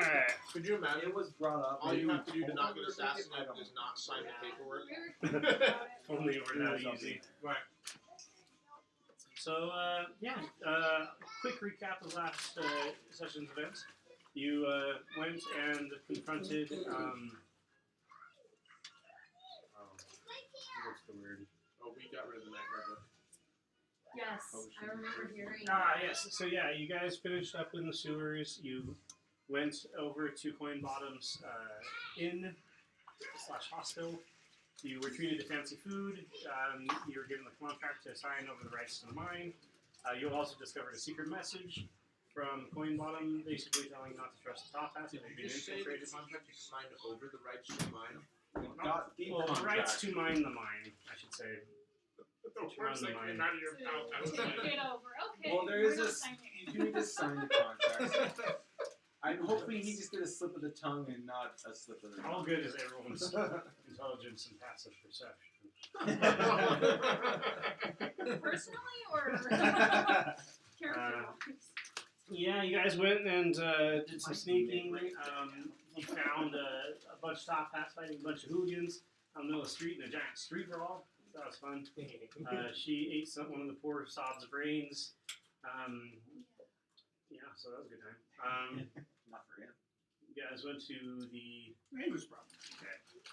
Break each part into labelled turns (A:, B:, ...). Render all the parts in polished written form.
A: Alright.
B: Could you imagine?
C: It was brought up.
B: All you have to do to
C: told
B: not
C: them
B: get
C: to take it, I
B: assassinated
C: don't
B: is
C: know.
B: not sign the paperwork.
A: Only it were that easy.
B: Right.
A: So, quick recap of last session's events. You went and confronted, what's the word?
B: Oh, we got rid of the nightmare book.
D: Yes, I remember hearing.
A: Yes. So, yeah, you guys finished up in the sewers. You went over to Coin Bottom's inn/hostel. You were treated to fancy food. You were given the contract to sign over the rights to the mine. You also discovered a secret message from Coin Bottom, basically telling you not to trust the top hats.
B: Did
A: They've
B: you
A: been
B: just say the
A: infiltrated.
B: contract is signed over the rights to mine?
C: Got the
A: Well, the
C: contract.
A: rights to mine the mine, I should say.
B: The
A: words that came
B: out of your mouth.
D: Take it over. Okay.
C: Well, there
D: we're
C: is
D: not
C: a.
D: signing.
C: You do need to sign the contract. I'm hoping he just did a slip of the tongue and not a slip of the
A: How
C: tongue.
A: good is everyone's intelligence and passive perception?
D: Personally or character?
A: Yeah, you guys went and did some sneaking. You found a bunch of top hats fighting a bunch of hooligans out in the middle of the street in a giant street brawl. So that was fun. She ate one of the poor sob's brains. Yeah, so that was a good time.
C: Not for him.
A: You guys went to the
B: Language problem.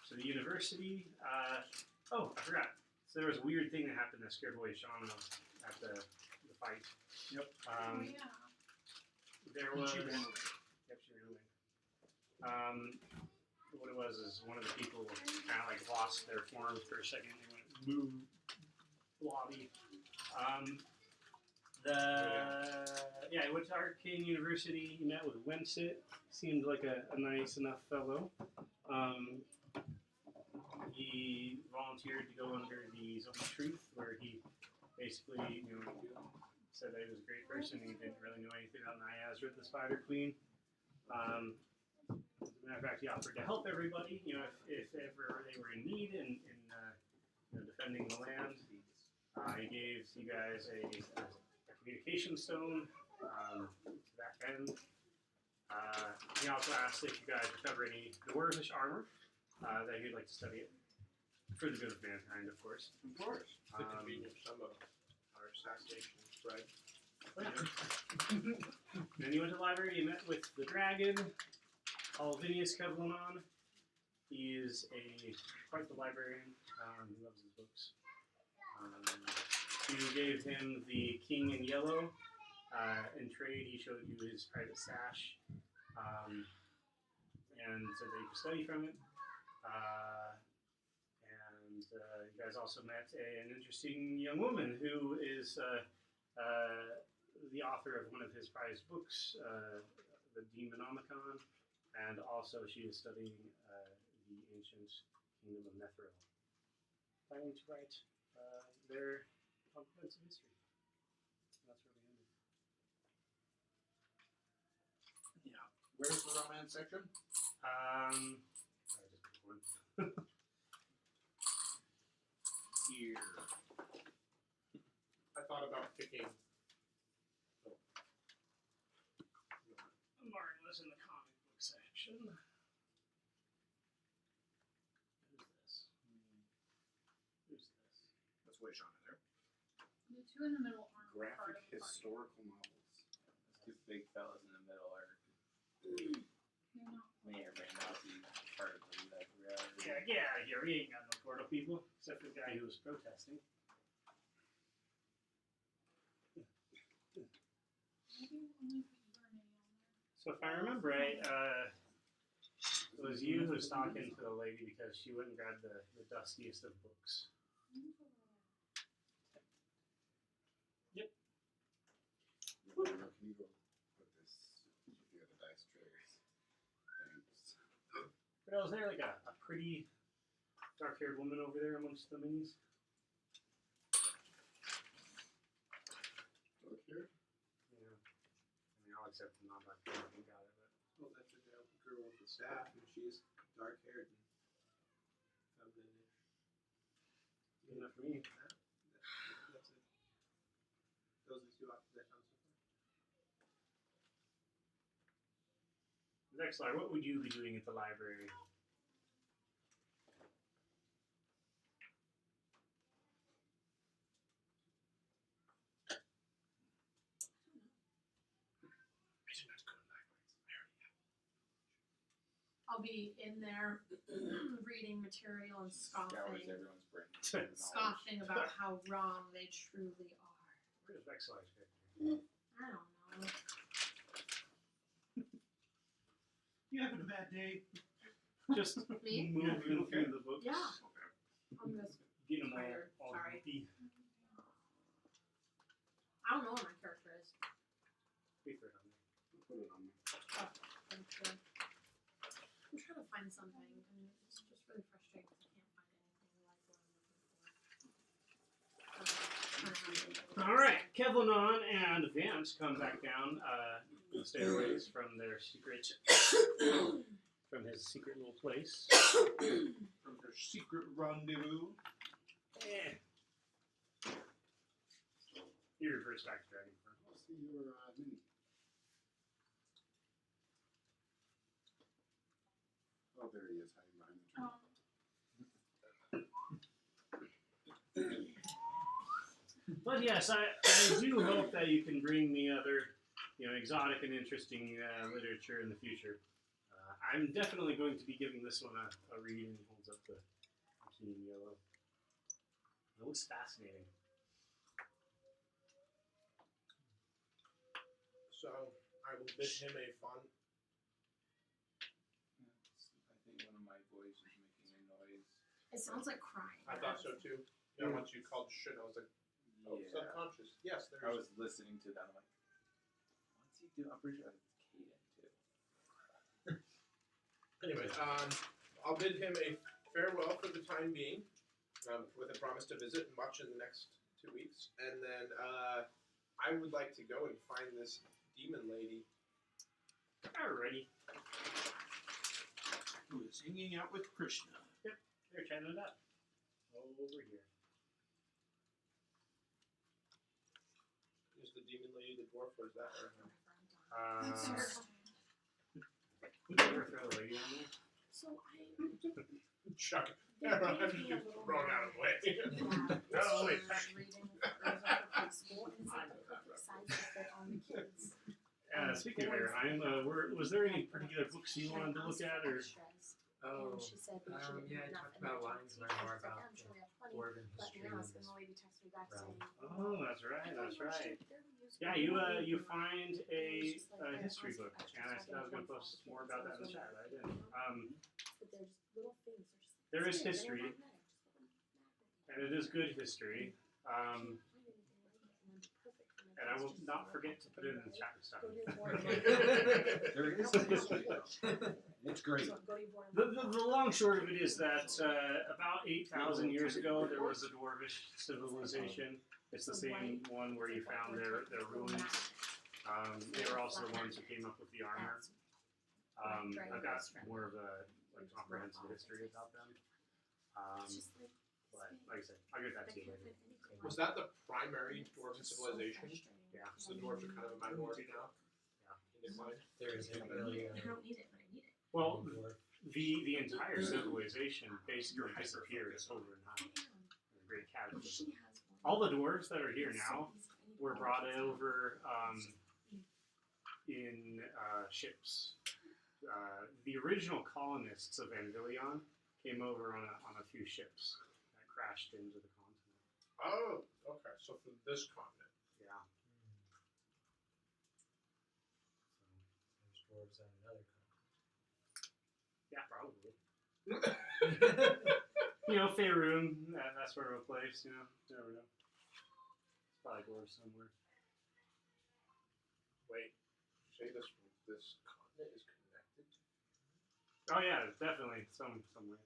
A: to the university. Oh, I forgot. So there was a weird thing that happened that scared away Shauna at the fight.
C: Yep.
D: Oh, yeah.
A: There was.
B: She ran away.
A: Yep, she ran away. What it was is one of the people kind of like lost their form for a second. They went moo, blobby. Yeah, I went to Arcane University. You met with Wensit. Seemed like a nice enough fellow. He volunteered to go under the Zone of Truth, where he basically, said that he was a great person. He didn't really know anything about Niazra, the Spider Queen. As a matter of fact, he offered to help everybody, if ever they were in need in defending the land. He gave you guys a communication stone to that end. He also asked if you guys recover any dwarvish armor that he'd like to study it. For the good of mankind, of course.
B: Of course. The convenience some of our assassination spread.
A: Then you went to the library, you met with the dragon, Alvinius Kevlanon. He is quite the librarian. He loves his books. You gave him the King in Yellow. In trade, he showed you his private stash and said that you could study from it. And you guys also met an interesting young woman who is the author of one of his prized books, The Demonomicon, and also she is studying the ancient kingdom of Netheril, planning to write their comprehensive history. And that's where we ended.
B: Yeah. Where's the romance section?
A: I just picked one.
B: Here. I thought about picking.
A: Martin was in the comic book section. Who's this? Who's this?
B: That's way Sean in there.
D: The two in the middle aren't part
C: Graphic
D: of the party.
C: historical novels.
E: Those two big fellas in the middle are
D: They're not.
E: may or may not be part of the reality.
A: Yeah, get out of here. We ain't got no portal people, except for the guy who was protesting.
D: Maybe only put your name on there.
A: So if I remember right, it was you who was talking to the lady because she went and grabbed the dustiest of books.
C: Can you go put this if you have the dice trays? Thanks.
A: But was there like a pretty dark-haired woman over there amongst the minis?
C: Look here.
A: Yeah. I mean, all except the non-dark-haired one got it, but...
B: Well, that's a girl with the staff, and she's dark-haired and feminine-ish.
A: Good enough for me.
B: That's it. Those are the two options I found so far.
A: Is Vexlar, what would you be doing at the library?
B: I do not go to libraries. I already have.
F: I'll be in there reading material and
E: Scours
F: scoffing,
E: everyone's brain.
F: scoffing about how wrong they truly are.
A: Where's Vexlar's character?
F: I don't know.
G: You having a bad day?
A: Just
F: Me?
A: moving through the books.
F: Yeah. I'm just
A: Getting them
F: tired.
A: all
F: Sorry.
A: goofy.
F: I don't know what my character is.
A: Wait for it on there.
C: Put it on there.
F: Thank you. I'm trying to find something, and it's just really frustrating because I can't find anything like what I'm looking for.
A: All right, Kevlinon and Vance come back down the stairways from their secret, from his secret little place.
G: From their secret rendezvous.
A: Eh. He reverts back to Dragonford.
C: I'll see your mini. Oh, there he is, hiding behind the tree.
A: But yes, I do hope that you can bring me other, exotic and interesting literature in the future. I'm definitely going to be giving this one a read, and he holds up the keen yellow. It looks fascinating.
B: So I will bid him a fond.
E: I think one of my boys is making a noise.
F: It sounds like crying.
B: I thought so too. Yeah, once you called shit, I was like, oh,
E: Yeah.
B: subconscious. Yes, there
E: I
B: is.
E: was listening to that. I'm like, what's he doing? I'm pretty sure it's Caden too.
B: Anyway, I'll bid him a farewell for the time being, with a promise to visit much in the next 2 weeks, and then I would like to go and find this demon lady.
A: Alrighty.
G: Who is hanging out with Krishna.
A: They're chatting it up. Over here.
B: Is the demon lady the dwarf, or is that her?
A: Would you ever throw the lady on there?
F: So
B: Chuck.
F: they
B: I'm
F: gave me a
B: just
F: little
B: thrown out of the way.
F: map.
A: Oh, wait.
F: Reading for school, and it's like the perfect size to fit on the kids.
A: Speaking of Aaron, was there any particular books you wanted to look at, or?
H: Oh,
F: And she said we should
H: yeah,
F: have
H: I
F: enough.
H: talked
F: And
H: about lines
F: then
H: learn more
F: I was like,
H: about
F: I'm sure we have plenty.
H: dwarven
F: Let
H: history
F: me
H: in
F: ask,
H: this
F: and the lady texted me back
H: realm.
F: saying,
A: Oh, that's right,
F: I
A: that's
F: thought you were
A: right.
F: fairly useful.
A: Yeah, you find
F: And it was just
A: a
F: like,
A: history
F: I
A: book,
F: asked
A: and I said I was going to post more about that in the chat, but I didn't.
F: But they're just little things. They're just
A: There is
F: they're
A: history,
F: magnetic, just like magnet.
A: and it is good history.
F: I can't find anything like it, and that'd be perfect for my
A: And I
F: kids
A: will
F: just
A: not
F: to
A: forget
F: look
A: to
F: at
A: put it in the
F: right?
A: chat this
F: Go
A: time.
F: to your board.
C: There is a history though. It's great.
F: So go to your board.
A: The long short of it is that about 8,000 years ago, there was a dwarvish civilization. It's the same one where you found their ruins. They were also the ones who came up with the armor. I've got more of a comprehensive history about them.
F: It's just like,
A: But like I said, I'll get that to you later.
B: Was that the primary dwarven civilization?
A: Yeah.
B: So the dwarves are kind of a minority now?
A: Yeah.
B: In decline?
H: There is a really
F: I don't need it, but I need it.
A: Well,
H: dwarf.
A: the entire civilization basically disappeared overnight.
F: I
A: The Great
F: am.
A: Cataclysm.
F: She has one.
A: All the dwarves that are here now
F: So easy. I need
A: were
F: all
A: brought
F: of it.
A: over in ships. The original colonists of Anvillion came over on a few ships that crashed into the continent.
B: Oh, okay. So from this continent.
A: Yeah.
H: There's dwarves on another
A: Yeah, probably.
H: continent.
A: Faerun, that sort of a place. You never know. It's probably dwarves somewhere.
B: Wait, you say this continent is connected to?
A: Oh yeah, definitely somewhere. Somehow.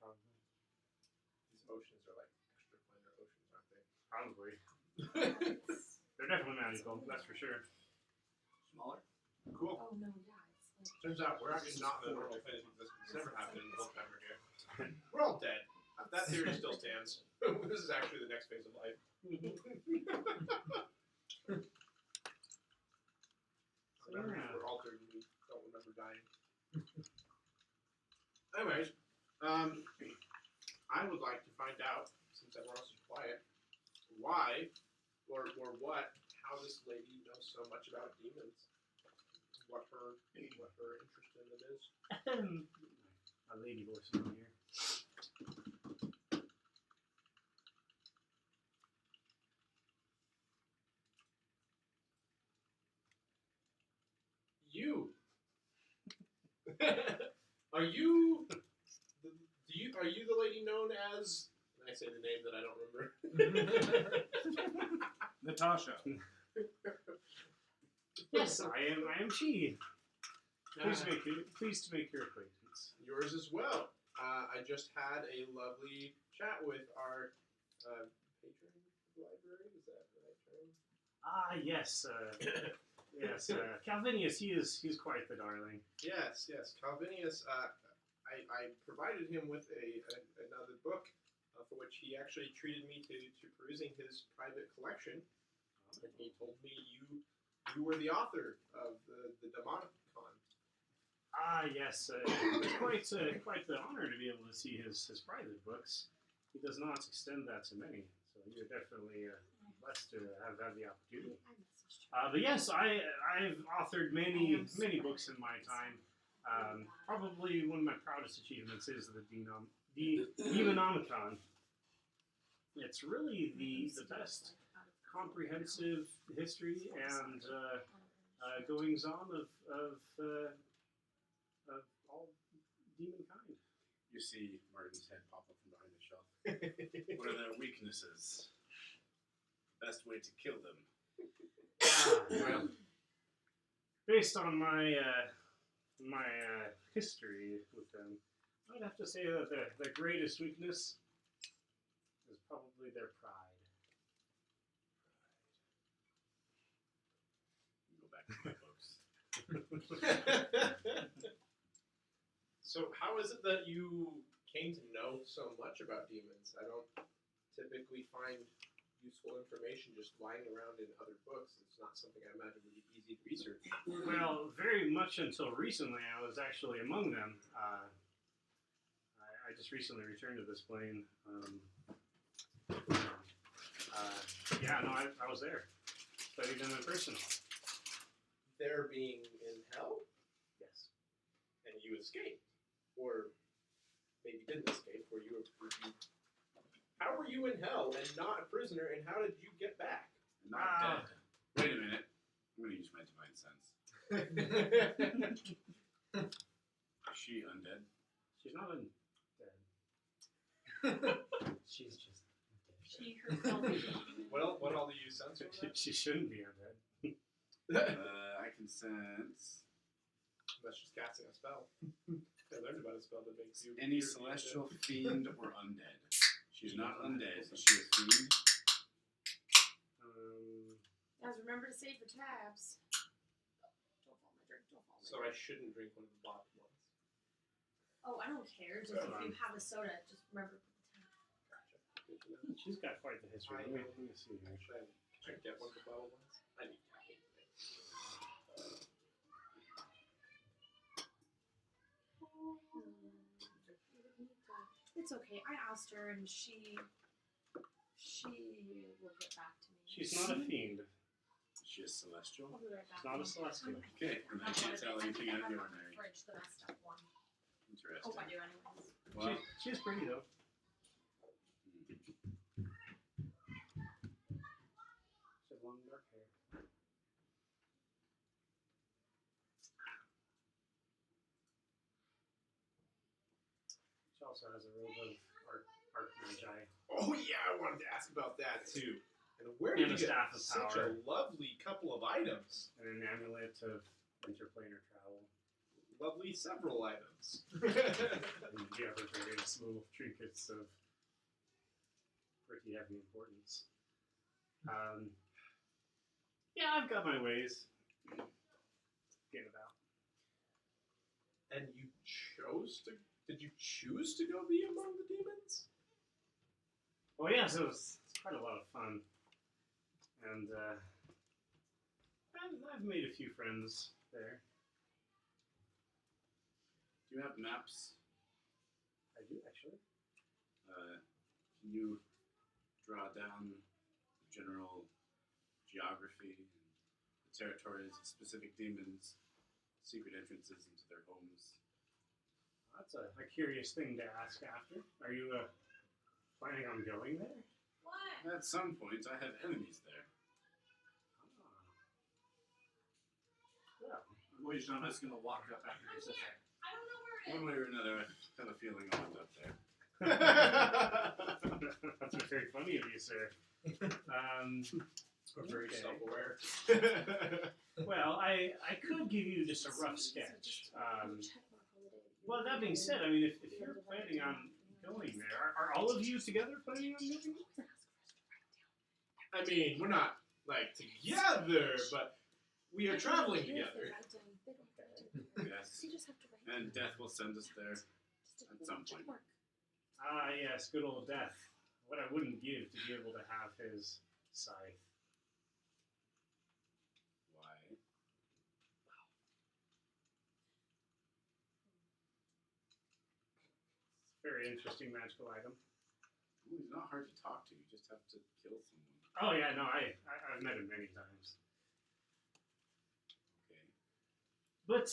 A: Probably.
B: These oceans are like extraplanar oceans, aren't they?
A: Probably. They're definitely magical, that's for sure.
G: Smaller?
B: Cool.
F: Oh no, yeah, it's like.
B: Turns out we're actually not in the normal phase of this. It's never happened in the whole time we're here. We're all dead. That theory still stands. This is actually the next phase of life.
A: Yeah.
B: Our memories were altered and we don't Anyways, I would like to find out, since everyone else is quiet, why or what, how this lady knows so much about demons. What her interest in them is.
A: A lady voice in here.
B: You. Are you the lady known as? And I say the name that I don't remember.
G: Natasha.
A: Yes, I am she. Pleased to make your acquaintance.
B: Yours as well. I just had a lovely chat with our patron of the library. Is that the right term?
A: Ah, yes. Yes, Calvinius, he's quite the darling.
B: Yes. Calvinius. I provided him with another book for which he actually treated me to perusing his private collection, and he told me you were the author of the Demonicon.
A: Ah, yes. It's quite the honor to be able to see his private books. He does not extend that to many, so you're definitely blessed to have had the opportunity. But yes, I've authored many books in my time. Probably one of my proudest achievements is the Demonomicon. It's really the best comprehensive history and goings on of all demon kind.
C: You see Martin's head pop up from behind the shelf. What are their weaknesses? Best way to kill them.
A: Well, based on my history with them, I'd have to say that their greatest weakness is probably their pride.
C: Go back to my books.
B: So how is it that you came to know so much about demons? I don't typically find useful information just lying around in other books. It's not something I imagine would be easy to research.
A: Well, very much until recently, I was actually among them. I just recently returned to this plane. I was there. Studied them in person.
B: There being in hell,
A: Yes.
B: and you escaped, or maybe didn't escape, or you. How were you in hell and not a prisoner, and how did you get back?
C: Not dead. Wait a minute. I'm going to use my divine sense. Is she undead?
A: She's not undead. She's just
F: She herself.
B: What all do you sense from that?
A: she shouldn't be undead.
C: I can sense
B: That's just casting a spell. I learned about a spell that makes you
C: any
B: appear to be
C: celestial
B: undead.
C: fiend or undead. She's not undead. Is she a fiend?
F: Guys, remember to save the tabs. Don't fall my drink. Don't fall my
B: So I shouldn't drink one of the bottom ones.
F: Oh, I don't care. Just if you have a soda, just remember to put the tab.
B: Gotcha. Good to know.
A: She's got quite the history. Let me see here.
B: Actually, I get one of the bottle ones. I need caffeine.
F: It's okay. I asked her, and she will get back to me.
A: She's not a fiend.
C: She is celestial.
F: I'll be right back.
A: She's not a celestial.
C: Okay, and I can't tell anything out of the ordinary.
F: Fridge, the messed up one.
C: Interesting.
F: Hope I do, anyways.
C: Well,
A: She's pretty though. She has long dark hair. She also has a robe of archmagi.
B: Oh yeah, I wanted to ask about that too. And where did
A: And
B: you
A: a
B: get
A: staff of
B: such
A: power.
B: a lovely couple of items?
A: And an amulet of interplanar travel.
B: Lovely several items.
A: And the other various little trinkets of pretty heavy importance. Yeah, I've got my ways. Getting about.
B: And you chose to? Did you choose to go be among the demons?
A: Well, yeah, so it's quite a lot of fun. And I've made a few friends there.
C: do you have maps
A: I do actually.
C: Can you draw down the general geography and the territories of specific demons, secret entrances into their homes?
A: That's a curious thing to ask after. Are you planning on going there?
F: What?
C: At some point, I have enemies there.
A: Well,
G: Well, you're not just gonna walk up after you said that.
F: I don't know where it is.
C: One way or another, I have a feeling I'll end up there.
A: that's very funny of you, sir.
B: We're very
A: Okay.
B: self-aware.
A: Well, I could give you just a rough sketch. Well, that being said, I mean, if you're planning on going there, are all of you together planning on going?
B: I mean, we're not like together, but we are traveling together.
C: Yes. And death will send us there at some point.
A: Ah, yes, good old Death. What I wouldn't give to be able to have his scythe.
C: Why?
A: Very interesting magical item.
C: Ooh, he's not hard to talk to. You just have to kill someone.
A: Oh yeah, no, I've met him many times.
C: Okay.
A: But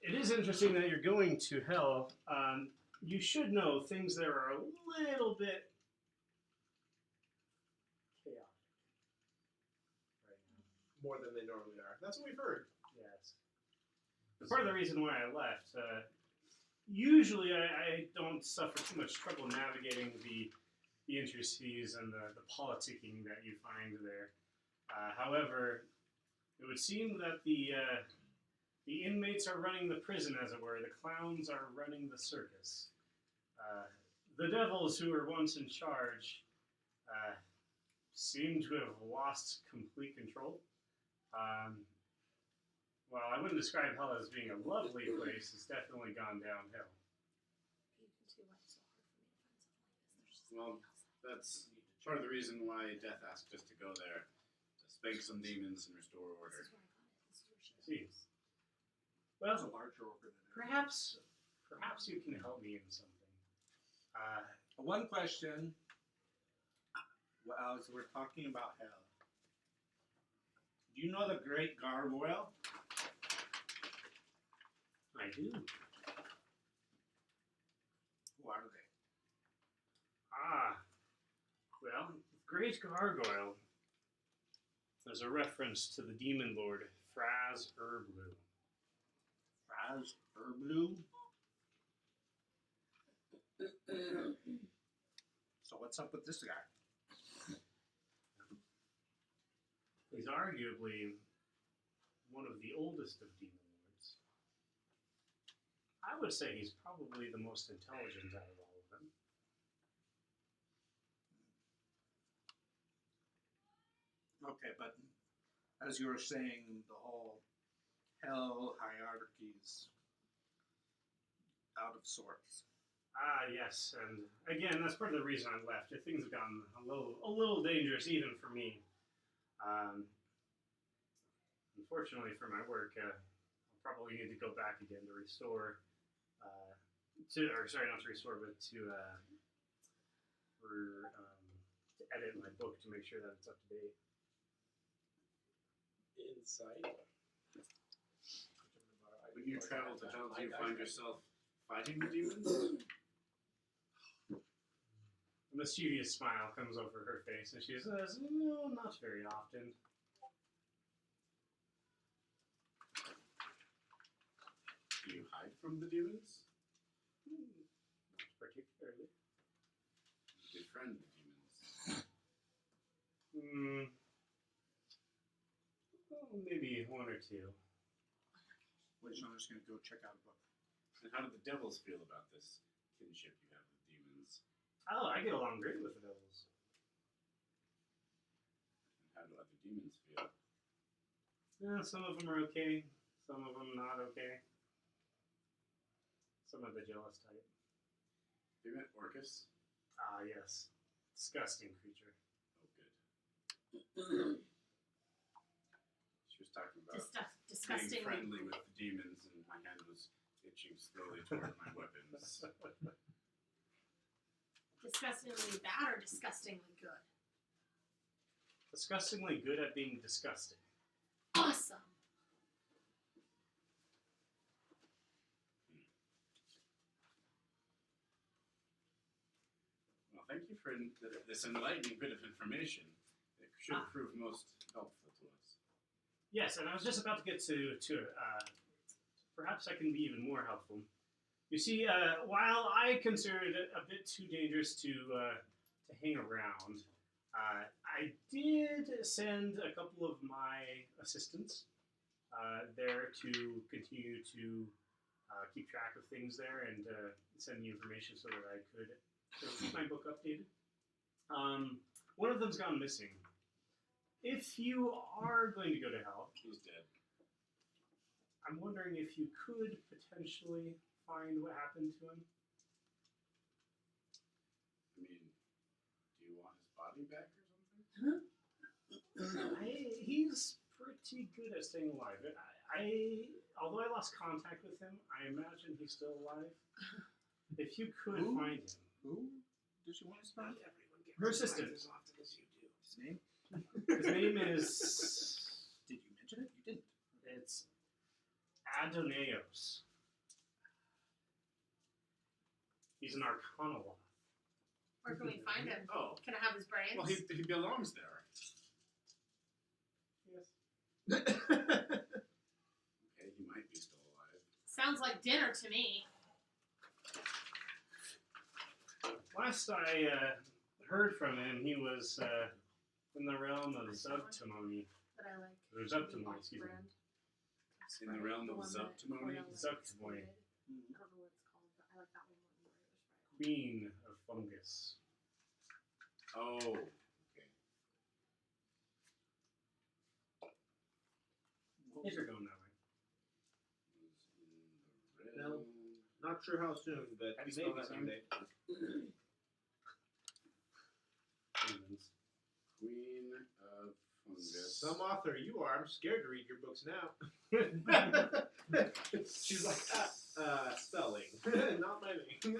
A: it is interesting that you're going to hell. You should know things there are a little bit chaotic right now.
B: More than they normally are. That's what we've heard.
A: Yes. And part of the reason why I left, usually I don't suffer too much trouble navigating the intricacies and the politicking that you find there. However, it would seem that the inmates are running the prison, as it were. The clowns are running the circus. The devils who were once in charge seem to have lost complete control. Well, I wouldn't describe hell as being a lovely place. It's definitely gone downhill.
C: Well, that's part of the reason why Death asked us to go there. To spank some demons and restore order.
A: See.
G: That's a
A: Well,
G: larger order than
A: perhaps you can help me in something.
I: One question. Well, as we're talking about hell, do you know the Great Gargoyle?
A: I do.
I: Who are they?
A: Well, Great Gargoyle. There's a reference to the demon lord Fraz Urblu.
I: Fraz Urblu? So what's up with this guy?
A: He's arguably one of the oldest of demon lords. I would say he's probably the most intelligent out of all of them.
I: Okay, but as you were saying, the whole hell hierarchy's out of sorts.
A: Yes, and again, that's part of the reason I left. Things have gotten a little dangerous even for me. Unfortunately for my work, I'll probably need to go back again to restore, not to restore, but to edit my book to make sure that it's up to date.
B: Insight.
C: When you travel to hell, do you find yourself fighting the demons?
A: A mischievous smile comes over her face, and she says, "No, not very often."
C: Do you hide from the demons?
A: Not particularly.
C: Do you befriend the demons?
A: Well, maybe one or two.
I: Which I'm just going to go check out a book.
C: And how do the devils feel about this kinship you have with demons?
A: Oh, I get along great with the devils.
C: And how do other demons feel?
A: Some of them are okay, some of them not okay. Some of the jealous type.
C: Have you met Orcus?
A: Yes. Disgusting creature.
C: Oh, good. She was talking about
F: Disgusting.
C: being friendly with the demons, and my hand was itching slowly toward my weapons.
F: Disgustingly bad or disgustingly good?
A: Disgustingly good at being disgusting.
F: Awesome.
C: Well, thank you for this enlightening bit of information. It should prove most helpful to us.
A: Yes, and I was just about to get to perhaps I can be even more helpful. You see, while I considered it a bit too dangerous to hang around, I did send a couple of my assistants there to continue to keep track of things there and send me information so that I could keep my book updated. One of them's gone missing. If you are going to go to hell,
C: He's dead.
A: I'm wondering if you could potentially find what happened to him.
C: I mean, do you want his body back or something?
A: He's pretty good at staying alive. Although I lost contact with him, I imagine he's still alive. If you could
I: Who?
A: find him.
I: Who does she want to spell?
A: Her assistant.
B: as often as you do.
I: His name?
A: His name is...
I: Did you mention it? You didn't.
A: It's Adoneos. He's an Arcanum.
F: Where can we find him?
C: Oh,
F: Can I have his brains?
C: well, he belongs there.
A: Yes.
C: Okay, he might be still alive.
F: Sounds like dinner to me.
A: Last I heard from him, he was in the realm of Zubtimony.
F: That I like.
A: Or Zubtimony, excuse me.
F: Brand.
C: In the realm
F: The
C: of
F: one that
C: Zubtimony?
F: Cornell
A: Zubtimony.
F: exploded. I don't know what it's called, but I like that one more than the regular Sprite.
A: Queen of Fungus.
C: Oh, okay.
A: If you're going that way.
C: Was in the
B: No.
C: realm.
B: Not sure how soon, but
C: How do you spell
B: maybe
C: that
B: someday.
A: Demons.
C: Queen of Fungus.
B: Some author you are. I'm scared to read your books now. She's like, spelling. Not my name.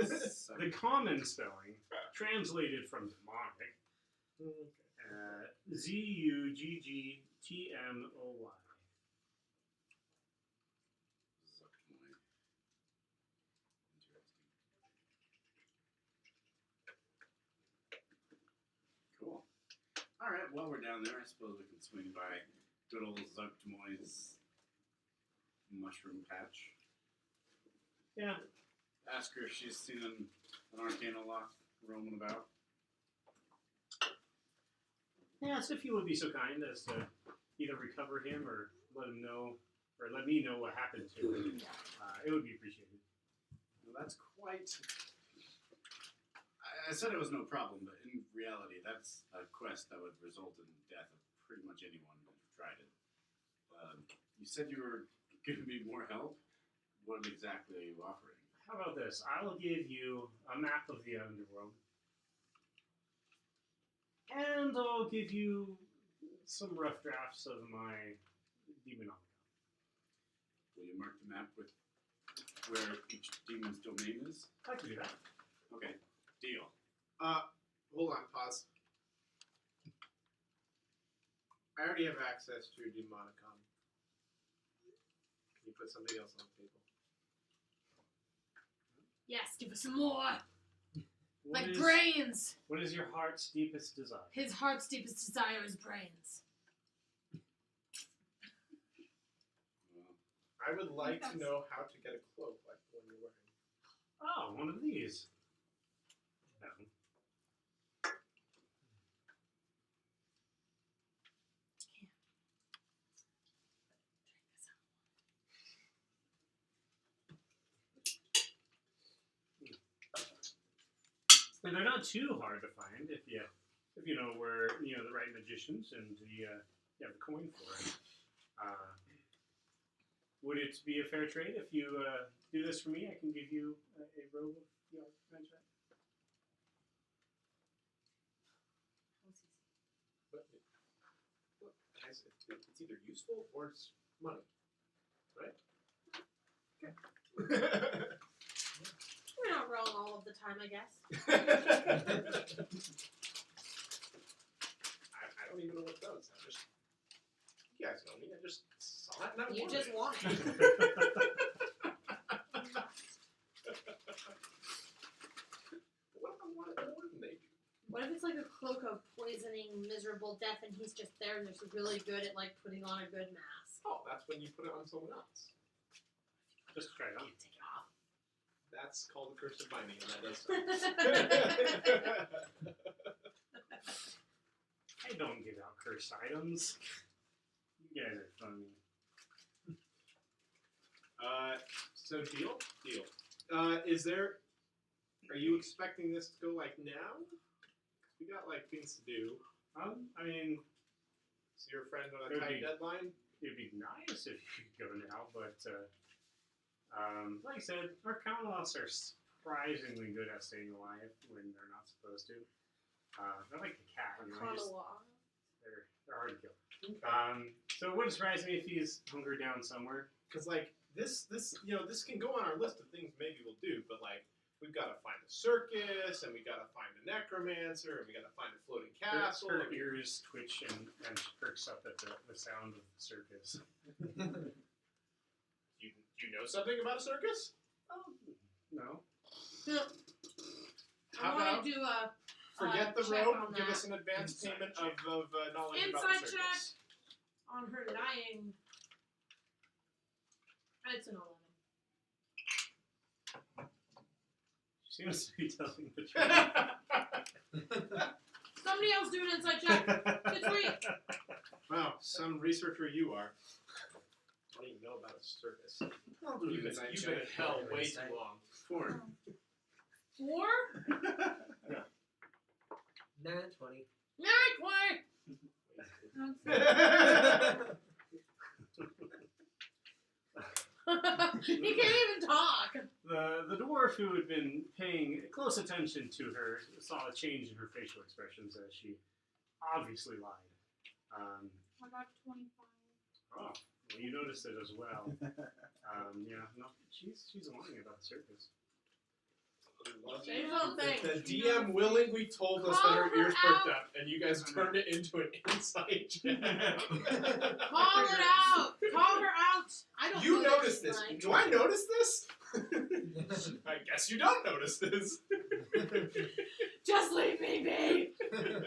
A: The common spelling, translated from demonic, Zuggtmoy.
C: Zubtimony. Interesting. Cool. Alright, while we're down there, I suppose we can swing by good old Zubtimoy's mushroom patch.
A: Yeah.
C: Ask her if she's seen an Arcanum lock roaming about.
A: Yes, if you would be so kind as to either recover him or let him know, or let me know what happened to him, it would be appreciated.
C: Well, that's quite... I said it was no problem, but in reality, that's a quest that would result in the death of pretty much anyone who tried it. You said you were giving me more help? What exactly are you offering?
A: How about this? I'll give you a map of the underworld. And I'll give you some rough drafts of my demonomicon.
C: Will you mark the map with where each demon's domain is?
A: I can do that.
C: Okay, deal.
B: Hold on, pause. I already have access to Demonicon. Can you put something else on the table?
F: Yes, give us some more.
A: What
F: Like
A: is-
F: brains.
A: What is your heart's deepest desire?
F: His heart's deepest desire is brains.
C: Well,
B: I would like to know how to get a cloak like the one you're wearing.
A: Oh, one of these. No. And they're not too hard to find if you know where the right magicians and you have the coin for it. Would it be a fair trade if you do this for me? I can give you a robe of the archangel.
B: But look, guys, it's either useful or it's money, right? Okay.
F: We're not wrong all of the the time, I guess.
B: I don't even know what those. I just, you guys know me. I just saw it and I
F: You
B: wanted
F: just
B: it.
F: want it.
B: What if I wanted more than they do?
F: What if it's like a cloak of poisoning, miserable death, and he's just there and just really good at like putting on a good mask?
B: Oh, that's when you put it on someone else.
A: Just try it on.
F: Take it off.
B: That's called the curse of binding, and that does
A: I don't give out cursed items. You guys are funny.
B: So deal. Is there? Are you expecting this to go like now? We got like things to do.
A: I mean,
B: So your friend on a
A: Could
B: tight
A: be.
B: deadline.
A: it'd be nice if you could go now, but like I said, Arcanum are surprisingly good at staying alive when they're not supposed to. They're like the cat, you know, they're hard to kill. So it wouldn't surprise me if he's hunkered down somewhere.
B: Because like this can go on our list of things maybe we'll do, but like we've got to find a circus, and we got to find a necromancer, and we got to find a floating castle.
A: Her ears twitch and perks up at the sound of the circus.
B: You know something about a circus?
A: No.
B: How
F: I want
B: about
F: to do a
B: forget the
F: check
B: robe
F: on
B: and give
F: that.
B: us an advance
A: Inside
B: payment
A: check.
B: of knowledge about
F: Inside
B: the
F: check.
B: circus?
F: on her lying. It's an 11.
A: She seems to be telling the truth.
F: Somebody else do an inside check. It's sweet.
B: Wow, some researcher you are. I don't even know about a circus.
C: I'll do
B: You've
C: an
B: been,
C: inside
B: you've
C: check.
B: been in hell way
H: Inside.
B: too long.
C: 4.
F: 4?
H: Nah, 20.
F: He can't even talk.
A: The dwarf who had been paying close attention to her saw a change in her facial expressions as she obviously lied.
D: I got 25.
A: Oh, well, you noticed it as well. Yeah, no, she's lying about the circus.
F: Say something.
B: The DM willingly told us that her ears perked up, and you guys turned it into an insight check.
F: Call it out. Call her out. I don't
B: You
F: know
B: noticed
F: that
B: this.
F: she's
B: Do I notice this? I guess you don't notice this.
F: lying. Just leave me be.
H: And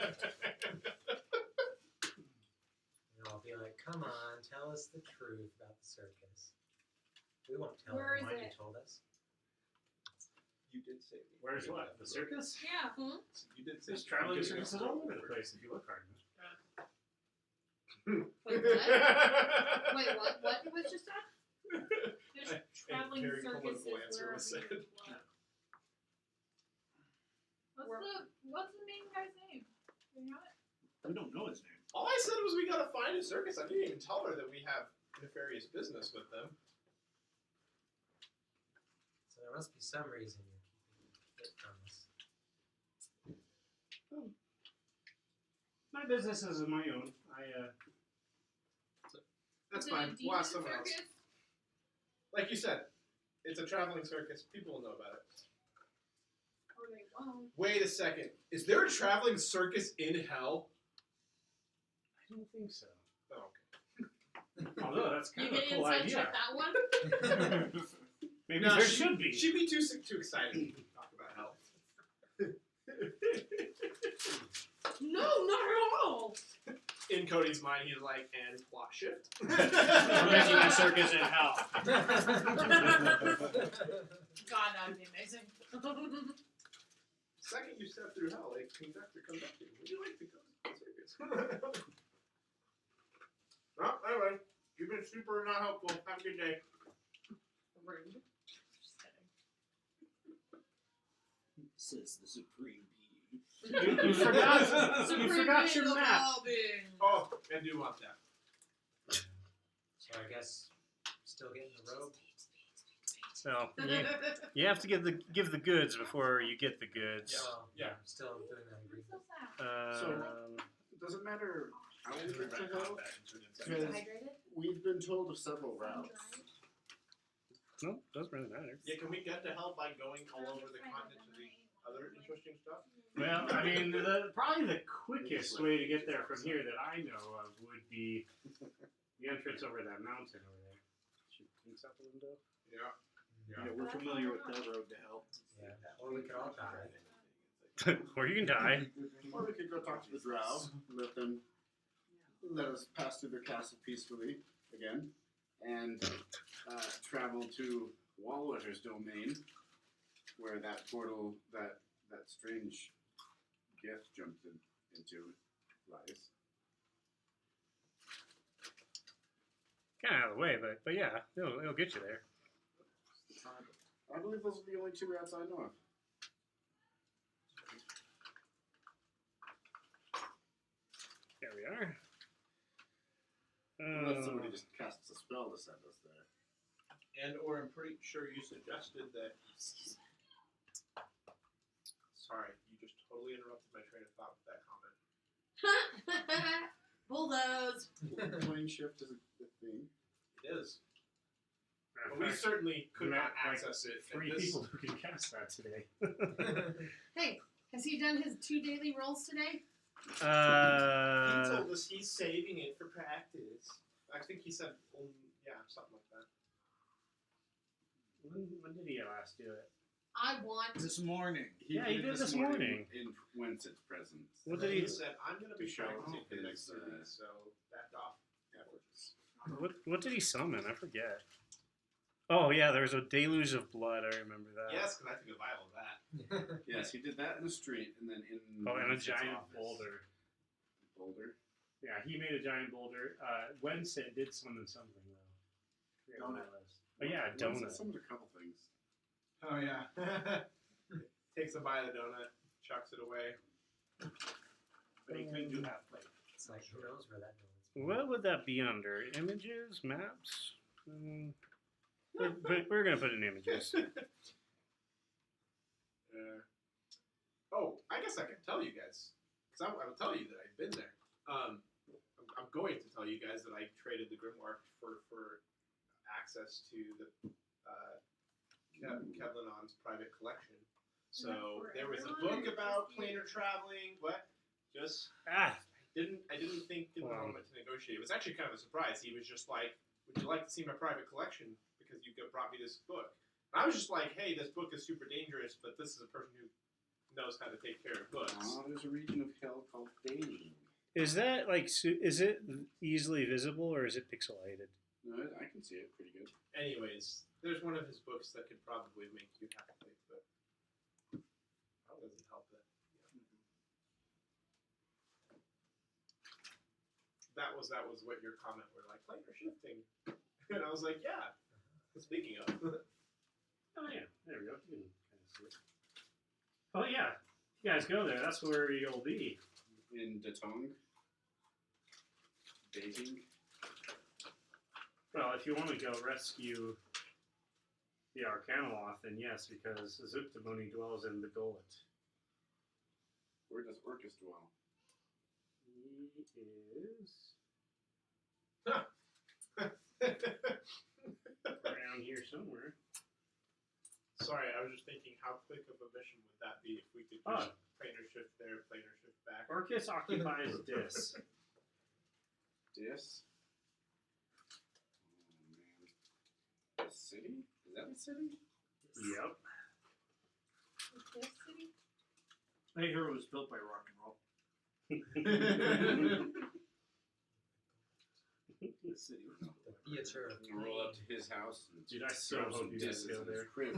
H: I'll be like, come on, tell us the truth about the circus. We won't tell
D: Where
H: anyone
D: is
H: you
D: it?
H: told us.
B: You did say.
A: Where's what? The circus?
D: Yeah.
B: You did say.
A: There's traveling circuses all over the place if you look hard enough.
F: Wait, what? Wait, what? What was just that?
D: There's traveling
B: very
D: circuses
B: colorful answer
D: wherever
B: was
D: you
B: said.
D: look. What's the main guy's name? Do you know it?
C: We don't know his name.
B: All I said was we gotta find a circus. I didn't even tell her that we have nefarious business with them.
H: So there must be some reason you're keeping it from us.
A: My business is my own.
B: That's
D: Is it
B: fine.
D: a
B: We'll ask
D: demon
B: someone else.
D: circus?
B: Like you said, it's a traveling circus. People will know about it.
D: Or they won't.
B: Wait a second. Is there a traveling circus in hell?
A: I don't think so.
B: Oh,
A: Although that's
F: You
A: kind of a
F: can
A: cool
F: inside
A: idea.
F: check that one?
A: Maybe
B: No,
A: there should be.
B: She'd be too excited to talk about hell.
F: No, not at all.
B: In Cody's mind, he's like, and plot shift.
A: We're making a circus in hell.
F: God, that would be amazing.
B: Second you step through hell, a conductor comes up to you. Would you like to go to the circus? Well, anyway, you've been super not helpful. Have a good day.
F: Rude. Just kidding.
C: Says the supreme being.
A: You forgot. You
F: Supreme
A: forgot
F: being
A: your
F: of
A: map.
F: all beings.
B: Oh, I do want that.
H: So I guess still getting the robe.
A: So you have to give the goods before you get the goods.
H: Oh,
B: Yeah.
H: I'm still doing that
D: I'm
H: agreement.
D: so sad.
C: So- Does it matter how we get to hell?
F: Is it
C: Because
F: hydrated?
C: we've been told of several routes.
A: No, doesn't really matter.
B: Yeah, can we get to hell by going all over the continent to the other interesting stuff?
A: Well, I mean, probably the quickest way to get there from here that I know of would be the entrance over that mountain over there. Shoot things out the window.
B: Yeah.
E: Yeah, we're familiar with that road to hell.
H: Yeah, or we could all die.
A: Or you can die.
J: Or we could go talk to the drow, let us pass through their castle peacefully again, and travel to Wallwatter's domain, where that portal, that strange gift jumped into lies.
A: Kind of out of the way, but yeah, it'll get you there.
J: I believe those are the only two routes I know of.
A: There we are.
J: Unless somebody just casts a spell to send us there.
B: And or I'm pretty sure you suggested that. Sorry, you just totally interrupted my train of thought with that comment.
F: Bulldoze.
J: Plane shift is a thing.
B: It is.
A: Matter
B: But
A: of
B: we
A: fact,
B: certainly could
A: we
B: not
A: met, like,
B: access it.
A: 3
B: and this-
A: people who can cast that today.
F: Hey, has he done his 2 daily rolls today?
B: He told us he's saving it for practice. I think he said, yeah, something like that.
A: when did he last do it?
F: I want.
I: This morning.
A: Yeah, he did this morning.
C: In Wence's presence.
A: What did
B: he
A: he?
B: said, I'm going to be
C: To show
B: practicing for the
C: his,
B: next 2 weeks, so back off.
C: efforts.
A: What did he summon? I forget. Oh yeah, there was a deluge of blood. I remember that.
B: Yes, because I took a vial of that.
C: Yes, he did that in the street, and then in
A: Oh, and a
C: Wence's
A: giant
C: office.
A: boulder.
C: Boulder?
A: Yeah, he made a giant boulder. Wenset did summon something though. I forget what it was. Oh yeah, a
C: Wence
A: donut.
C: summoned a couple things.
B: Oh, yeah. Takes a bite of the donut, chucks it away.
I: But he couldn't do half plate.
H: It's like, who knows where that goes.
A: What would that be under? Images, maps. We're gonna put in images.
B: Oh, I guess I can tell you guys. Because I will tell you that I've been there. I'm going to tell you guys that I traded the Grimoire for access to the Kevlinon's private collection. So
F: For
B: there was a
F: everyone
B: book
F: or
B: about
F: just you?
B: planar traveling. What? Just
A: Ah,
B: I didn't think in the
A: Wow.
B: moment to negotiate. It was actually kind of a surprise. He was just like, "Would you like to see my private collection? Because you brought me this book." And I was just like, "Hey, this book is super dangerous, but this is a person who knows how to take care of books."
C: Oh, there's a region of hell called Dating.
A: is that like? Is it easily visible or is it pixelated?
C: No, I can see it pretty good.
B: Anyways, there's one of his books that could probably make you happy, but that doesn't help it. That was what your comment were like, planar shifting. And I was like, yeah. Speaking of.
A: Oh yeah, there we go. You can kind of see it. Oh yeah, you guys go there. That's where you'll be.
C: In Datong. Dating.
A: Well, if you want to go rescue the Arcanum, then yes, because Azuktamoni dwells in the Gullet.
C: Where does Orcus dwell?
A: He is around here somewhere.
B: Sorry, I was just thinking, how quick of a mission would that be if we could just
A: Oh.
B: planar shift there, planar shift back?
A: Orcus occupies Dis.
C: Dis? Oh, man. The city? Is that a city?
A: Yep.
D: Is this city?
I: I hear it was built by rock and roll. The city was built by
H: Theater of
C: And roll up to his house and
A: Dude, I so
C: throw
A: hope
C: some
A: you guys
C: disses
A: go
C: in his
A: there.
C: crib.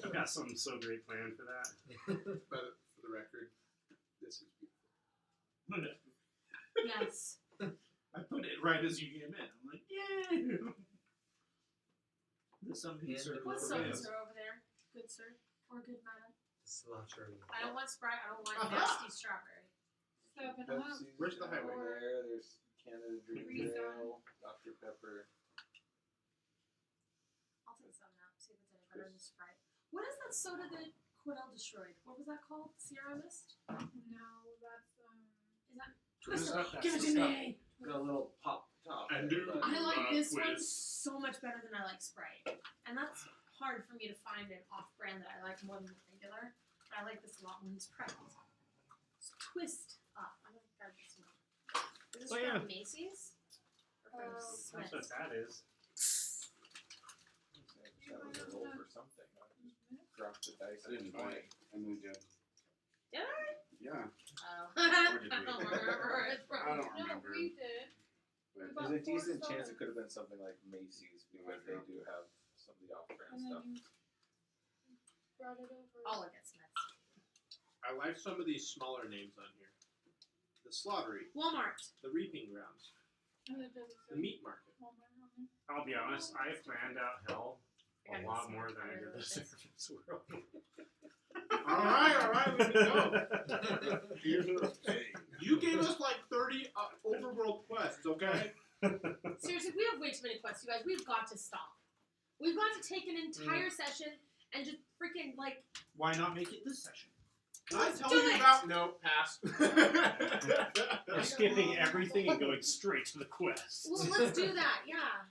A: I've got something so great planned for that.
B: But for the record, this is beautiful.
F: Yes.
I: I put it right as you came in. I'm like, yay! The something served
F: What
I: over
F: summons
I: there.
F: are over there? Good sir. Or good madam.
H: Slaughtering.
F: I don't want Sprite. I don't want nasty strawberry.
D: Seven up.
E: Pepsi's
B: Where's the highway?
E: over there. There's Canada Drink
D: Reason.
E: Ale, Dr. Pepper.
F: I'll take some now. See if it's any better than Sprite. What is that soda that Quiddell destroyed? What was that called? Sierra Mist?
D: No, that's
F: Is that
I: Twist
F: Twister?
I: up, that's
F: Give it
I: the
F: to
I: stuff.
F: me.
E: Got a little pop top.
B: And
E: there,
B: do-
E: but-
F: I like this one
B: Quiz.
F: so much better than I like Sprite, and that's hard for me to find an off-brand that I like more than the regular. But I like this a lot when it's pressed. It's twist up. I like that this one. Is this
A: Oh,
F: from
A: yeah.
F: Macy's? Or from
A: That's
F: Smith's?
A: what that is.
E: That was a roll for something. I just dropped the dice.
C: I didn't
E: and
C: buy it. I moved it.
F: Did I?
J: Yeah.
F: Oh.
C: Or did we?
F: I don't remember where it's from.
J: I don't
D: No,
J: remember.
D: we did.
C: But
D: About
E: There's a decent
D: $4.
E: chance it could have been something like Macy's because they do have some of the off-brand
D: And
E: stuff.
D: then you brought it over.
F: I'll look at Smith's.
B: I like some of these smaller names on here. The Slaughtery,
F: Walmart.
B: the Reaping Grounds,
D: And it does
B: the Meat Market.
A: I'll be honest, I planned out hell
F: I
A: a
F: gotta
A: lot
F: see
A: more
F: if
A: than
F: I
A: I did
F: really
A: the
F: like this.
A: Surface World.
B: Alright, we can go.
J: Here's the thing.
B: You gave us like 30 overworld quests, okay?
F: Seriously, we have way too many quests, you guys. We've got to stop. We've got to take an entire session and just freaking like.
I: Why not make it this session?
B: Can I tell
F: Do
B: you
F: it.
B: about? No, pass.
A: We're skipping everything and going straight to the quest.
F: Well, let's do that. Yeah.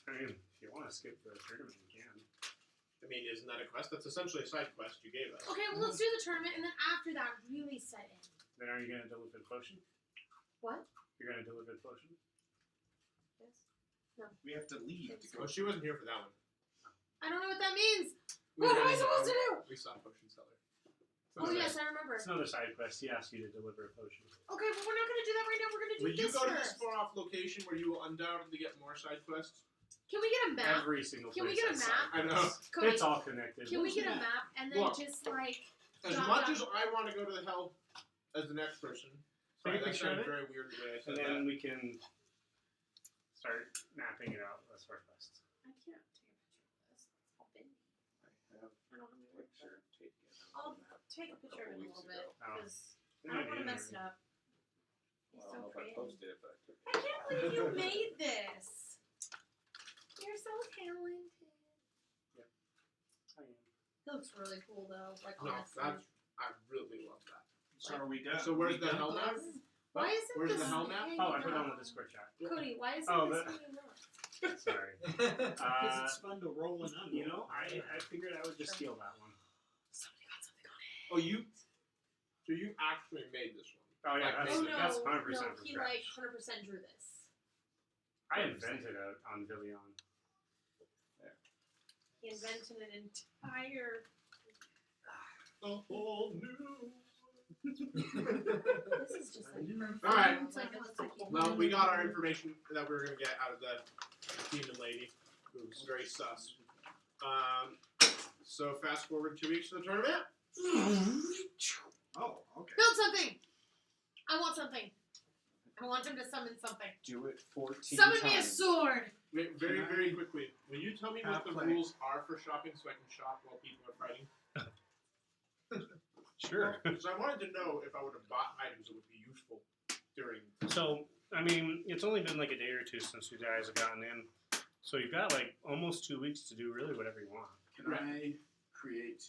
A: I mean, if you want to skip the tournament, you can.
B: I mean, isn't that a quest? That's essentially a side quest you gave us.
F: Okay. Well, let's do the tournament, and then after that, really set in.
A: Then are you going to deliver the potion?
F: What?
A: You're going to deliver the potion?
F: Yes.
I: We have to leave to
B: Oh,
I: go.
B: she wasn't here for that one.
F: I don't know what that means.
B: We
F: What am
B: ran
F: I
B: into
F: supposed to
B: her.
F: do?
B: We saw Potion Seller.
F: Oh yes, I remember.
A: It's another side quest. He asked you to deliver a potion.
F: Okay, but we're not gonna do that right now. We're gonna do
B: Will you
F: this
B: go to
F: first.
B: this far off location where you will undoubtedly get more side quests?
F: Can we get a map?
A: Every single
F: Can we
A: place
F: get a
A: has
F: map?
A: side
B: I know.
A: quests.
F: Cody,
A: It's all connected.
F: can we get a map and then
B: Look.
F: just like
B: As
F: Jot
B: much
F: down-
B: as I want to go to the hell as the next person, sorry,
A: Take a
B: that
A: picture of
B: sounded
A: it,
B: very weird the way I said
A: and
B: that.
A: then we can start mapping it out as far quests.
F: I can't take a picture of this. It's all bendy.
E: I have
F: I don't know.
E: a picture taken
F: I'll
E: on that.
F: take a picture of it in a little bit
A: Oh.
F: because I don't want to mess it up.
E: Well,
F: You're
E: I don't know
F: so
E: if I
F: creative.
E: posted it, but I took
F: I can't believe you made this. You're so talented.
A: I am.
F: It looks really cool though. Like
B: No,
F: honestly.
B: that's I really love that.
I: So are we done?
B: So where's
I: We
B: the
I: done?
B: hell map?
F: Why isn't
B: Where's
F: this
B: the hell map?
F: hanging
A: Oh, I put it
F: up?
A: on the Discord chat.
F: Cody, why isn't
A: Oh,
F: this
A: the-
F: hanging up?
A: Sorry.
I: Because it's fun to roll and unroll.
A: You know, I figured I would just steal that one.
F: Somebody got something on it.
B: Oh, so you actually made this one?
A: Oh yeah,
B: Like,
A: that's,
F: Oh no,
A: that's 100%
F: no,
A: from
F: he
A: scratch.
F: like 100% drew this.
A: I invented it on Anvillion.
F: He invented an entire.
B: A whole new.
F: This is just like.
B: All right.
F: It's like, it looks like he-
B: Well, we got our information that we were gonna get out of the demon lady, who was very sus. So fast forward 2 weeks to the tournament.
I: Oh, okay.
F: Build something. I want something. I want him to summon something.
E: Do it 14
F: Summon
E: times.
F: me a sword.
B: Wait, very quickly. Will you tell me what the
I: Play.
B: rules are for shopping so I can shop while people are fighting?
A: Sure.
B: Because I wanted to know if I would have bought items that would be useful during.
A: So, I mean, it's only been like a day or two since you guys have gotten in. So you've got like almost 2 weeks to do really whatever you want.
C: Can I create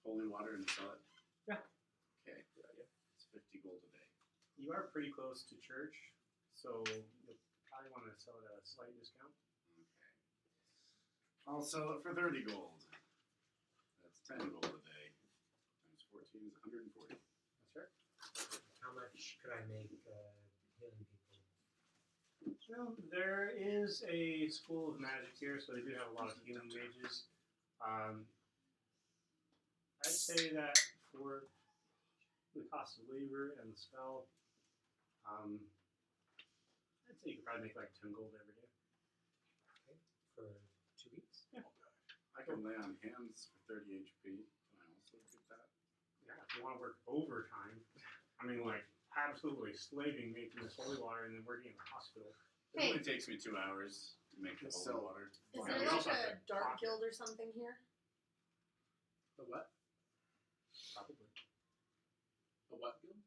C: holy water and sell it?
A: Yeah.
C: Okay. It's 50 gold a day.
A: You are pretty close to church, so you'll probably want to sell it at a slight discount.
C: Okay. I'll sell it for 30 gold. That's 10 gold a day. Times 14 is 140.
A: That's right.
H: How much could I make healing people?
A: Well, there is a school of magic here, so they do have a lot of healing wages. I'd say that for the cost of labor and the spell, I'd say you could probably make like 10 gold every day.
H: Okay, for 2 weeks?
C: I can lay on hands for 30 HP. Can I also get that?
A: Yeah, if you want to work overtime, I mean, like absolutely slaving making this holy water and then working in the hospital.
C: It
F: Hey.
C: only takes me 2 hours to make the
J: So-
C: holy water.
F: Is
A: Yeah,
F: there
A: we
F: like
A: also have
F: a
A: to
F: dark
A: pocket.
F: guild or something here?
B: The what?
A: Probably.
B: The what guild?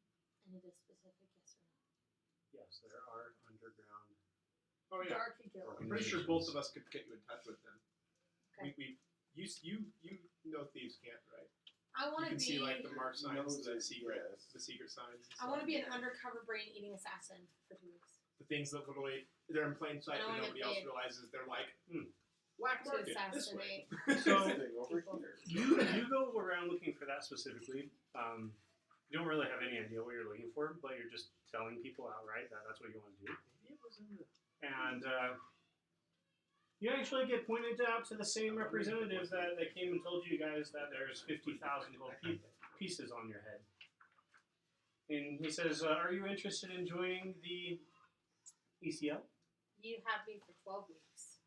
F: Any of the specific, yes or no?
A: Yes, there are underground.
B: Oh yeah.
F: Dark guild.
B: I'm pretty sure both of us could get you in touch with them.
F: Okay.
B: You know thieves can't, right?
F: I
B: You
F: want to
B: can
F: be.
B: see like the mark signs,
E: knows
B: the
E: it,
B: secret,
E: yes.
B: the secret signs. and
F: I want to
B: stuff.
F: be an undercover brain-eating assassin for 2 weeks.
B: The things that literally they're in plain sight
F: I don't
B: and
F: wanna
B: nobody
F: get
B: else
F: paid.
B: realizes. They're like Black
F: to
B: market this way.
F: assassinate.
A: So
E: Thing over here.
A: you go around looking for that specifically. You don't really have any idea what you're looking for, but you're just telling people outright that that's what you want to do. And you actually get pointed out to the same representative that came and told you guys that there's 50,000 gold pieces on your head. And he says, are you interested in joining the ECL?
F: You have me for 12 weeks.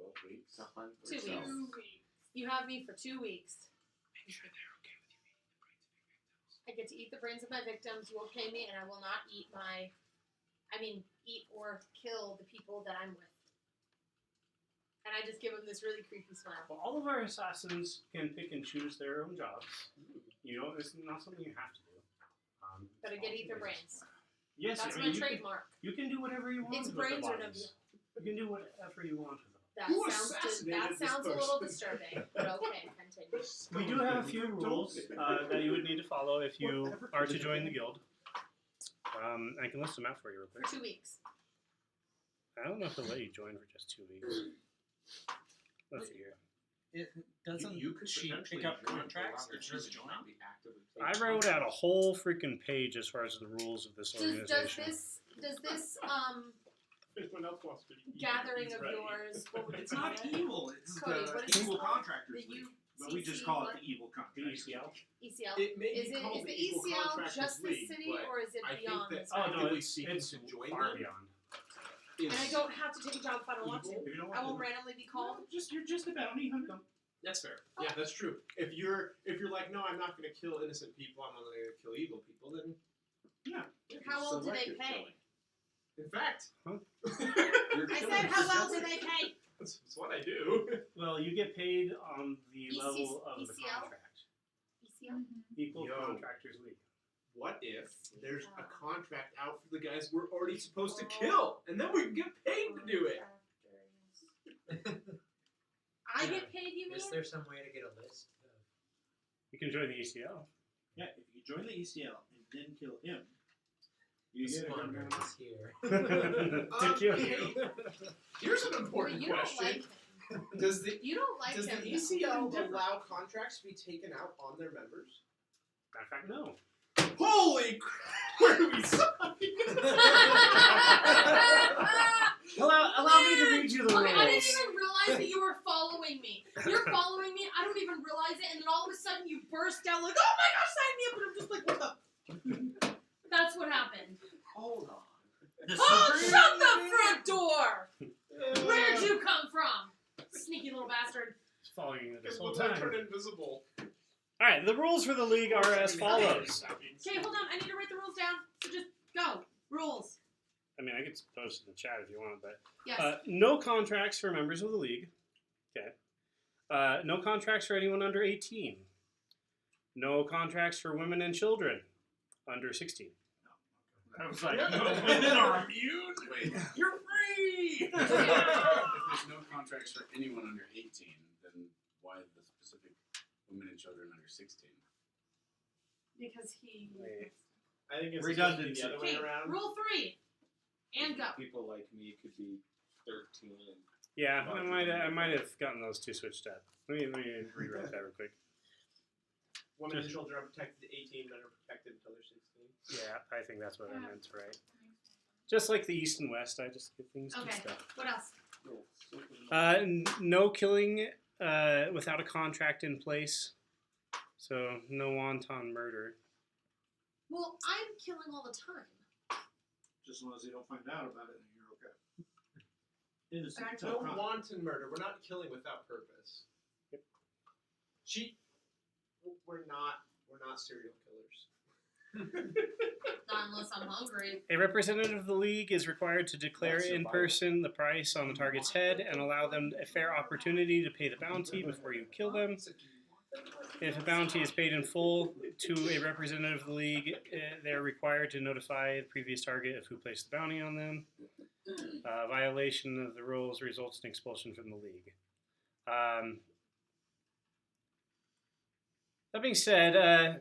C: 12 weeks.
E: To hunt
F: 2
E: yourself.
F: weeks. You have me for 2 weeks.
C: Make sure they're okay with you eating the brains of your victims.
F: I get to eat the brains of my victims. You will pay me, and I will not eat eat or kill the people that I'm with. And I just give him this really creepy smile.
A: Well, all of our assassins can pick and choose their own jobs. You know, it's not something you have to do.
F: But I get to eat their brains.
A: Yes,
F: That's
A: I
F: my
A: mean,
F: trademark.
A: you can do whatever you want
F: It's
A: with
F: brains
A: the
F: or no
A: bodies. You can do whatever you want with them.
F: That
B: Who
F: sounds
B: assassinated
F: that
B: this
F: sounds a little
B: person?
F: disturbing, but okay, continue.
A: We do have a few rules that you would need to follow if you are to join the guild. I can list them out for you real
F: For
A: quick.
F: 2 weeks.
A: I don't know if they'll let you join for just 2 weeks. Let's see here.
G: Doesn't
E: You could
G: she
E: potentially
G: pick up
E: join for
G: contracts
E: longer
G: if she's
E: term and
G: joined?
E: not be actively
A: I
E: taking
A: wrote out a
E: contracts.
A: whole freaking page as far as the rules of this
F: Does
A: organization.
F: this
B: If one else wants to be
F: gathering
B: he's
F: of
B: ready.
F: yours, what would you
G: It's
F: call
G: not
F: it?
G: evil. It's
F: Cody,
G: the
F: what is it
G: evil
F: called?
G: contractors
F: The
G: league.
F: U-
G: But we just
F: CC
G: call
F: what?
G: it the evil
A: The
G: contractors.
A: ECL?
F: ECL?
B: It may
F: Is
B: be
F: it
B: called
F: is the
B: Equal
F: ECL
B: Contractors
F: just the
B: League,
F: city,
B: but
F: or is it
B: I think
F: beyond
B: that
F: this?
A: Oh, no,
B: actively
A: it's
B: seeking to join
A: far
B: them
A: beyond.
B: is
F: And I don't have to take a job if I don't want to.
A: If you don't
F: I
A: want
F: won't
A: to.
F: randomly be called.
G: You're just a bounty hunter.
B: That's fair. Yeah, that's true. If you're like, no, I'm not going to kill innocent people. I'm only going to kill evil people. Then
F: How well do they
E: Selective
F: pay?
E: killing.
B: in fact,
A: Huh?
E: You're
F: I
E: killing
F: said, how
E: for
F: well do
E: killing.
F: they pay?
B: that's what I do.
A: Well, you get paid on the
F: EC
A: level of the
F: ECL?
A: contract.
F: ECL?
A: Equal
B: Yo.
A: Contractors League.
B: What if there's a contract out for the guys we're already supposed to kill, and then we can get paid to do it?
F: I get paid, you mean?
H: Is there some way to get a list of
A: You can join the ECL.
I: Yeah, if you join the ECL and then kill him, you get a gun
H: squanderers here?
A: To kill
B: hey,
A: you.
B: here's an
F: Well,
B: important
F: you don't
B: question:
F: like him.
B: Does the
F: You don't like
B: does
F: him.
B: the
F: though.
B: ECL allow contracts to be taken out on their members?
A: Matter of fact, no.
B: Holy crap! Where do we sign?
A: Allow me to read you the rules.
F: Okay, I didn't even realize that you were following me. You're following me. I don't even realize it, and then all of a sudden you burst out like, "Oh my gosh, sign me up!" And I'm just like, "What the?" That's what happened.
E: Hold on.
F: Oh, shut the front door! Where'd you come from, sneaky little bastard?
A: It's following you this whole
B: Once I
A: time.
B: turn invisible.
A: All right, the rules for the league are as follows.
F: Okay, hold on. I need to write the rules down. So just go. Rules.
A: I mean, I could post in the chat if you want, but
F: Yes.
A: no contracts for members of the league. Okay. No contracts for anyone under 18. No contracts for women and children under 16.
I: I was like, no, women are immune.
C: Wait,
B: You're free!
C: if there's no contracts for anyone under 18, then why the specific women and children under 16?
F: Because he.
A: Wait.
B: I think it's
I: Redundancy.
B: the other way
F: Okay,
B: around.
F: rule 3. And go.
E: People like me could be 13 and
A: Yeah, I might have gotten those two switched up. Let me rewrite that real quick.
B: Women and children are protected to 18, men are protected until they're 16.
A: Yeah, I think that's what I meant to write. Just like the East and West, I just get things
F: Okay.
A: mixed up.
F: What else?
A: No killing without a contract in place. So no wanton murder.
F: Well, I'm killing all the time.
I: Just as long as you don't find out about it, then you're okay. Innocent.
F: Back to
B: No
I: until crime.
B: wanton murder. We're not killing without purpose.
A: Yep.
B: We're not serial killers.
F: Not unless I'm hungry.
A: A representative of the league is required to declare in person the price on the target's head and allow them a fair opportunity to pay the bounty before you kill them. If a bounty is paid in full to a representative of the league, they're required to notify the previous target of who placed the bounty on them. Violation of the rules results in expulsion from the league. That being said,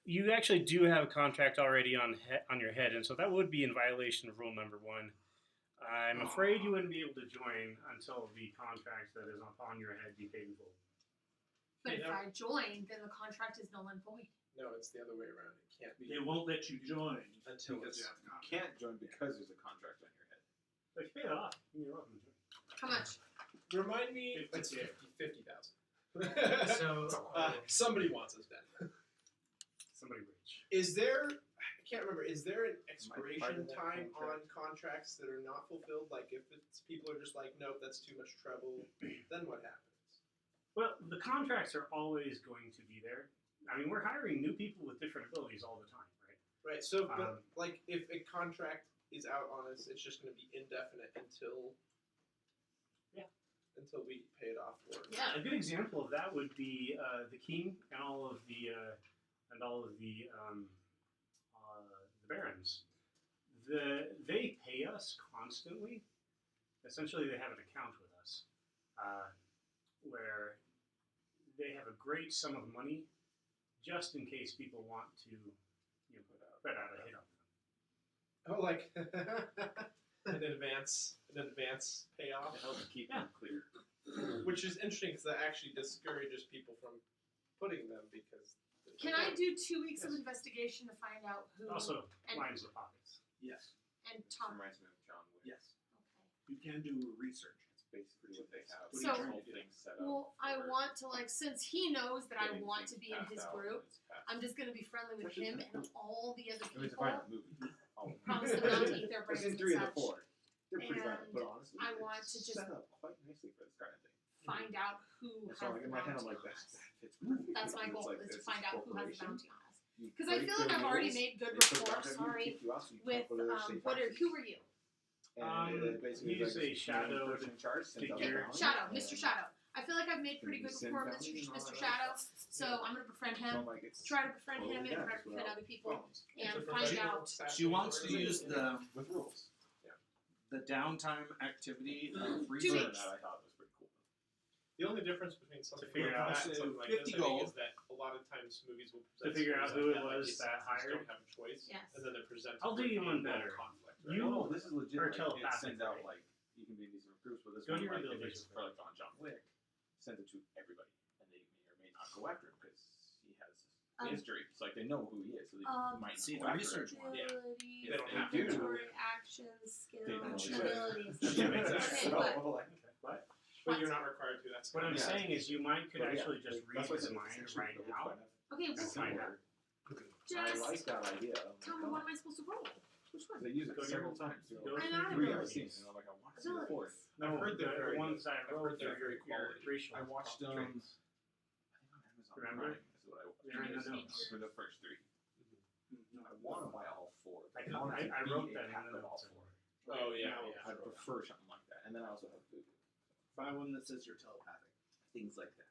A: you actually do have a contract already on your head, and so that would be in violation of rule number 1. I'm afraid you wouldn't be able to join until the contract that is upon your head be paid in full.
F: But if
B: Yeah.
F: I join, then the contract is null and void.
B: No, it's the other way around. It can't be
I: They won't let you join
B: until
I: because
B: it's.
I: you have the
E: You
I: contract.
E: can't join because there's a contract on your head.
A: But if you pay it off, you're welcome to join.
F: How much?
B: Remind me.
A: 50K.
B: It's 50,000.
H: So,
B: Somebody wants us dead.
A: Somebody rich.
B: Is there? I can't remember. Is there an
E: part
B: expiration
E: of that
B: time on
E: contract.
B: contracts that are not fulfilled? Like if it's people are just like, nope, that's too much trouble. Then what happens?
A: Well, the contracts are always going to be there. I mean, we're hiring new people with different abilities all the time, right?
B: Right. So, but
A: Um,
B: like if a contract is out on us, it's just going to be indefinite until.
A: Yeah.
B: Until we pay it off. Or
F: Yeah.
A: A good example of that would be the king and all of the barons. They pay us constantly. Essentially, they have an account with us where they have a great sum of money just in case people want to put out a hit on them.
B: Oh, like an advance payoff.
E: To help keep
A: Yeah.
E: them clear.
B: Which is interesting because that actually discourages people from putting them because.
F: Can I do 2 weeks of investigation to find out who?
A: Also,
F: and,
A: lines of pockets.
I: Yes.
F: and
E: This
F: Tom.
E: reminds me of John Wick.
I: Yes.
F: Okay.
I: You can do research.
E: It's basically what they have.
F: So-
E: the whole thing set up.
F: Well, I
E: for
F: want to since he knows that I
E: getting
F: want to
E: things
F: be in
E: passed
F: his
E: out
F: group,
E: when it's passed.
F: I'm just gonna be friendly with
E: Especially
F: him
E: if
F: and all the other
E: It was a
F: people.
E: violent movie. Oh.
F: Promise them not to eat their brains
E: Within
F: and
E: 3 of the
F: such.
E: 4. They're pretty violent,
F: And
E: but honestly,
F: I
E: it's
F: want to just
E: set up quite nicely for this kind of thing.
F: Find out who
E: And
F: has
E: so like
F: the
E: in my head, I'm
F: bounty
E: like,
F: on
E: that
F: us.
E: fits perfectly.
F: That's my
E: It's
F: goal:
E: like,
F: is to
E: it's
F: find
E: this
F: out who has the
E: corporation.
F: bounty on us.
E: You
F: Because I
E: break
F: feel like
E: their
F: I've already
E: rules,
F: made good
E: they put
F: rapport.
E: bounty on you,
F: Sorry,
E: kick you out so you
F: with
E: can't go to their safe
F: who
E: houses.
F: were you?
E: And it basically
A: he's
E: is like
A: a shadow
E: person in charge sends out
A: figure.
E: the bounty,
F: Shadow,
E: and
F: Mr. Shadow. I feel like I've made pretty
E: Can
F: good
E: you send
F: rapport with
E: bounties and all
F: Mr.
E: that
F: Shadow,
E: stuff?
F: so I'm gonna befriend
E: So
F: him.
E: I'm like, it's
F: Try to befriend him
E: totally
F: and try
E: done
F: to befriend
E: without
F: other people
E: phones.
F: and
B: It's a
F: find
B: professional
F: out.
I: She wants to use
E: with rules.
I: the downtime activity of
F: 2
I: research.
F: weeks.
E: That I thought was pretty cool.
B: The only difference between something
A: figure
B: like
A: out-
B: that and something like
I: 50
B: this, I think,
I: gold.
B: is that a lot of times movies will
A: To
B: present
A: figure out
B: stories
A: who
B: like
A: it was
B: like
A: that
B: you
A: hired.
B: don't have a choice,
F: Yes.
B: and then they're presented.
A: I'll do
B: with
A: you
B: a
A: one
B: moral
A: better.
B: conflict, right?
A: You-
E: Oh, this is legit.
A: Or
E: Like, it
A: telepathic,
E: sends out
A: right?
E: like you can be in these different groups, but this
A: Go to
E: one,
A: your
E: like, if
A: abilities
E: it's
A: real
E: for like on John Wick, sends it to everybody, and they may or may not go after him because he has history. It's like they know who he is, so they might not
I: See,
E: go
I: the
E: after
I: research
E: him.
I: one.
E: Yeah.
F: Abilities,
E: They don't have to.
F: inventory, actions,
E: They don't
F: skills,
E: know.
F: abilities.
B: Yeah, exactly.
F: Okay,
E: So,
F: but
E: like,
A: What?
B: But you're not required to. That's
A: What I'm
E: Yeah.
A: saying is, you might could
E: but yeah,
A: actually just
E: like,
A: read
E: that's why I
A: his
E: said
A: mind
E: it's
A: right
E: actually
A: now.
E: kind of
F: okay, well,
A: Find out.
E: I
F: just
E: like that idea. I'm like,
F: tell me
E: oh.
F: what am I supposed to roll? Which one?
E: They use it
A: Go to
E: several
A: your-
E: times.
A: go
E: Throughout
A: to
F: your
E: 3 I've
F: abilities.
E: seen, and I'm like, I want to see the
F: Abilities.
E: fourth.
A: No,
B: I've heard they're
A: the
B: very
A: ones I
B: I've
A: wrote,
B: heard they're
A: they're
B: very
A: your
B: quality.
A: racial
E: I watched
A: traits.
E: I think on Amazon
A: Remember?
E: Prime is what I watched.
A: They're in the notes.
E: For the first 3.
A: No,
E: I want to buy all 4.
A: I
E: I want it to
A: I
E: be
A: wrote
E: a
A: that
E: pack
A: in the
E: of all
A: notes.
E: 4.
B: Oh yeah,
A: No,
B: yeah.
E: I prefer something like that, and then I also have Voodoo.
I: Find one that says you're telepathic.
E: Things like that.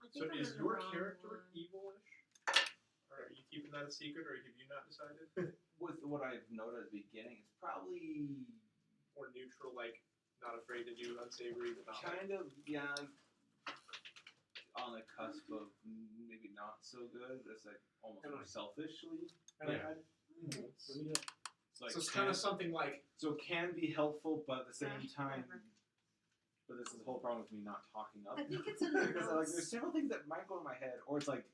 F: I
B: So
F: think I'm
B: is
F: in the
B: your
F: wrong
B: character
F: one.
B: evilish? Or are you keeping that a secret, or have you not decided?
E: With what I've noted at the beginning, it's probably
B: Or neutral, like not afraid to do unsavory, but not.
E: kind of on the cusp of maybe not so good. It's like almost
A: Kinda
E: more
A: like-
E: selfishly
A: Yeah.
E: bad.
A: Let me do it.
E: It's like
B: So it's kind of something like
E: so it can be helpful, but at the same
F: Yeah,
E: time,
F: whatever.
E: but this is the whole problem with me not talking up.
F: I think it's in the
E: Because like
F: notes.
E: there's several things that might go in my head, or it's like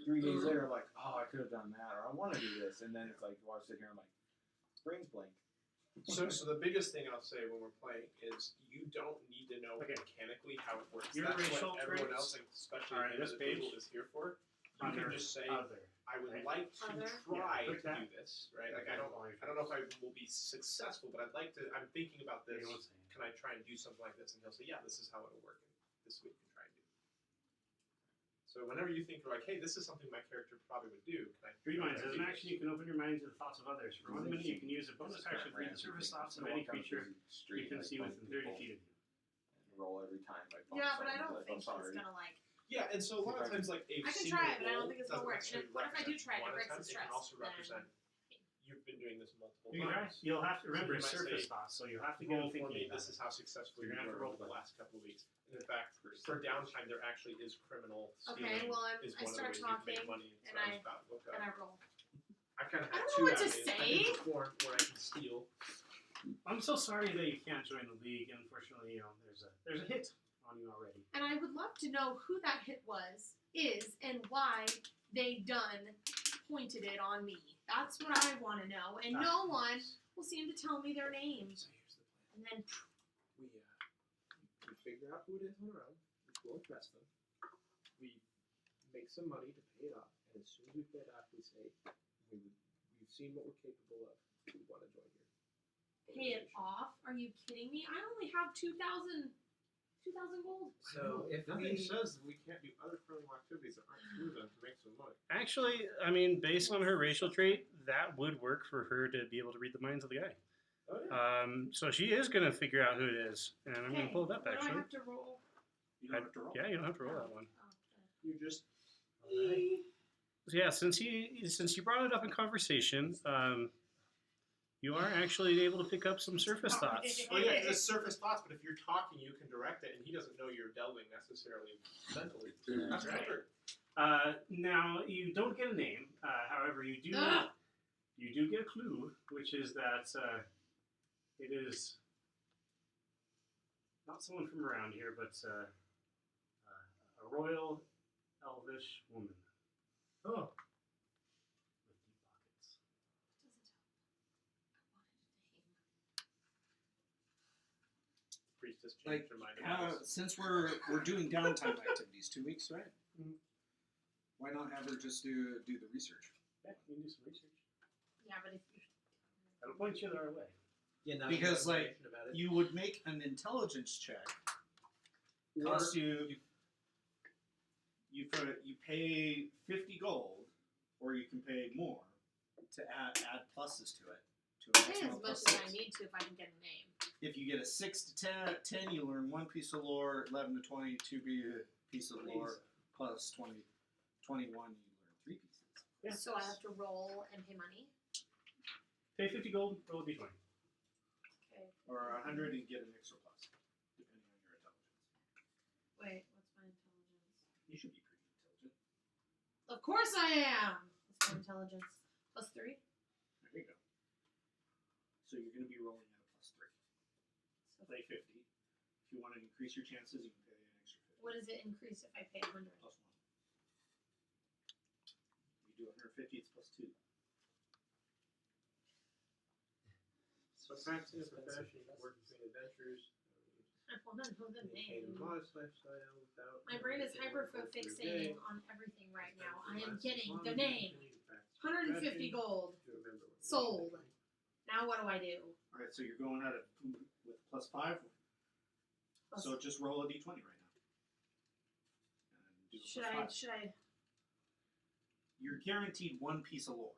E: 3 days later, like, oh, I could have done that, or I want to do this, and then it's like, while I sit here, I'm like, brains blank.
B: so. So the biggest thing I'll say when we're playing is you don't need to know
A: Okay.
B: mechanically how it works.
A: Your
B: That's
A: racial
B: what everyone else,
A: traits
B: and especially
A: are in
B: the
A: this
B: other people,
A: page.
B: is here for. You
A: Other,
B: can just say,
A: other.
B: I would
A: right?
B: like to
F: Other?
B: try
A: Yeah,
B: to
A: click that.
B: do this, right? Like I don't know if I will be successful, but I'd like to. I'm thinking about
A: You
B: this.
A: know what I'm saying?
B: Can I try and do something like this? And he'll say, yeah, this is how it'll work. And this we can try and do. So whenever you think like, hey, this is something my character probably would do, can I?
A: Read minds.
B: try
A: As
B: to
A: an
B: do
A: action,
B: this?
A: you can open your mind to the thoughts of others. For 1 minute, you can use a bonus action to read the surface thoughts of any creature you can see within 30 feet of you.
E: Roll every time. I bump
F: Yeah, but I
E: something,
F: don't
E: like,
F: think
E: I'm
F: he's
E: sorry.
F: gonna like.
B: Yeah, and so a lot of times, like a
F: I can
B: single
F: try it, but I don't
B: roll
F: think it's gonna
B: doesn't
F: work.
B: necessarily
F: What if I do
B: represent
F: try it? It
B: one
F: breaks the
B: attempt,
F: stress,
B: It can also
F: then-
B: represent you've been doing this multiple
A: You can try.
B: times.
A: You'll have to remember
B: you might
A: surface
B: say,
A: thoughts, so you have to
B: Roll
A: go
B: for me.
A: thinking about
B: This
A: it.
B: is how successful
A: You're
B: you
A: gonna have to
B: were
A: roll
B: over the
A: for it.
B: last couple of weeks. And in fact, for downtime, there actually is criminal stealing.
F: Okay, well
B: is
F: I
B: one
F: start
B: of the ways you can
F: talking
B: make money. So
F: and
B: I
F: I-
B: was about to look up.
F: and I roll.
B: I kind of
F: I
B: have
F: don't
B: two
F: know what to
B: avenues. I
F: say.
B: can perform or I can steal.
A: I'm so sorry that you can't join the league. Unfortunately, there's a hit on you already.
F: And I would love to know who that hit is, and why they pointed it on me. That's what I want to know. And no one will seem to tell me their names.
B: So here's the plan.
F: And then,
B: We figure out who it is on our own. We go impress them. We make some money to pay it off. And as soon as we pay it off, we say, we've seen what we're capable of. We want to join your
F: pay it
B: organization."
F: off? Are you kidding me? I only have 2,000 gold.
H: So if
B: Nothing
H: we
B: says that we can't do other criminal activities that aren't proven to make some money.
A: Actually, I mean, based on her racial trait, that would work for her to be able to read the minds of the guy.
B: Oh, yeah.
A: So she is gonna figure out who it is, and I'm gonna pull it up
F: what do I
A: actually.
F: have to roll?
E: You don't have to roll.
A: Yeah, you don't have to roll that one.
B: You just
H: Alright.
A: So yeah, since you brought it up in conversation, you are actually able to pick up some surface thoughts.
B: Oh yeah, it's surface thoughts, but if you're talking, you can direct it, and he doesn't know you're delving necessarily mentally. That's
A: Right.
B: clever.
A: Now you don't get a name. However, you do get a clue, which is that it is not someone from around here, but a royal elvish woman
B: Oh.
A: with deep pockets.
B: Priestess
E: Like,
B: changed her mind about this.
E: since we're doing downtime activities, 2 weeks, right?
A: Mhm.
E: Why not have her just do the research?
A: Yeah, you can do some research.
F: Yeah, but if you
A: That'll point you the right way.
H: Yeah, now
E: Because,
H: you have
E: like,
H: information about it.
E: You would make an intelligence check. Cost you pay 50 gold, or you can pay more to add pluses to it. To
F: pay
E: an
F: as
E: additional
F: much
E: plus
F: as I
E: 6.
F: need to if I can get a name.
E: If you get a 6 to 10, you learn 1 piece of lore. 11 to 20, 2 piece of lore. Plus 20, 21, you learn 3 pieces.
A: Yeah.
F: So I have to roll and pay money.
A: Pay 50 gold, roll a d20.
F: Okay.
E: Or 100 and get an extra plus, depending on your intelligence.
F: Wait, what's my intelligence?
E: You should be pretty intelligent.
F: Of course I am. What's my intelligence? +3.
E: There you go. So you're going to be rolling at a +3.
F: So
E: Play 50. If you want to increase your chances, you can pay an extra 50.
F: what does it increase if I pay 100?
E: +1. You do 150, it's +2.
B: So practicing a profession, work between adventures.
F: I want to know the
B: Maintain a
F: name.
B: modest lifestyle without.
F: My brain is hyper-fixating on everything right now. I am getting the name. 150 gold. Sold. Now what do I do?
E: All right, so you're going at it with +5.
F: Plus-
E: So just roll a d20 right now. And do a
F: Should
E: +5.
F: I?
E: You're guaranteed 1 piece of lore.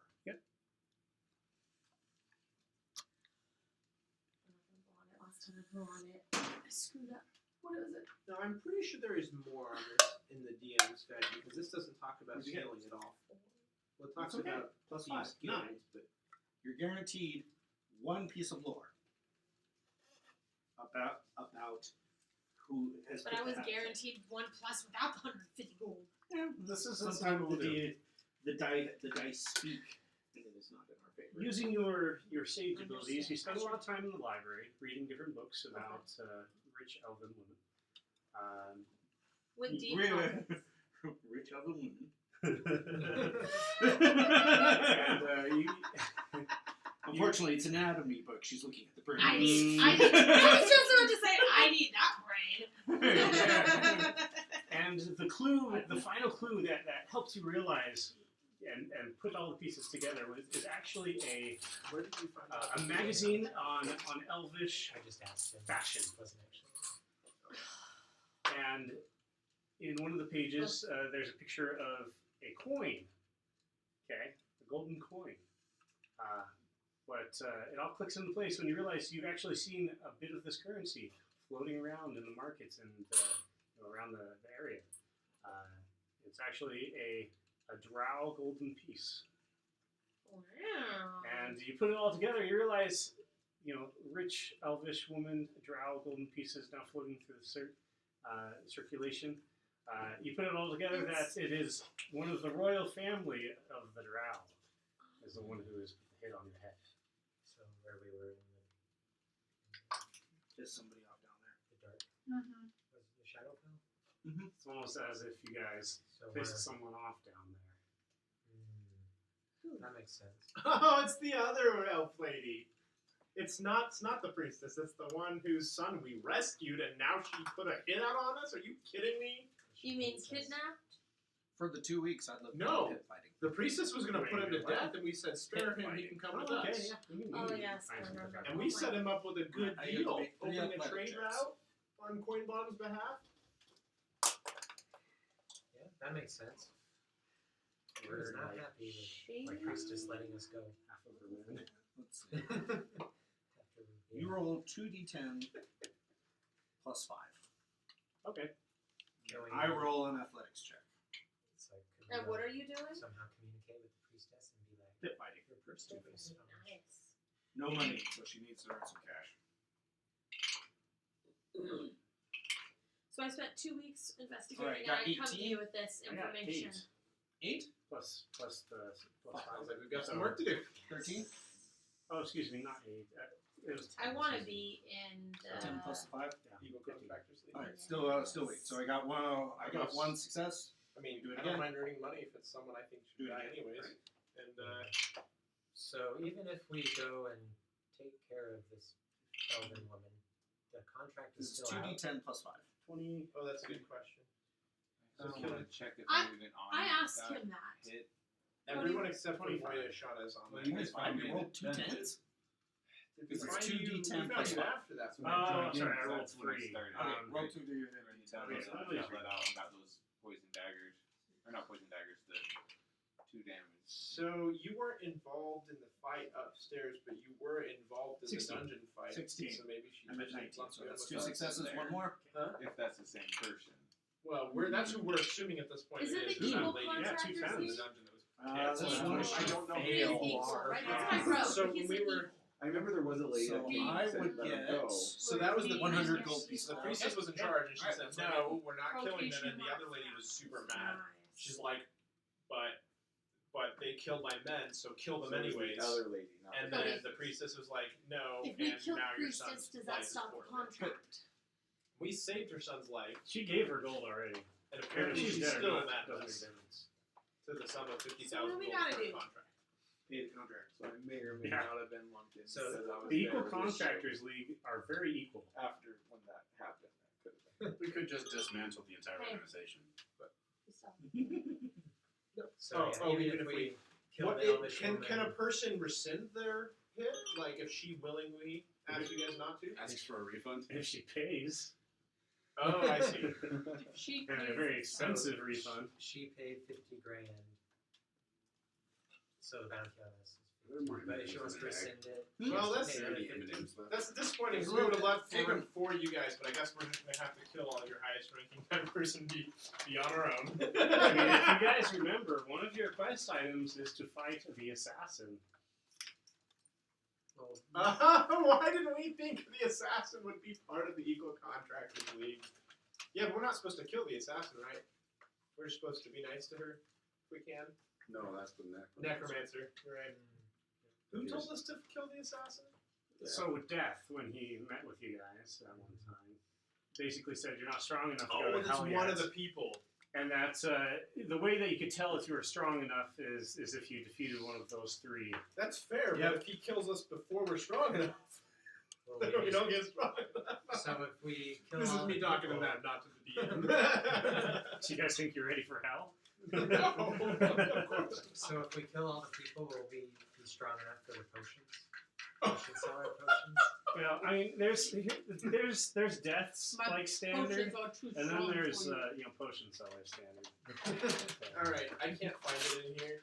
F: Last time I blew on it, I screwed up. What is it?
B: Now I'm pretty sure there is more on this in the DM's guide because this doesn't talk about
E: Where'd you get
B: scaling at all. Well, it talks
E: That's okay.
B: about
E: +5.
B: these
E: 9.
B: skills, but
E: You're guaranteed 1 piece of lore about who has.
F: But
E: put
F: I was
E: that.
F: guaranteed 1+ without the 150 gold.
A: Yeah, this is
E: Sometimes
A: what we'll do.
E: the dice speak, and it is not in our favor.
A: Using your sage abilities, you spend a lot of time in the library reading different books about rich elven women.
F: With deep
E: Really?
F: pockets.
E: Rich elven women.
A: And you,
E: Unfortunately, it's an anatomy book. She's looking at the brain.
F: I was just about to say, I need that brain.
A: and the final clue that helps you realize and put all the pieces together is actually
B: where did you find
A: a magazine on Elvish
H: I just asked him.
A: fashion.
H: Wasn't actually.
A: And in one of the pages, there's a picture of a coin. Okay, a golden coin. But it all clicks into place when you realize you've actually seen a bit of this currency floating around in the markets and around the area. It's actually a drow golden piece.
F: Wow.
A: And you put it all together, you realize, rich elvish woman, drow golden pieces now floating through the circulation. You put it all together that it is one of the royal family of the drow. is the one who is hit on your head.
H: So where we were in
E: There's somebody out down there.
H: the dark,
D: Mm-hmm.
H: was it the shadow fell?
A: It's almost as if you guys
H: So we're,
A: pissed someone off down there.
H: that makes sense.
B: Oh, it's the other elf lady. It's not the priestess. It's the one whose son we rescued, and now she put a hit out on us. Are you kidding me?
F: You mean kidnapped?
E: For the 2 weeks, I lived
B: No.
E: pit fighting.
B: The priestess was going to
A: Wait,
B: put him to
A: what?
B: death, and we said, spare him. He can come with us.
F: Oh, yes, I remember.
B: And we set him up with a good
E: I had to
B: deal,
E: make 3
B: opening a
E: athletic
B: trade
E: checks.
B: route on Coinbottom's behalf.
H: Yeah, that makes sense. We're not happy with my
F: She...
H: priestess letting us go.
A: Half of her men.
E: Let's see.
H: After we-
E: You roll 2d10 plus 5.
A: Okay.
H: Can we-
E: I roll an athletics check.
H: It's like, could
F: And
H: we
F: what are you doing?
H: somehow communicate with the priestess and be like,
E: Pit fighting.
H: your priestess.
F: Nice.
E: No money, so she needs to earn some cash.
F: So I spent 2 weeks investigating,
E: Alright,
F: and
E: got
F: I come to
E: 18?
F: you with this
A: I got
F: information.
E: 8?
A: Plus the plus
B: Sounds
A: 5.
B: like we've got some work to do.
E: 13?
A: Oh, excuse me, not 8. It was 10.
F: I want to
A: excuse me.
F: be in
E: 10 plus 5?
A: Yeah,
B: Eagle
A: 15.
B: Contractors League.
E: Alright, still 8. So I got one success.
B: I mean,
E: Do it
B: I don't
E: again.
B: mind earning money if it's someone I think should
E: Do it
B: die
E: again.
B: anyways.
E: Right.
B: And
H: So even if we go and take care of this elven woman, the contract is
E: This is
H: still out.
E: 2d10 plus 5.
A: 20.
B: oh, that's a good question.
J: I just want to check if
F: I-
J: I'm even on
F: I asked
J: that
F: him that.
J: hit.
B: Everyone except for
A: 25.
B: Moya shot us on
J: Well,
B: that.
J: you guys
E: Oh,
J: find
E: you
J: me
E: rolled
J: the
E: 2
J: dungeon.
E: 10s?
B: Did
E: It's
B: we find
E: 2d10
B: we found
E: plus
B: you
E: five.
B: after that.
J: So when I
A: Oh,
J: joined
A: sorry,
J: in,
A: I rolled
J: that's when I
A: 3.
J: started.
E: Okay, roll
J: Right.
E: 2 d10.
J: That was
A: Yeah,
J: I
A: probably
J: got let out and got those poison daggers. Or not poison daggers, the 2 damage.
B: So you weren't involved in the fight upstairs, but you were involved in
A: 16.
B: the dungeon fight.
E: 16.
B: So maybe she
E: I'm at
B: just
E: 19,
B: lumped
E: so
B: you in
E: that's
B: with
E: 2
B: us.
E: successes,
J: there.
E: 1 more.
J: If that's the same person.
B: Well, that's who we're assuming at this point.
F: Is it
B: is.
F: the
B: That
F: evil
B: lady
A: Yeah,
F: contractors
A: 2
B: in the
A: tens.
F: league?
B: dungeon that was
E: This
F: Evil.
E: one
J: I don't know
F: He is
J: who
F: equal,
J: are.
F: right? That's my bro.
B: So
F: He's
B: when we
F: an
B: were-
F: equal.
J: I remember there was a lady
E: So
J: that
E: I
J: said
E: would
J: let him
E: get
J: go.
B: So that was the
E: 100 gold
B: So
E: pieces.
B: the priestess was in charge, and she
J: Alright,
B: said,
J: that's fine.
B: "No, we're not killing them."
F: Location
B: And the
F: mark.
B: other lady was super mad.
F: Nice.
B: She's like, "But they killed my men, so kill them
J: So it was the
B: anyways."
J: other lady, not
B: And
J: the
B: then
F: Okay.
B: the priestess was like, "No,
F: If we
B: and
F: kill
B: now your
F: priestess,
B: son's
F: does
B: life
F: that
B: is
F: stop the
B: forfeit."
F: contract?
B: We saved her son's life,
A: She gave her gold already.
B: and
A: Whether
B: apparently
A: she's
B: she's
A: dead or
B: still
A: not
B: mad at
A: doesn't
B: us
A: make a difference.
B: to the sum of 50,000
F: So what do we
B: gold
F: gotta
B: for a
F: do?
B: contract.
E: Pay the contract.
J: So I may or may
A: Yeah.
J: not have been lumped in.
H: So
J: because I was
A: The Equal
J: there with you.
A: Contractors League are very equal.
J: After when that happened, that could have been.
C: We could just dismantle the entire
F: Hey.
C: organization.
F: Stop.
H: So
B: Oh,
H: even
B: even
H: if
B: if
H: we kill
B: What
H: the
B: it,
H: elvish
B: can
H: woman,
B: a person rescind their hit? Like if she willingly asks you guys not to?
C: Asks for a refund.
A: If she pays,
B: Oh, I see.
F: She
A: and a
F: pays
A: very
F: it.
A: expensive refund.
H: she paid 50 grand. So the bounty on us
C: There are
H: is
C: more
H: 50. But if she
C: M&Ms
H: wants
C: in
H: to
C: the bag.
H: rescind it,
B: Well,
H: she has to
B: that's-
H: pay
C: There are
H: another
C: any
H: 50.
C: M&Ms left.
B: That's disappointing.
E: It's a
B: We would have
E: little
B: loved
E: bit
B: taken for you guys, but I guess we're just gonna have to kill all your highest ranking person be on our own.
A: I mean, if you guys remember, one of your quest items is to fight the assassin.
H: Well,
B: Why didn't we think the assassin would be part of the Equal Contractors League? Yeah, but we're not supposed to kill the assassin, right? We're supposed to be nice to her if we can.
J: No, that's the
B: Necromancer, right? Who told us to kill the assassin?
A: So Death, when he met with you guys at one time, basically said you're not strong enough to
B: Oh,
A: go to
B: that's
A: hell
B: one
A: yet.
B: of the people.
A: And that's the way that you could tell if you were strong enough is if you defeated one of those 3.
B: That's fair,
E: Yep.
B: but if he kills us before we're strong enough,
H: well,
B: then we don't get strong enough.
H: So if we kill
B: This is
H: all
B: me
H: the
B: talking to
H: people,
B: them, not to the DM.
A: Do you guys think you're ready for hell?
B: No, of course.
H: So if we kill all the people, will we be strong enough for the potions?
B: Oh.
H: We should sell our potions.
A: Well, I mean, there's deaths
F: My
A: like standard,
F: Potions are too
A: and then
F: strong
A: there's
F: for you.
A: potion seller standard.
B: Alright, I can't find it in here.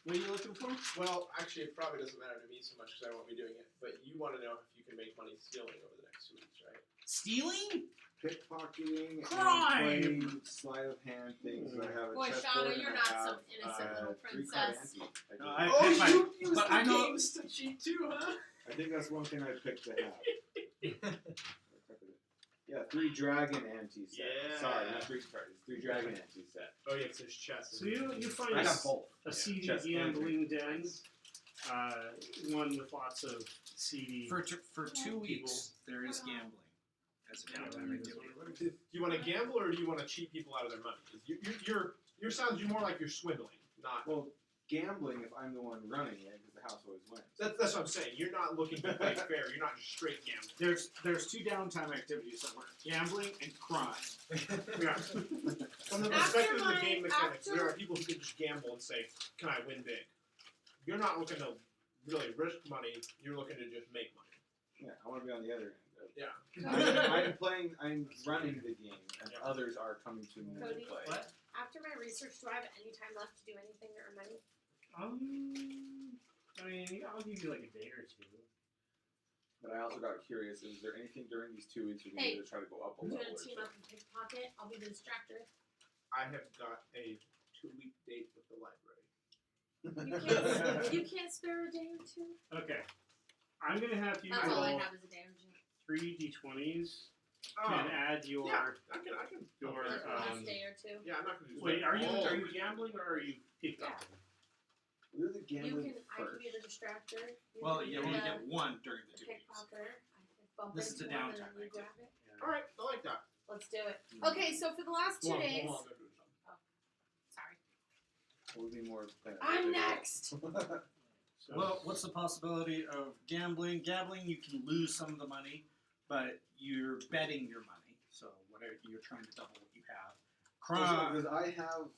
E: What are you looking for?
B: Well, actually, it probably doesn't matter to me so much because I won't be doing it. But you want to know if you can make money stealing over the next 2 weeks, right?
E: Stealing?
J: Pickpocketing
E: Crime!
J: and playing sleight of hand things. I have a
F: Boy,
J: chessboard
F: Shauna,
J: and
F: you're
J: I
F: not
J: have,
F: some innocent little
J: 3-card
F: princess.
J: ante. I do.
E: No, I
B: Oh,
E: pick my-
B: you used
E: but
B: the
E: I know-
B: games to cheat too, huh?
J: I think that's one thing I picked to have. Yeah, 3 dragon ante set.
B: Yeah.
J: Sorry, not 3 cards. 3 dragon ante set.
B: Oh, yeah, 'cause there's chess.
A: So you find
J: I
A: a,
J: got both.
A: a seedy
J: chess and
A: gambling den, one with lots of seedy.
E: For 2
A: people.
E: weeks, there is gambling as a downtime activity.
B: Do you want to gamble or do you want to cheat people out of their money? 'Cause your sounds more like you're swindling, not.
K: Well, gambling if I'm the one running it because the house always wins.
B: That's what I'm saying. You're not looking to play fair. You're not just straight gambling.
E: There's 2 downtime activities that work: gambling and crime.
B: Yeah. From the
F: After
B: perspective of the
F: my-
B: game mechanics, there
F: after-
B: are people who can just gamble and say, "Can I win big?" You're not looking to really risk money. You're looking to just make money.
K: Yeah, I want to be on the other end.
B: Yeah.
K: I'm running the game, and
B: Yeah.
K: others are coming to me to
F: Cody?
K: play.
E: What?
F: After my research, do I have any time left to do anything to earn money?
A: I mean, I'll give you like a day or two.
K: But I also got curious: is there anything during these 2 weeks we can
F: Hey,
K: do to try to go up a
F: I'm
K: level?
F: gonna
K: or
F: team
K: two?
F: up and pickpocket. I'll be the distractor.
B: I have got a 2-week date with the library.
F: You can't spare a day or two.
A: Okay. I'm gonna have you
F: That's all I
A: roll
F: have is a day or two.
A: 3 d20s
B: Oh,
A: and add your
B: yeah, I can.
A: your
F: Like the last day or two.
B: Yeah, I'm not gonna do.
A: Wait, are you
B: Oh.
A: gambling or are you pickpocketing?
K: We'll do the
F: You
K: gambling
F: can. I can
K: first.
F: be the distractor.
E: Well,
F: can
E: you
F: be
E: only
F: the
E: get 1 during the 2 weeks.
F: pickpocket. I can bump
E: This is
F: into
E: a
F: one and
E: downtime
F: then you grab it.
B: All right, I like that.
F: Let's do it.
E: Mm.
F: Okay, so for the last 2 days.
B: Hold on, I'm doing something.
F: Sorry.
K: We'll be more.
F: I'm next.
A: So,
E: Well, what's the possibility of gambling? Gambling, you can lose some of the money, but you're betting your money. So whatever you're trying to double what you have. Crime.
K: Because I have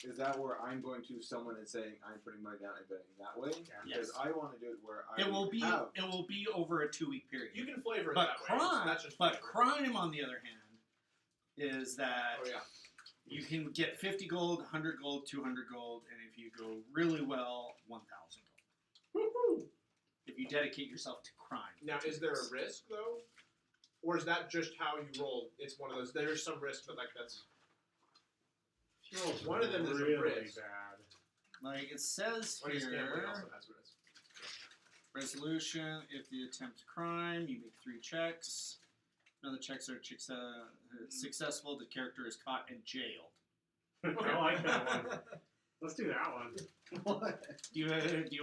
K: is that where I'm going to someone and saying I'm putting money down and betting that way?
A: Yeah.
K: Because
E: Yes.
K: I want to do it where I
E: It will be
K: have.
E: over a 2-week period.
B: You can flavor it
E: But
B: that way.
E: crime,
B: That's just
E: but
B: flavor.
E: crime, on the other hand, is that
B: Oh yeah.
E: you can get 50 gold, 100 gold, 200 gold, and if you go really well, 1,000 gold.
B: Woohoo!
E: If you dedicate yourself to crime.
B: Now, is there a risk though, or is that just how you roll? It's one of those. There's some risk, but like that's.
A: if you roll
B: One of them is a
A: really
B: risk.
A: bad.
E: Like it says
B: I guess gambling
E: here,
B: also has risk.
E: resolution, if the attempt crime, you make 3 checks. None of the checks are successful, the character is caught and jailed.
A: I like that one. Let's do that one.
E: Do you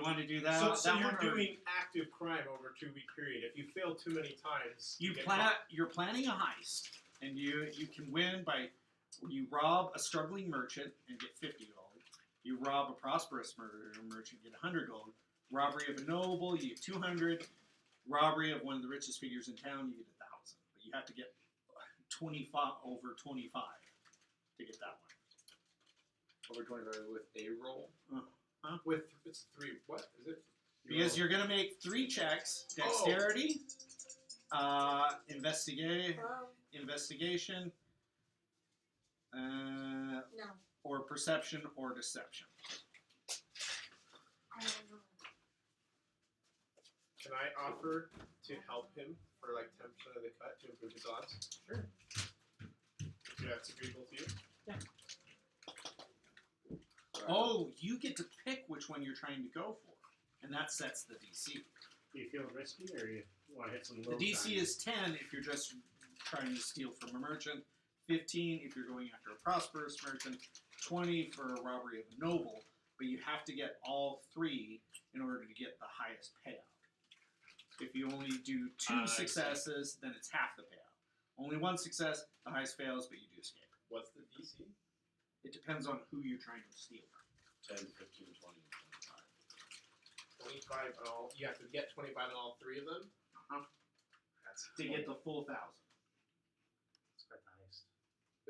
E: want to do that?
B: So
E: that
B: you're
E: one, or
B: doing active crime over a 2-week period. If you fail too many times, get caught.
E: You're planning a heist, and you can win by you rob a struggling merchant and get 50 gold. You rob a prosperous merchant, get 100 gold. Robbery of a noble, you get 200. Robbery of one of the richest figures in town, you get 1,000. But you have to get over 25 to get that one.
K: Over 25 with a roll.
B: With it's 3. What is it?
E: Because you're gonna make 3 checks: dexterity, investigation,
F: No.
E: or perception or deception.
F: I don't know.
B: Can I offer to help him for like 10% of the cut to improve his odds?
A: Sure.
B: If that's agreeable to you.
E: Oh, you get to pick which one you're trying to go for, and that sets the DC.
A: Do you feel risky or you want to hit some low
E: The DC
A: time?
E: is 10 if you're just trying to steal from a merchant, 15 if you're going after a prosperous merchant, 20 for a robbery of a noble, but you have to get all 3 in order to get the highest payout. If you only do 2 successes, then it's half the payout. Only 1 success, the highest fails, but you do escape.
B: What's the DC?
E: It depends on who you're trying to steal from.
C: 10, 15, 20, 25.
B: 25 on all. You have to get 25 on all 3 of them. That's
E: To get the full 1,000.
A: It's quite nice.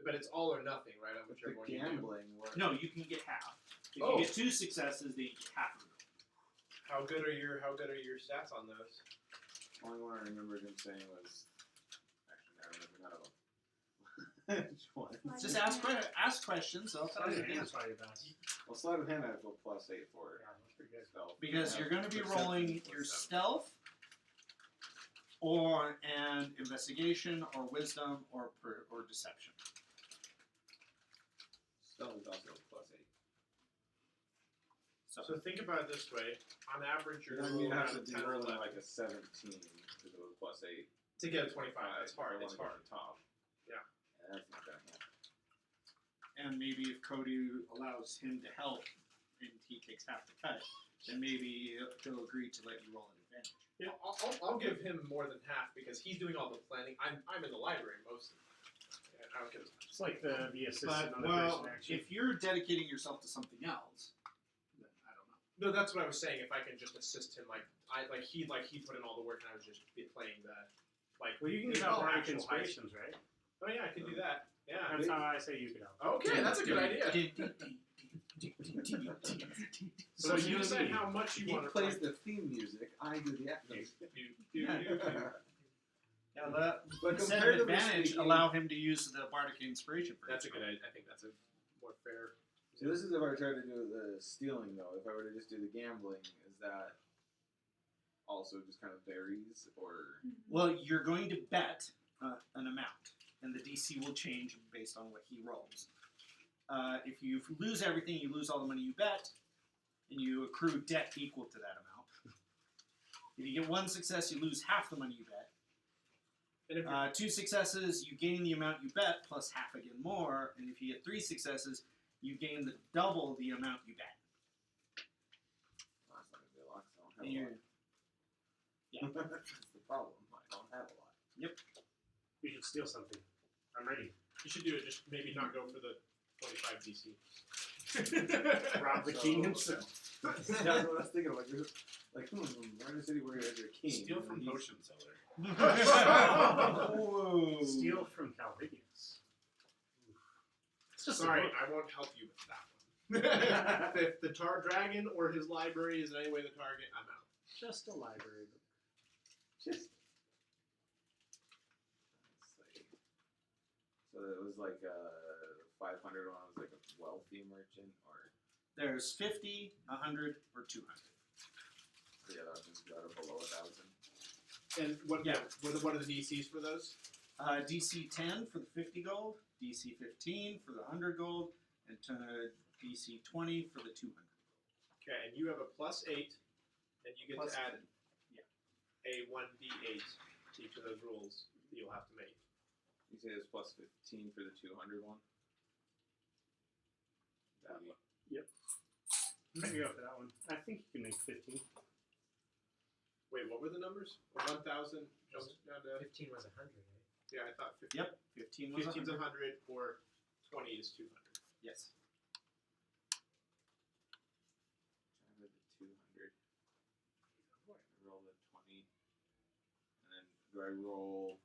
B: But it's all or nothing, right? On
K: The
B: whichever one you do.
K: gambling works.
E: No, you can get half. If
B: Oh.
E: you get 2 successes, then you get half of it.
B: How good are your stats on those?
K: Only one I remembered him saying was. Actually, I remember none of them. Which one?
E: Just ask questions. I'll tell
A: Sleight
E: you
A: of
E: the
A: hand's
E: answer.
A: probably the best.
K: Well, sleight of hand I have a +8 for.
A: Yeah, that's pretty good.
K: Stealth.
E: Because
K: I
E: you're
K: have
E: going to be
K: perception
E: rolling
K: +7.
E: your stealth, or an investigation, or wisdom, or deception.
K: Stealth is also +8.
B: So think about it this way. On average, you're
K: Then
B: rolling
K: you have
B: around
K: to
B: a 10 or
K: roll
B: 11
K: like a 17 because it was +8.
B: to get a 25. That's
K: If I
B: hard.
K: wanna
B: It's
K: get
B: hard.
K: to the top.
B: Yeah.
K: And that's not gonna happen.
E: And maybe if Cody allows him to help, and he takes half the cut, then maybe he'll agree to let you roll an advantage.
B: Yeah, I'll give him more than half because he's doing all the planning. I'm in the library mostly. Yeah, I don't get as much.
A: It's like the assistant
E: But,
A: on the
E: well,
A: person action.
E: if you're dedicating yourself to something else, then I don't know.
B: No, that's what I was saying. If I can just assist him, he put in all the work, and I was just playing the
A: Well, you can
B: the
A: give out bardic
B: actual
A: inspirations, right?
B: Oh yeah, I can do that. Yeah.
A: That's how I say you could help.
B: Okay, that's a good idea. So you
A: you
B: decide
A: need.
B: how much you
K: He
B: want to
K: plays the theme music. I do the acting.
E: Yeah,
K: But
E: instead of
K: comparatively
E: advantage,
K: speaking-
E: allow him to use the bardic inspiration for
B: That's a
E: each
B: good
E: roll.
B: idea. I think that's a more fair.
K: See, this is if I tried to do the stealing, though. If I were to just do the gambling, is that also just kind of varies, or
E: Well, you're going to bet an amount, and the DC will change based on what he rolls. If you lose everything, you lose all the money you bet, and you accrue debt equal to that amount. If you get one success, you lose half the money you bet.
B: And if
E: 2 successes, you gain the amount you bet plus half again more, and if you get 3 successes, you gain the double the amount you bet.
K: well, that's not gonna be a lot. 'Cause I don't
E: And
K: have a
E: you're,
K: lot. That's the problem. I don't have a lot.
A: You should steal something. I'm ready.
B: you should do it, just maybe not go for the 25 DC.
A: Rob the
K: So-
A: king himself.
K: That's what I was thinking. Like, there's like, we're in a city where you're a king.
C: Steal
K: and
C: from
K: he's-
C: potion seller.
E: Whoa.
A: Steal from Calvidius. It's just
B: Sorry,
A: a book.
B: I won't help you with that one. If the Tar Dragon or his library is in any way the target, I'm out.
A: Just a library book.
K: Just. Let's see. So it was like 500 one was like a wealthy merchant, or
E: There's 50, 100, or 200.
K: the other ones that are below 1,000.
B: And what?
E: Yeah.
B: What are the DCs for those?
E: DC 10 for the 50 gold, DC 15 for the 100 gold, and DC 20 for the 200.
B: Okay, and you have a +8, and you get
E: Plus-
B: to add
E: yeah.
B: a 1d8 to each of those rolls that you'll have to make.
K: You say it's +15 for the 200 one. That one.
A: I can go for that one. I think you can make 15.
B: Wait, what were the numbers? 1,000 jumped down to.
H: 15 was 100, right?
B: Yeah, I thought 15.
E: Yep, 15 was
B: 15's
E: 100.
B: 100 or 20 is 200.
E: Yes.
K: I have the 200. I roll the 20. And then do I roll?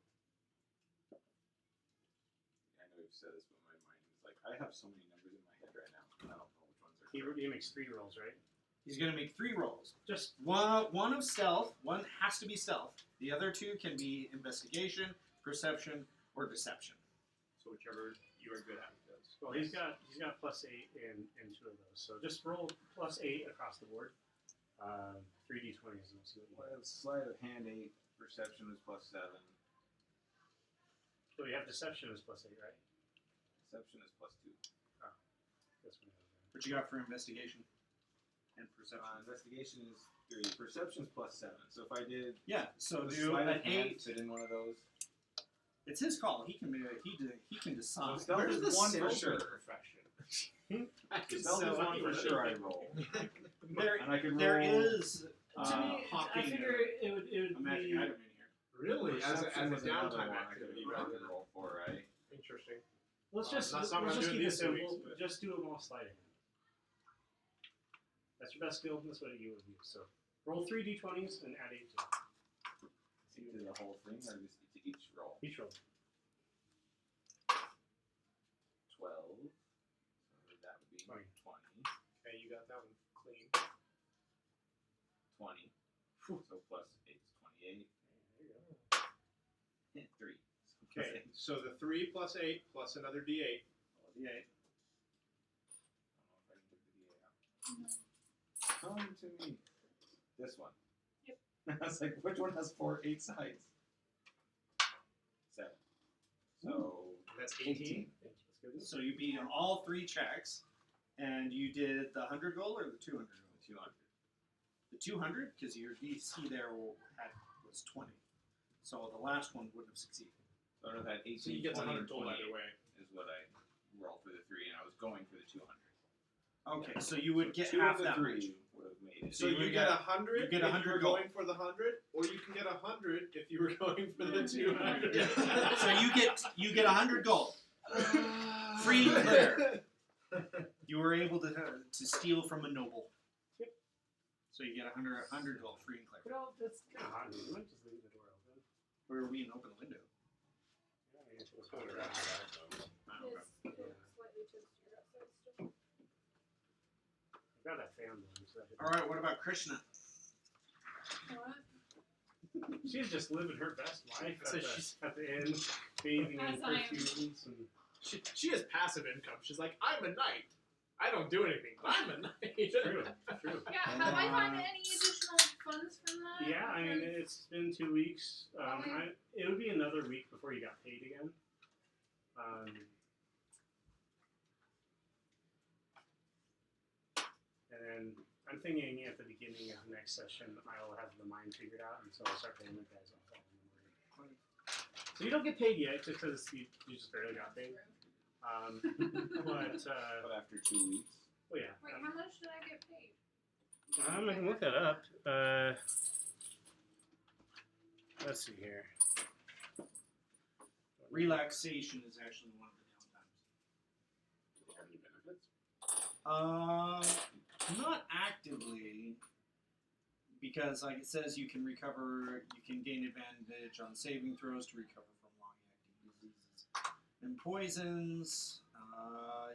K: I know you've said this, but my mind is like, I have so many numbers in my head right now. I don't know which ones are.
A: He makes 3 rolls, right?
E: He's going to make 3 rolls.
A: Just
E: One of stealth, one has to be stealth. The other 2 can be investigation, perception, or deception.
B: So whichever you are good at with those.
A: well, he's got +8 in 2 of those. So just roll +8 across the board. 3d20s and we'll see what you get.
K: Well, sleight of hand 8. Perception was +7.
A: So we have deception is +8, right?
K: Perception is +2.
A: That's what we have.
E: What you got for investigation and perception?
K: Investigation is 3. Perception's +7. So if I did
E: Yeah, so
K: the
E: do
K: sleight
E: an
K: of hand
E: 8.
K: fit in one of those.
E: It's his call. He can decide.
K: Stealth
B: Where's
K: is
B: the
K: one for
B: silver
K: sure.
B: profession? I could
K: Stealth
B: sell
K: is one
B: anyone
K: for sure. I
B: anything.
K: roll,
E: There,
K: and I can roll.
E: there is
A: To me,
E: hawking
A: I figure it would
E: a magic
A: be.
E: item in here.
B: Really? As
K: Perception
B: a
K: was another
B: downtime
K: one I
B: activity
K: could
B: rather than.
K: roll for, right?
B: Interesting.
A: Let's just
B: Not something
A: let's
B: I'm
A: just
B: doing
A: keep it
B: these 2
A: simple.
B: weeks, but-
A: Just do them all sleight of hand. That's your best skill. That's what you would use. So roll 3 d20s and add 8 to it.
K: To the whole thing, or just to each roll?
A: Each roll.
K: 12. So that would be
A: 20.
K: 20.
B: Okay, you got that one clean.
K: 20. So plus 8 is 28.
A: There you go.
K: 3.
B: Okay, so the 3 plus 8 plus another d8.
E: Yeah.
K: I don't know if I can get the DA out. Come to me. This one.
D: Yep.
K: I was like, which one has 8 sides? 7. So
B: That's 18.
A: That's good.
E: So you beat all 3 checks, and you did the 100 gold or the 200 gold?
K: 200.
E: The 200, because your DC there was 20. So the last one wouldn't have succeeded.
K: So I would have had 18,
B: So you get
K: 20,
B: 100
K: and
B: gold
K: 28
B: either way.
K: is what I rolled for the 3, and I was going for the 200.
E: Okay, so you would get
K: 2
E: half
K: of the
E: that
K: 3
E: much.
K: would have made it.
B: So you
E: would
B: get
E: get-
B: 100
E: you get
B: if
E: 100
B: you were
E: gold.
B: going for the 100, or you can get 100 if you were going for the 200.
E: So you get 100 gold. Free and clear. You were able to steal from a noble. So you get 100 gold, free and clear.
A: Well, that's kind of hot. You might just leave the door open.
E: Or we can open the window.
A: Yeah, I guess it was
C: Put
A: hot.
C: it around that, though.
D: It's slightly toastier outside still.
A: I've got that fan going, so that
E: All right, what about Krishna?
D: What?
A: she's just living her best life
B: So
A: at,
B: she's-
A: at the inn, bathing in
D: As I am.
A: perfumes and
B: She has passive income. She's like, I'm a knight. I don't do anything, but I'm a knight.
A: true, true.
D: Yeah, have I gotten any additional funds from that?
A: Yeah, I mean it's been 2 weeks.
D: Okay.
A: It would be another week before you got paid again. And then I'm thinking at the beginning of next session I'll have the mine figured out, and so I'll start paying the guys off all in the morning. So you don't get paid yet, just because you just barely got paid. But
K: after 2 weeks.
A: well, yeah.
D: Wait, how much did I get paid?
A: I can look that up. Let's see here.
E: Relaxation is actually one of the downtimes.
C: Do they have any benefits?
E: Not actively, because like it says, you can recover, you can gain advantage on saving throws to recover from long-acting diseases and poisons.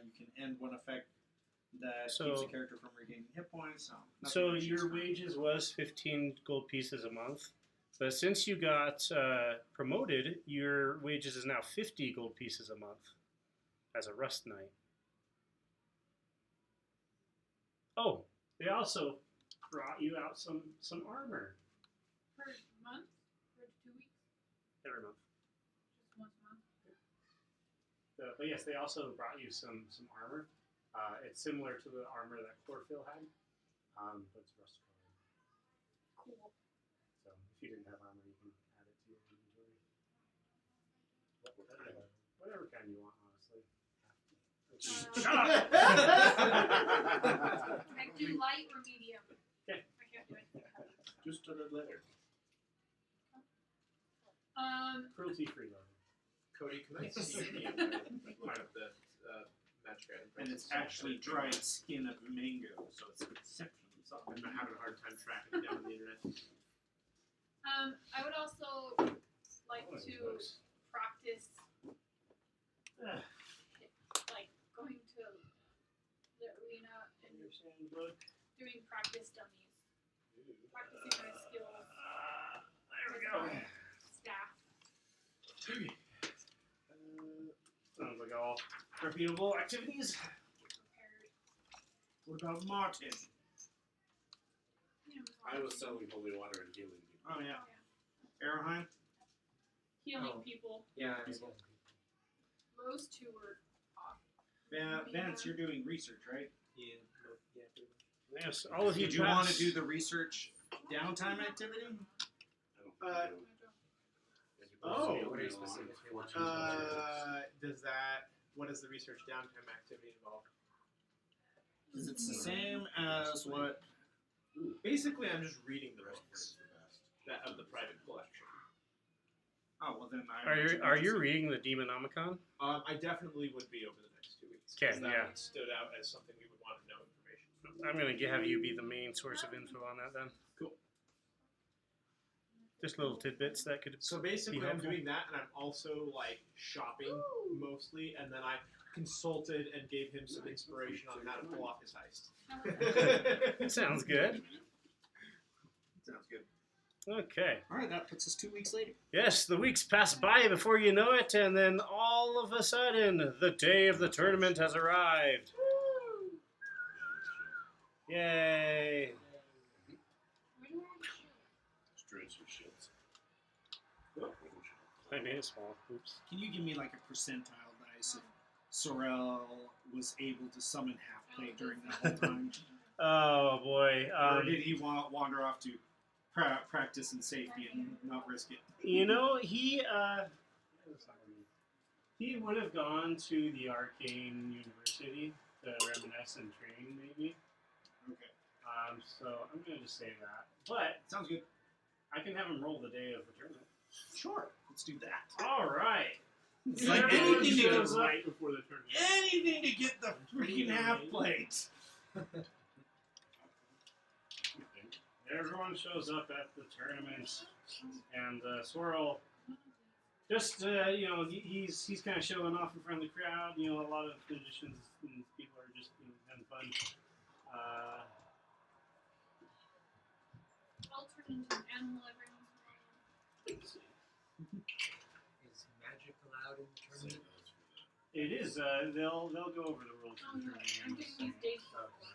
E: You can end one effect that keeps
A: So-
E: a character from regaining hit points. So,
A: So
E: nothing
A: your
E: much.
A: wages was 15 gold pieces a month, but since you got promoted, your wages is now 50 gold pieces a month as a rust knight. Oh, they also brought you out some armor
D: Per month? Per 2 weeks?
A: every month.
D: Just once a month?
A: But yes, they also brought you some armor. It's similar to the armor that Chlorophyll had, but it's rust colored.
D: Cool.
A: So if you didn't have armor, you can add it to your inventory. Whatever kind you want, honestly.
D: Shut
A: up!
D: Can I do light or medium?
A: Okay.
D: I can't do anything.
C: Just a letter.
A: Cruelty-free leather.
B: Cody, can I see the part of the magic item?
E: And it's actually dried skin of mango, so it's exceptionally soft.
B: I've been having a hard time tracking it down on the internet.
D: I would also like
A: Oh, those
D: to
A: books.
D: practice,
A: Ah,
D: like going to the arena and
A: understand book.
D: doing practice dummies. Practicing my skills,
A: There we go.
D: staff.
A: Sounds like all reputable activities.
D: Prepared.
E: What about Martin?
D: You know,
C: I was selling holy water and healing people.
E: Oh yeah, Araheim.
F: Healing
H: Oh.
F: people.
H: Yeah.
F: Those two were off.
E: Vance, you're doing research, right?
H: Yeah.
A: Yes, all of you.
E: Did you want to
A: pass.
E: do the research downtime activity?
C: I don't think
B: Oh,
H: what are you specifically wanting?
B: What does the research downtime activity involve?
E: Because it's the same as what.
B: Basically, I'm just reading the books of the private collection.
E: Oh well, then I.
A: Are you reading the Demonomicon?
B: I definitely would be over the next 2 weeks.
A: 'Kay,
B: 'cause that
A: yeah.
B: one stood out as something we would want to know information from.
A: I'm gonna have you be the main source of info on that then.
B: Cool.
A: Just little tidbits that could.
B: So basically, I'm
A: helpful.
B: doing that, and I'm also like shopping mostly, and then I consulted and gave him some inspiration on how to pull off his heist.
A: Sounds good.
E: Sounds good.
A: Okay.
E: All right, that puts us 2 weeks later.
A: Yes, the weeks pass by before you know it, and then all of a sudden, the day of the tournament has arrived. Yay!
F: Where do I shoot?
C: Destroyed some shields.
A: I made it small. Oops.
E: Can you give me like a percentile dice if Sorel was able to summon half plate during that whole time?
A: Oh boy.
E: Or did he wander off to practice in safety and not risk it?
A: You know, he would have gone to the Arcane University to reminisce and train, maybe.
E: Okay.
A: So I'm gonna just say that. But
E: Sounds good.
A: I can have him roll the day of the tournament.
E: Sure. Let's do that.
A: All right.
E: It's like
A: Everyone
E: anything to get
A: shows up.
B: right before the tournament.
E: Anything to get the freaking half plate.
A: Everyone shows up at the tournament, and Swirl just he's kind of showing off in front of the crowd. You know, a lot of magicians and people are just having fun.
D: I'll turn into an animal every once in a while.
H: Is magic allowed in the tournament?
A: It is. They'll go over the rules of the tournament.
D: I'm doing these days
H: Okay.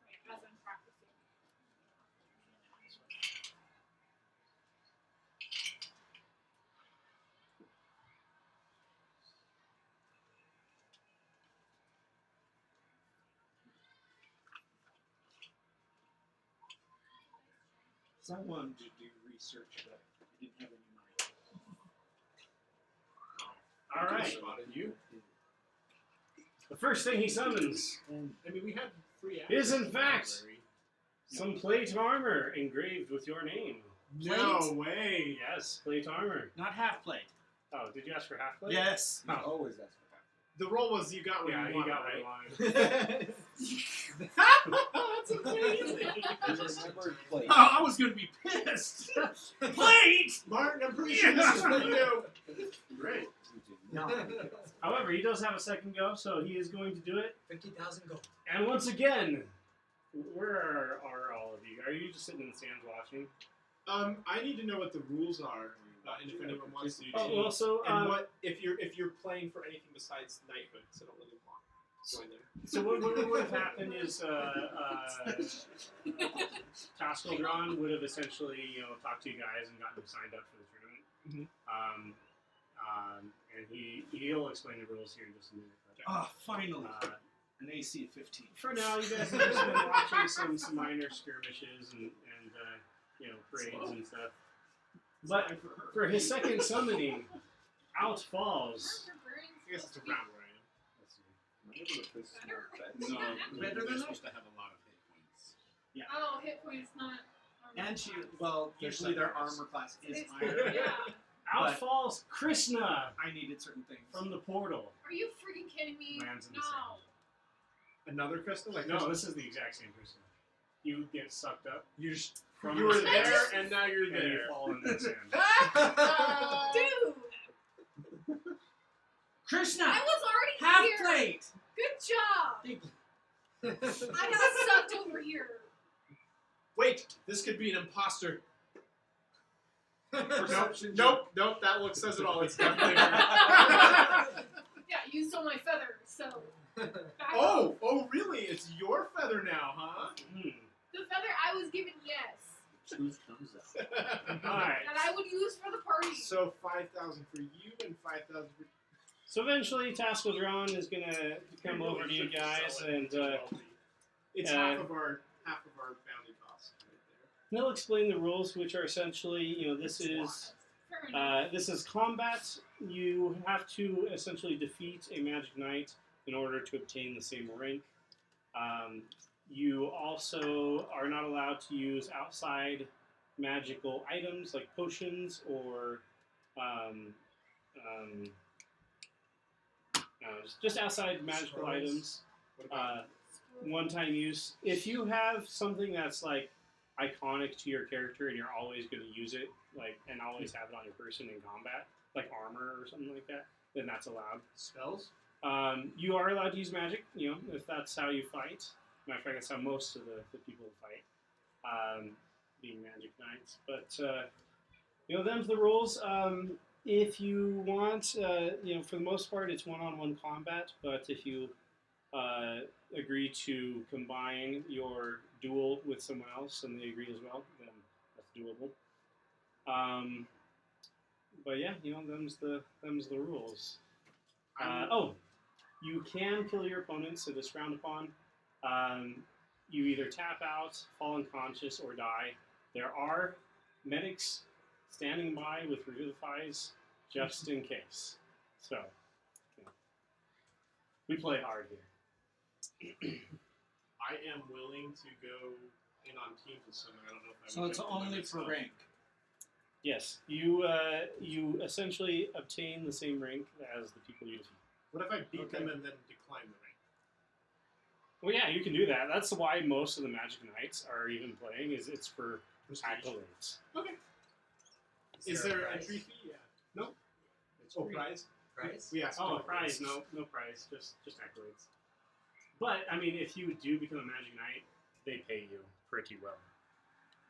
D: right, as I'm practicing.
E: So I wanted to do research, but I didn't have any money.
A: All right.
B: Spotted you.
A: The first thing he summons
B: I mean, we had free
A: is,
B: access
A: in
B: to the
A: fact,
B: library.
A: some plate armor engraved with your name.
B: No way.
A: Yes, plate armor.
E: Not half plate.
A: Oh, did you ask for half plate?
E: Yes.
K: You always ask for that.
B: The roll was you got what
A: Yeah,
B: you
A: you
B: wanted,
A: got
B: right?
A: what you wanted.
B: That's amazing.
K: Remember plate.
E: Oh, I was gonna be pissed. Plate.
B: Martin, I'm pretty sure this is for you.
A: Great.
K: No.
A: However, he does have a second go, so he is going to do it.
H: 50,000 gold.
A: And once again, where are all of you? Are you just sitting in the stands watching?
B: I need to know what the rules are, and if anyone wants to.
A: Oh, well, so
B: and what if you're playing for anything besides knighthood? So don't really want to join them.
A: so what would have happened is Taskeldron would have essentially talked to you guys and gotten you signed up for the tournament. And he'll explain the rules here in just a minute. But,
E: Oh, finally. An AC of 15.
A: for now, you guys have just been watching some minor skirmishes and parades and stuff. But for his second summoning, out falls.
B: I guess it's around where I am.
A: Let's see.
K: Remember the Princess Mark
C: No,
E: Better
C: they're
E: than
C: supposed to have a lot of hit points.
D: Oh, hit points not.
E: And she, well, usually their armor class is
D: It's-
E: higher.
D: Yeah.
A: Out
E: But-
A: falls Krishna
E: I needed certain things.
A: from the portal.
D: Are you freaking kidding me?
A: Lands in the
D: No.
B: Another crystal? Like
A: No, this is the exact same person. You get sucked up
B: you just
A: from
B: you
A: the
B: were
A: sand,
B: there and now you're
A: and you
B: there.
A: fall into the sand.
D: Dude,
E: Krishna!
D: I was already
E: Half
D: here.
E: plate!
D: Good job. I got sucked over here.
B: Wait, this could be an imposter.
E: Perception
B: Nope, that look says it all. It's definitely her.
D: Yeah, you stole my feather, so. back up.
B: Oh, really? It's your feather now, huh?
A: Hmm.
D: The feather I was given, yes.
K: Truth comes out.
A: Alright.
D: That I would use for the party.
B: So 5,000 for you and 5,000 for.
A: So eventually, Taskeldron is gonna come over to you guys, and
B: it's half of our bounty cost right there.
A: he'll explain the rules, which are essentially, this is
D: Fair enough.
A: this is combat. You have to essentially defeat a magic knight in order to obtain the same rank. You also are not allowed to use outside magical items like potions or just outside magical
B: Scrolls.
A: items.
B: What about
A: One-time use. If you have something that's like iconic to your character and you're always going to use it, and always have it on your person in combat, like armor or something like that, then that's allowed.
B: spells?
A: You are allowed to use magic, if that's how you fight. Matter of fact, that's how most of the people fight, being magic knights. But, them's the rules. If you want, for the most part, it's one-on-one combat, but if you agree to combine your duel with someone else and they agree as well, then that's doable. But yeah, them's the rules. You can kill your opponents, it is frowned upon. You either tap out, fall unconscious, or die. There are medics standing by with revivifies just in case. So, we play hard here.
B: I am willing to go in on teams with someone. I don't know if I
E: So
B: would
E: it's
B: jump in by
E: only for
B: myself.
E: rank.
A: Yes, you essentially obtain the same rank as the people you defeat.
B: What if I beat
E: Okay.
B: them and then decline the rank?
A: Well, yeah, you can do that. That's why most of the Magic Knights are even playing. Is it's for accolades.
B: Okay. Is
H: there a
B: there
H: prize?
B: entry fee? Yeah. No.
A: It's
B: Oh,
A: free.
B: prize?
H: Prize?
B: We asked.
A: Oh,
B: for
A: prize? No prize. Just accolades. But I mean, if you do become a Magic Knight, they pay you pretty well.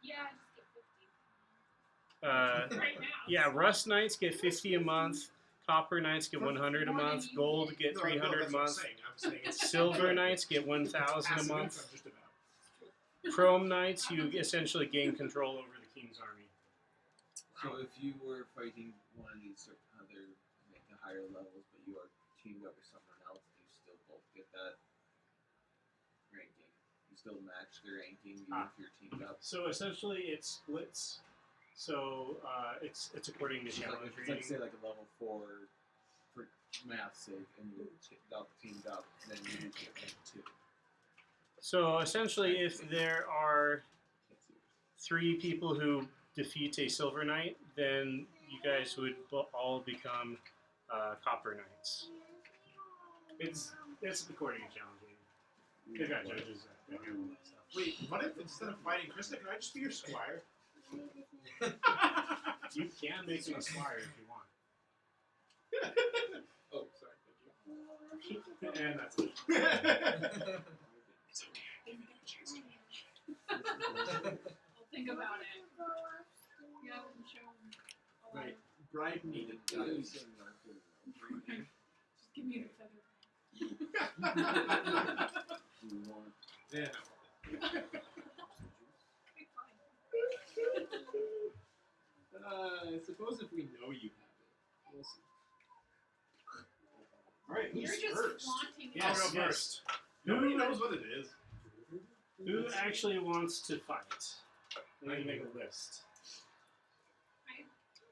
D: Yeah, just get 50 right now.
A: Yeah, Rust Knights get 50 a month. Copper Knights get 100 a
D: More than
A: month.
D: you
A: Gold
D: get.
A: get
B: No,
A: 300
B: no,
A: a
B: that's what I'm
A: month.
B: saying. I'm saying it's
A: Silver Knights get 1,000 a
B: passive
A: month.
B: income, just about.
A: Chrome Knights, you essentially gain control over the King's army.
K: So if you were fighting one of these other like, the higher levels, but you are teamed up with someone else, you still both get that ranking. You still match the ranking even if you're teamed up.
A: So essentially, it splits. So it's according to
K: It's like,
A: challenge
K: if it's like
A: rating.
K: say like a level 4 for math's sake, and you're teamed up, then you get rank 2.
A: So essentially, if there are 3 people who defeat a Silver Knight, then you guys would all become Copper Knights. It's according to challenge rating. They've got judges that handle that stuff.
B: Wait, what if instead of fighting Krista, can I just be your squire?
A: You can make him a squire if you want.
B: Oh, sorry. Thank you.
A: And that's it.
D: I'll think about it. Yeah, I wouldn't show him.
B: Right. Bribe needed.
D: Just give me the feather.
B: Yeah.
D: Okay, fine.
B: I suppose if we know you have it, we'll see.
E: Alright,
D: You're
E: who's
D: just
E: first?
D: flaunting it.
A: Yes,
B: I'll go
A: yes.
B: first. Nobody knows what it is.
A: Who actually wants to fight? We need to make a list.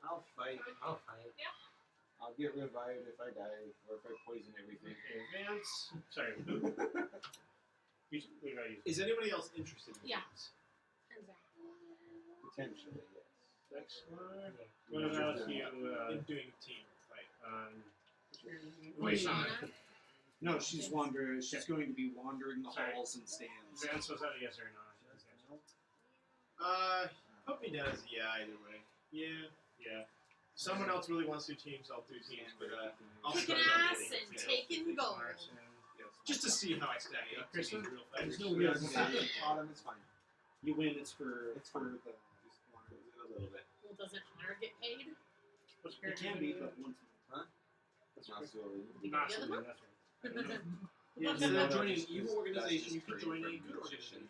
K: I'll fight.
H: I'll fight.
K: I'll get revived if I die, or if I poison everything.
A: Advance. Sorry. What about you?
B: Is anybody else interested in
F: Yeah.
B: games?
K: Potentially, yes.
A: Excellent. What about you?
B: In doing team fight.
A: Wait,
F: Shauna?
E: No, she's wandering. She's going to be wandering the
A: Sorry.
E: halls and stands.
A: Vance was that a yes or no?
B: Put me down as a yeah either way. Yeah. Someone else really wants to do teams, I'll do teams, but I'll
F: Kicking
B: start
F: ass
B: dominating.
F: and taking gold.
B: Just to see how I stack up. to these real fighters.
E: There's no real
K: Autumn, it's fine.
E: You win. It's for the.
K: Just wander a little bit.
F: Well, doesn't Hunter get paid?
A: What's
E: It can be, but once.
K: Not slowly.
F: Did you
A: Not
F: get the
A: something,
F: other
A: that's right.
E: Yeah,
B: Instead
E: no,
B: of
E: no,
B: joining an
E: just-
B: evil
K: that's
B: organization,
K: just
B: you could
K: free
B: join
K: for
B: a good
K: good
B: organization.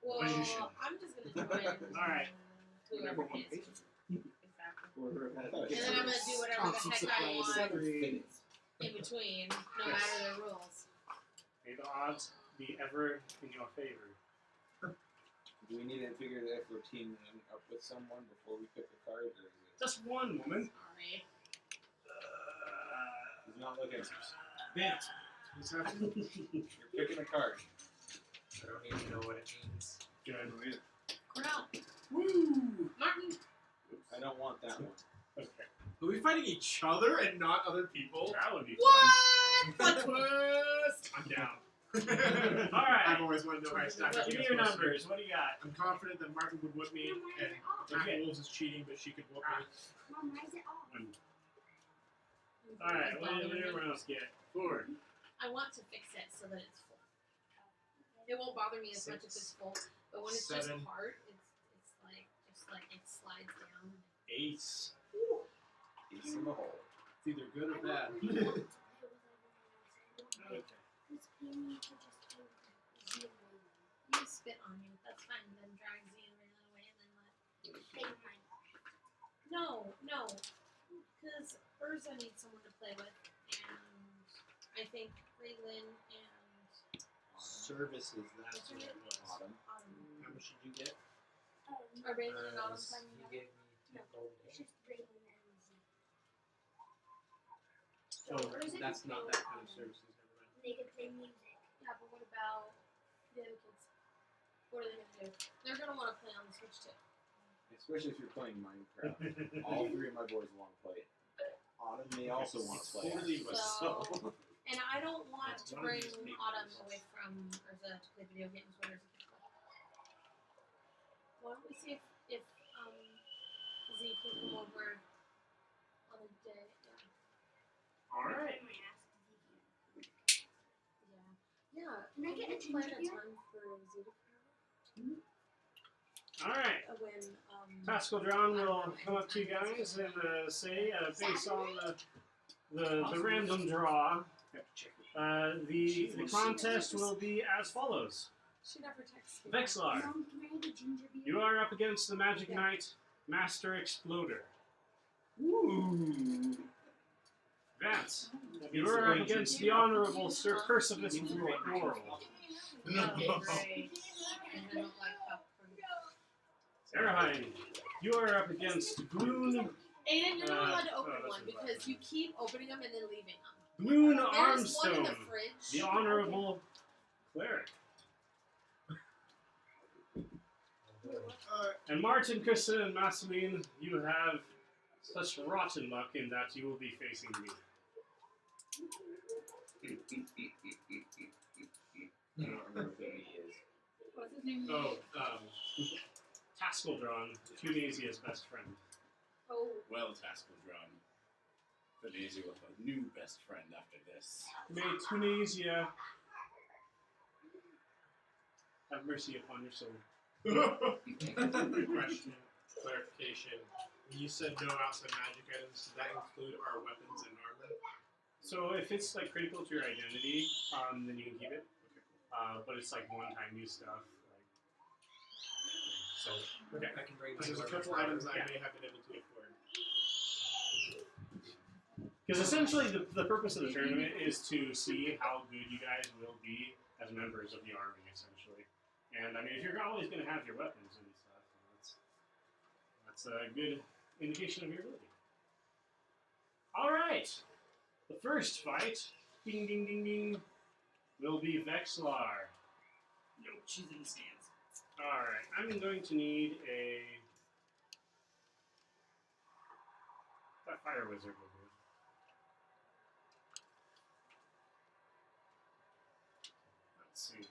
F: Well,
A: Well, you should.
F: I'm just gonna join.
A: Alright.
F: Whoever
E: Whatever one
F: pays.
E: pays.
F: Exactly.
K: Or,
F: And then I'm gonna do whatever the heck I want in between, no
A: Yes.
F: matter the rules.
A: May the odds be ever in your favor.
K: Do we need to figure that if we're teaming up with someone before we pick the card, or is it?
A: Just one woman.
F: Sorry.
K: He's not looking.
A: Vance. What's happening?
K: You're picking a card.
H: I don't even know what it means.
A: Good.
F: Cornell.
A: Woo!
F: Martin.
K: I don't want that one.
A: Okay.
B: Are we fighting each other and not other people?
A: That would be
F: What? Plot twist.
B: I'm down.
A: Alright.
B: I've always wanted to know how I stack up
A: Give me
B: against
A: your
B: most of you.
A: numbers. What do you got?
B: I'm confident that Martin would whip me, and Attack
A: Okay.
B: Wolves is cheating, but she could whoop me.
A: Alright, what did everyone else get?
B: 4.
F: I want to fix it so that it's full. It won't bother me as much if it's full, but when it's just
B: 7.
F: hard, it's like it slides down.
B: Ace.
K: Ace in the hole.
B: It's either good or bad.
A: Okay.
F: You spit on you, that's fine. Then drag Z and ran away, and then let. No, because Urza needs someone to play with, and I think Raylan and
B: Services, that's what it was.
K: Autumn.
F: Autumn.
B: How much did you get?
F: Are Raylan and Autumn
H: You
F: playing together?
H: gave me 10 gold.
B: Oh, that's not that kind of services. Never mind.
L: They could play music.
F: Yeah, but what about the other kids? What are they gonna do? They're gonna want to play on the Switch too.
K: Especially if you're playing Minecraft. All three of my boys want to play it. Autumn may also want to play
A: Totally
K: it.
A: was
F: So, and I don't want
A: That's
F: to
A: one of
F: bring
A: these papers.
F: Autumn away from Urza to play video games when there's a kid play. Why don't we see if Z can come over on a day? Yeah.
A: All right.
F: Yeah.
L: Can I get a
F: Plan
L: ginger
F: a
L: beer?
F: time for Z to come
A: All right.
F: over when
A: Pascal Drown will come up to you guys and say, based on the random draw, the contest will be as follows.
F: she never texts me.
A: Vexlar,
L: Mom, can I have a ginger beer?
A: you are up against the Magic Knight Master Exploder.
E: Ooh.
A: Vance, you are up against the Honorable Sir Percival Laurel.
F: Oh, great. And I don't like popcorn.
A: Erahine, you are up against Gloon
F: Aiden, you're not allowed to open
A: that's
F: one
A: a
F: because
A: bad
F: you keep opening them and then leaving them.
A: Gloon
F: There's one in
A: Armstone,
F: the fridge.
A: the Honorable Cleric. And Martin, Kristen, and Masseline, you have such rotten luck in that you will be facing me.
K: I don't remember who he is.
F: What's his name?
A: Oh, Taskeldron, Tunisia's best friend.
F: Oh.
C: Well, Taskeldron. Tunisia with a new best friend after this.
A: May Tunisia have mercy upon your soul.
B: Quick question, clarification. When you said no outside magic items, does that include our weapons and armor?
A: So if it's like critical to your identity, then you can keep it. But it's like one-time use stuff. So okay.
B: I can bring
A: This is
B: my
A: a
B: couple
A: triple
B: items I
A: yeah.
B: may have been able to afford.
A: Because essentially the purpose of the tournament is to see how good you guys will be as members of the army, essentially. And I mean, if you're always going to have your weapons and stuff, that's a good indication of your ability. All right, the first fight, ding ding ding ding, will be Vexlar.
G: No, she's in the stands.
A: All right, I'm going to need that fire wizard will do. Let's see.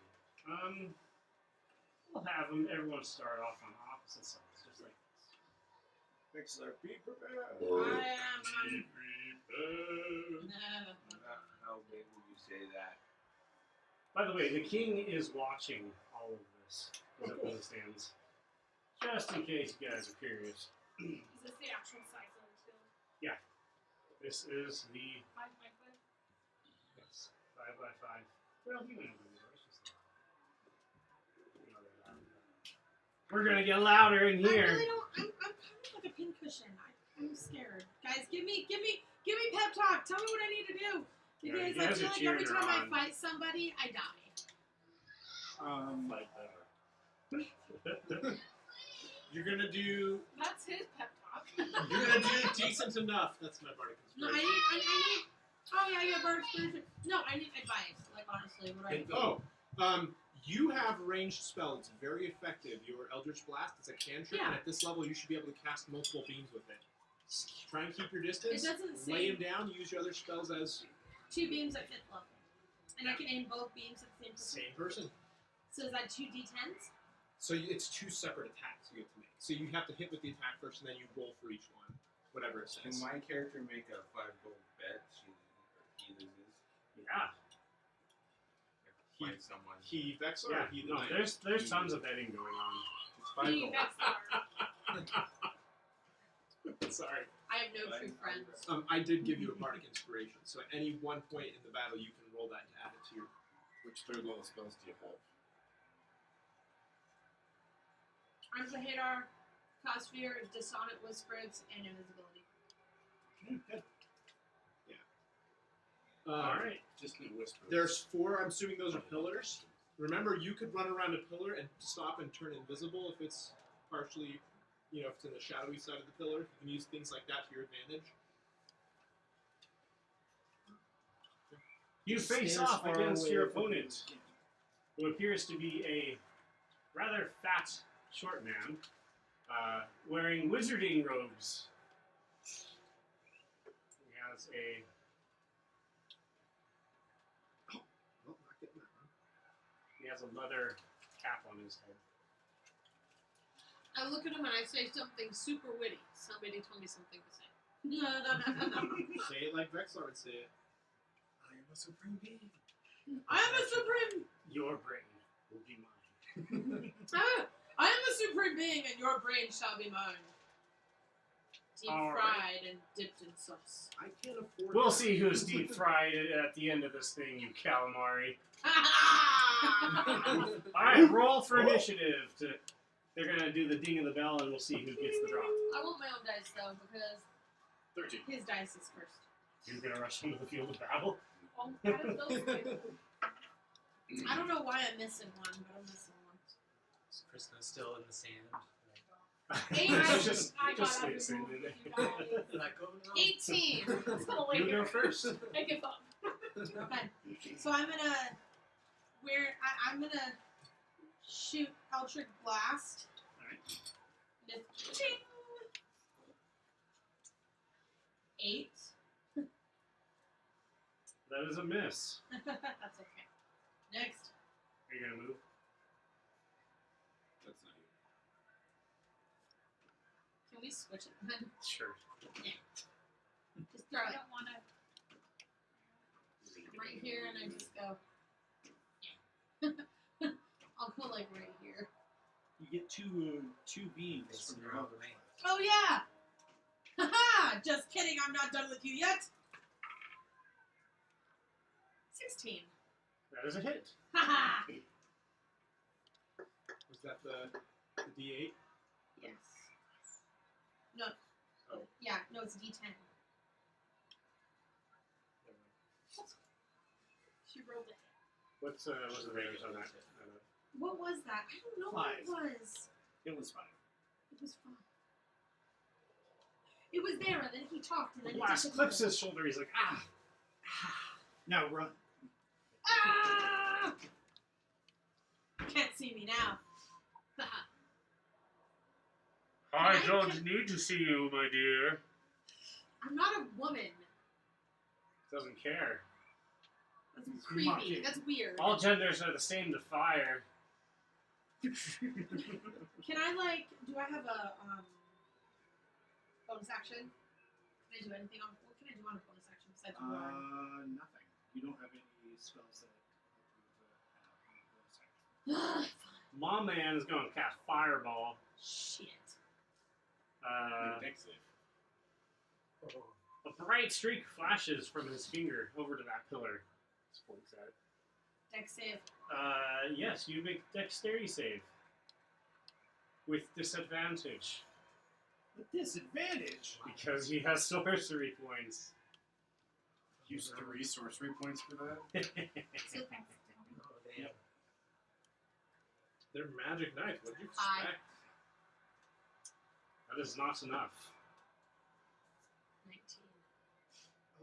A: We'll have everyone start off on opposite sides, just like this.
K: Vexlar, be prepared.
F: I am.
K: How big would you say that?
A: By the way, the king is watching all of this. He's up in the stands. Just in case you guys are curious.
D: Is this the actual size of the stone?
A: This is the
D: 5 by 5?
A: yes, 5 by 5. Well, you know the numbers. We're gonna get louder in
F: I
A: here.
F: really don't. I'm kind of like a pincushion. I'm scared. Guys, give me pep talk. Tell me what I need to do.
A: Yeah,
F: Because
A: you
F: I
A: guys
F: feel
A: are
F: like
A: cheering
F: every time
A: her on.
F: I fight somebody, I die.
A: Fight better.
E: You're gonna do.
D: That's his pep talk.
E: You're gonna do decent enough.
B: That's my bardic
F: No,
B: inspiration.
F: I need. Oh yeah, yeah, bird spirit. No, I need advice. Like honestly, what do I do?
B: You have ranged spell. It's very effective. Your Eldritch Blast is a cantrip,
F: Yeah.
B: and at this level, you should be able to cast multiple beams with it. Try and keep your distance.
F: It doesn't say-
B: Lay him down. Use your other spells as
F: 2 beams at 5th level, and I can aim both beams at the same time.
B: same person.
F: So is that 2 d10s?
B: So it's 2 separate attacks you get to make. So you have to hit with the attack first, and then you roll for each one, whatever it
K: Can
B: says.
K: my character make a 5 gold bet? He loses.
A: Yeah.
B: He-
K: Find someone.
B: He Vexlar.
A: Yeah.
B: Or he the
A: No,
B: knight?
A: there's tons of betting going on.
K: It's 5
D: He
K: gold.
D: Vexlar.
B: Sorry.
F: I have no true friends.
B: I did give you a bardic inspiration, so at any one point in the battle, you can roll that to add it to your.
J: Which third level spells do you have?
F: Arms of Hadar, Cossphere, Dissonant Whispers, and Invisibility.
A: All right.
C: Just in whispers.
B: There's 4. I'm assuming those are pillars. Remember, you could run around a pillar and stop and turn invisible if it's partially, if it's in the shadowy side of the pillar. You can use things like that to your advantage.
A: You face
E: Stay as
A: off
E: far
A: against
E: away
A: your
E: from
A: opponent, who appears to be a rather fat, short man, wearing wizarding robes. He has a
B: Oh, not getting that one.
A: he has a leather cap on his head.
F: I look at him and I say something super witty. Somebody told me something to say.
B: Say it like Vexlar would say it.
K: I am a supreme being.
F: I am a supreme.
A: Your brain will be mine.
F: I am a supreme being, and your brain shall be mine. Deep
A: All right.
F: fried and dipped in sauce.
B: I can't afford
A: We'll
B: that.
A: see who's deep fried at the end of this thing, you calamari. Alright, roll for initiative. They're gonna do the ding of the bell and we'll see who gets the drop.
F: I want my own dice though because
C: 13.
F: his dice is first.
A: You're gonna rush into the field of battle?
F: Oh, out of those two. I don't know why I'm missing one, but I'm missing one.
H: Is Kristen still in the sand?
F: Eight.
A: just
D: I got
A: stay
D: out of
A: sitting
D: the
A: in
D: room.
A: there.
H: Like, oh no.
F: 18.
D: It's gonna lay
A: You
D: here.
A: go first.
D: I give up.
F: Okay. So I'm gonna I'm gonna shoot Eldritch Blast.
A: Alright.
F: Just ching. 8.
A: That is a miss.
F: That's okay. Next.
A: Are you gonna move?
C: That's not you.
F: Can we switch it then?
A: Sure.
F: Just throw
D: I
F: it
D: don't want to.
F: right here and I just go. Yeah. I'll go like right here.
E: You get two beams
H: Facing
E: from
H: your
E: your
H: own
E: other
H: way.
F: Oh yeah! Haha! Just kidding, I'm not done with you yet! 16.
A: That is a hit.
F: Haha!
B: Was that the D8?
F: Yes. No.
B: Oh.
F: Yeah, no, it's a D10. She rolled it.
A: What's the range on that?
F: What was that? I don't know
E: Five.
F: what it was.
E: It was 5.
F: It was fun. It was there, and then he talked, and
A: The
F: then
A: blast
F: it
A: clips his shoulder. He's like, ah!
E: Now run.
F: Ah! Can't see me now.
A: I
F: Can I-
A: don't need to see you, my dear.
F: I'm not a woman.
A: Doesn't care.
F: That's
E: He's
F: creepy.
E: mocking.
F: That's weird.
A: All genders are the same to fire.
F: Can I do I have a bonus action? Can I do anything on what can I do on a bonus action besides run?
E: Nothing. You don't have any spells that help you with bonus action.
A: Mom Man is going to cast Fireball.
F: Shit.
C: Dex save.
A: A bright streak flashes from his finger over to that pillar. Just points at it.
F: Dex save.
A: Yes, you make dexterity save. With disadvantage.
E: With disadvantage.
A: Because he has sorcery points.
C: Use 3 sorcery points for that.
F: Two points.
H: Oh, damn.
B: They're magic knife. What'd you
F: Aye.
B: expect?
A: That is not enough.
F: 19.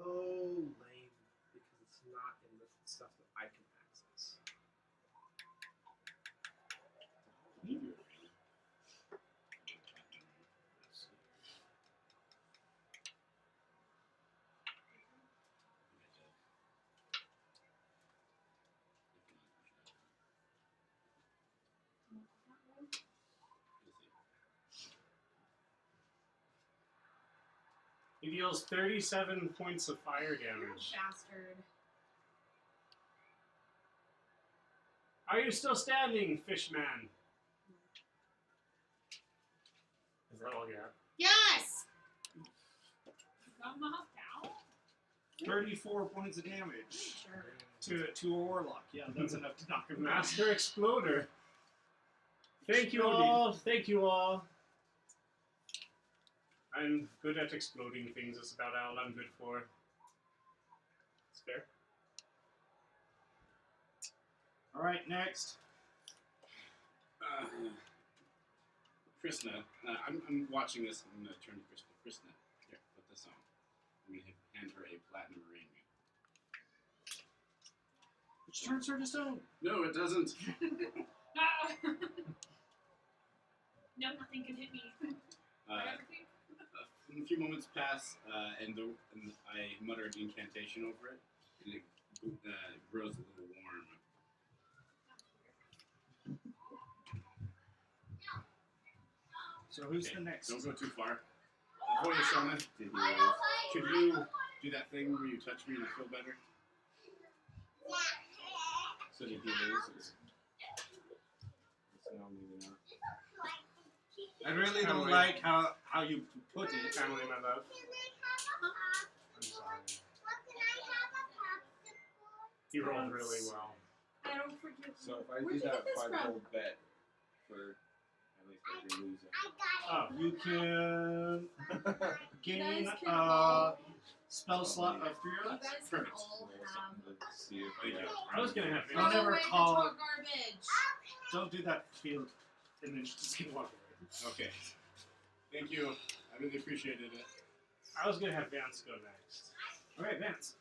B: Oh, lame. Because it's not in the stuff that I can access.
A: He deals 37 points of fire damage.
F: Bastard.
A: Are you still standing, Fishman? Is that all you have?
F: Yes!
D: Got knocked out.
E: 34 points of damage
F: Sure.
E: to a warlock. Yeah, that's enough to knock him out.
A: Master Exploder. Thank you all. Thank you all. I'm good at exploding things. That's about all I'm good for.
B: It's fair.
E: All right, next.
C: Krishna, I'm watching this. I'm going to turn to Krishna. Krishna, here, put this on. I'm going to hand her a platinum ring.
E: Turns her to stone.
C: No, it doesn't.
D: Ah. No, nothing can hit me. Everything.
C: A few moments pass, and I mutter an incantation over it, and it grows a little warm.
E: So who's the next?
C: Don't go too far. Before you summon, could you do that thing where you touch me and I feel better? So that he loses. No, maybe not.
E: I really don't like how you put it.
A: Family, my love. I'm sorry. He rolled really well.
F: I don't forgive you.
K: So if I
F: Where'd
K: do
F: you
K: that
F: get this
K: 5
F: from?
K: gold bet for at least every loser.
A: Oh,
E: You can gain
F: guys can
E: a
F: all-
E: spell slot of 3
F: You
E: hours.
F: guys can
C: Perfect.
F: all
K: Roll
F: have.
K: something to see if
C: Thank you.
A: I was gonna have
E: Don't
F: Throw
E: ever
F: away the
E: call-
F: chalk garbage.
E: Don't do that field and then just keep walking away.
C: Okay. Thank you. I really appreciated it.
A: I was gonna have Vance go next.
E: Okay, Vance.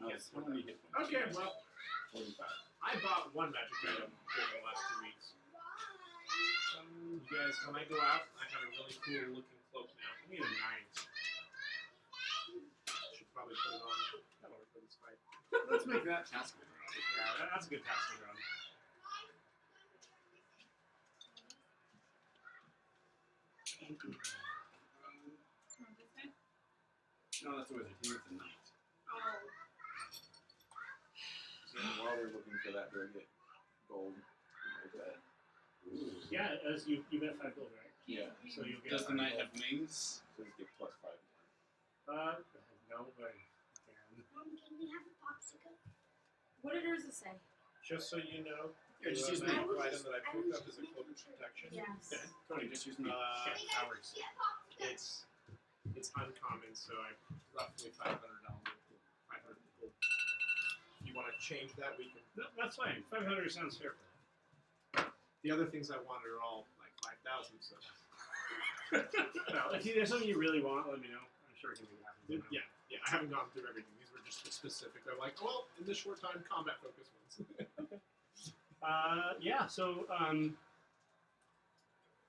C: Yes, how many hit points?
B: Okay, well,
C: 45.
B: I bought one magic item during the last 2 weeks. You guys, when I go out, I have a really cool looking cloak now.
A: I need a knight.
B: Should probably put it on. That'll work for this fight.
C: Let's make that task.
A: Yeah, that's a good task to run.
C: No, that's a wizard. He gets a knight.
K: So while we're looking for that, do I get gold? Like that?
A: Yeah, as you bet 5 gold, right?
K: Yeah.
A: So you'll get.
C: Does the
A: 5
C: knight
A: gold.
C: have wings?
K: So just get plus 5 more.
A: No, but can.
F: Mom, can we have a popsicle? What did Urza say?
B: Just so you know,
C: Here, just use
B: the
C: me.
B: magical item that I picked up is a cloak of protection.
F: Yes.
C: Okay. Cody, just use me.
A: Hours.
B: It's uncommon, so I roughly $500. 500 gold. If you want to change that, we can.
A: No, that's fine. 500 sounds fair.
B: The other things I wanted are all like 5,000. So
A: Well, if there's something you really want, let me know. I'm sure it can be happening.
B: yeah, I haven't gone through everything. These were just the specific. They're like, well, in this short time, combat focus ones.
A: Yeah, so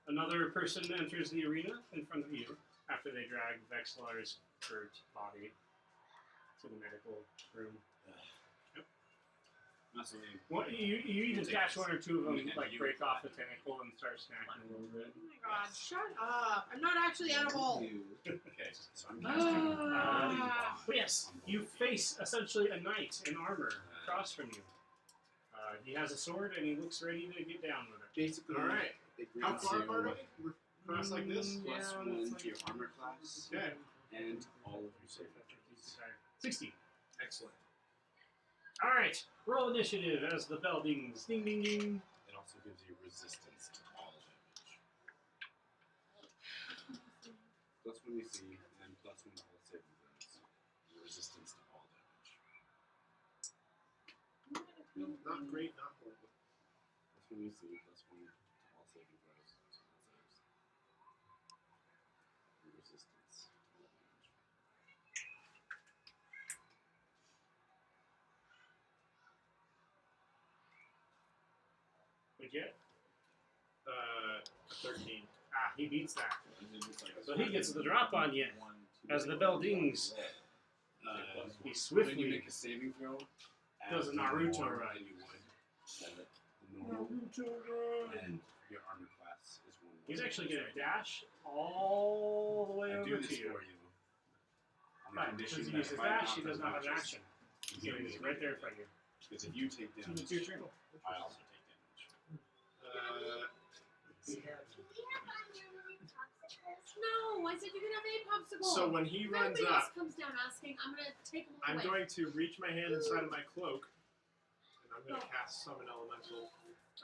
A: another person enters the arena in front of you after they drag Vexlar's hurt body to the medical room.
C: Massively.
A: What, you even catch one or two of them
C: Yeah,
A: like
C: you-
A: break off a tentacle and start snacking a little bit.
F: Oh my god, shut up. I'm not actually edible.
C: Okay, so I'm casting.
A: But yes, you face essentially a knight in armor across from you. He has a sword and he looks ready to get down with it.
B: Basically, all right.
C: It
B: How
C: grants
B: far
C: you
B: apart are we? We're across like this.
A: Mm,
C: plus
A: yeah,
C: one
A: that's
C: to
A: like-
C: your armor class
B: Okay.
C: and all of your saving throws.
A: 60.
B: Excellent.
A: All right, roll initiative as the bell dings. Ding, ding, ding.
C: It also gives you resistance to all damage. Plus one AC and plus one to all saving throws. Resistance to all damage.
B: Not great, not horrible.
C: Plus one AC, plus one to all saving throws. So all saves. And resistance to all damage.
A: What'd you get?
B: 13.
A: Ah, he beats that.
C: And then it's like
A: So he gets the drop on you. As the bell dings, he
C: when
A: swiftly
C: you make a saving throw,
A: does a
C: add
A: Naruto
C: more
A: run.
C: than you would the normal, and your armor class is one.
A: He's actually going to dash all the way
C: I
A: over
C: do
A: to
C: this
A: you.
C: for you. On the
A: But
C: condition
A: since he
C: that
A: uses
C: if I
A: dash,
C: knock
A: he does not have an
C: unconscious,
A: action.
C: you
A: So
C: give me
A: he's
C: the
A: right there in
C: damage.
A: front of you.
C: Because if you take damage,
A: It's your turn.
C: I also take damage.
F: No, I said you can have a popsicle.
B: So when he
F: if
B: runs
F: anybody else
B: up,
F: comes down asking, I'm gonna take them
B: I'm
F: away.
B: going to reach my hand inside of my cloak, and I'm going to cast Summon Elemental.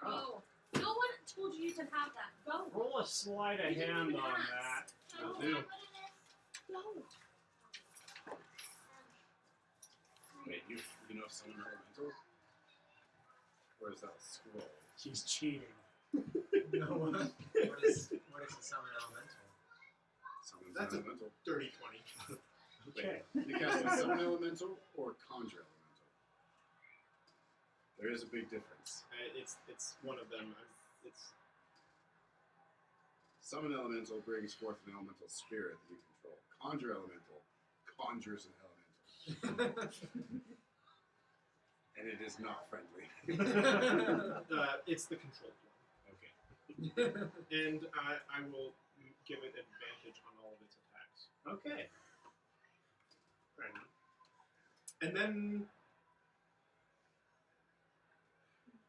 F: Oh, no one told you you could have that. Go.
A: Roll a sleight of
F: You didn't
A: hand
F: even
A: on
F: ask.
A: that.
C: Will do.
F: Go.
C: Wait, you know summon elemental? Or is that a scroll?
A: He's cheating.
H: No, what is a summon elemental?
C: Summon
B: That's a
C: elemental.
B: dirty 20.
A: Okay.
C: You cast
J: summon elemental or conjure elemental. There is a big difference.
B: It's one of them. It's
J: Summon elemental brings forth an elemental spirit that you control. Conjure elemental conjures an elemental. And it is not friendly.
B: it's the controlled one.
J: Okay.
B: And I will give it advantage on all of its attacks.
A: Okay. Right on.
B: And then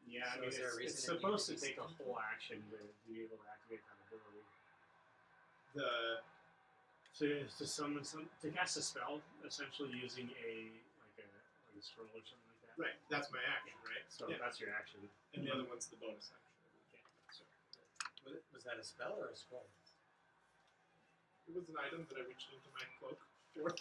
A: Yeah,
H: So
A: I mean,
H: is there a
A: it's
H: reason it
A: supposed to
H: needs to be
A: take a
H: spelled?
A: whole action to be able to activate that ability. To summon to cast a spell, essentially using a scroll or something like that.
B: right, that's my action, right?
A: So
B: Yeah.
A: that's your action.
B: And the other one's the bonus action.
A: Okay.
B: So
H: Was that a spell or a scroll?
B: it was an item that I reached into my cloak for.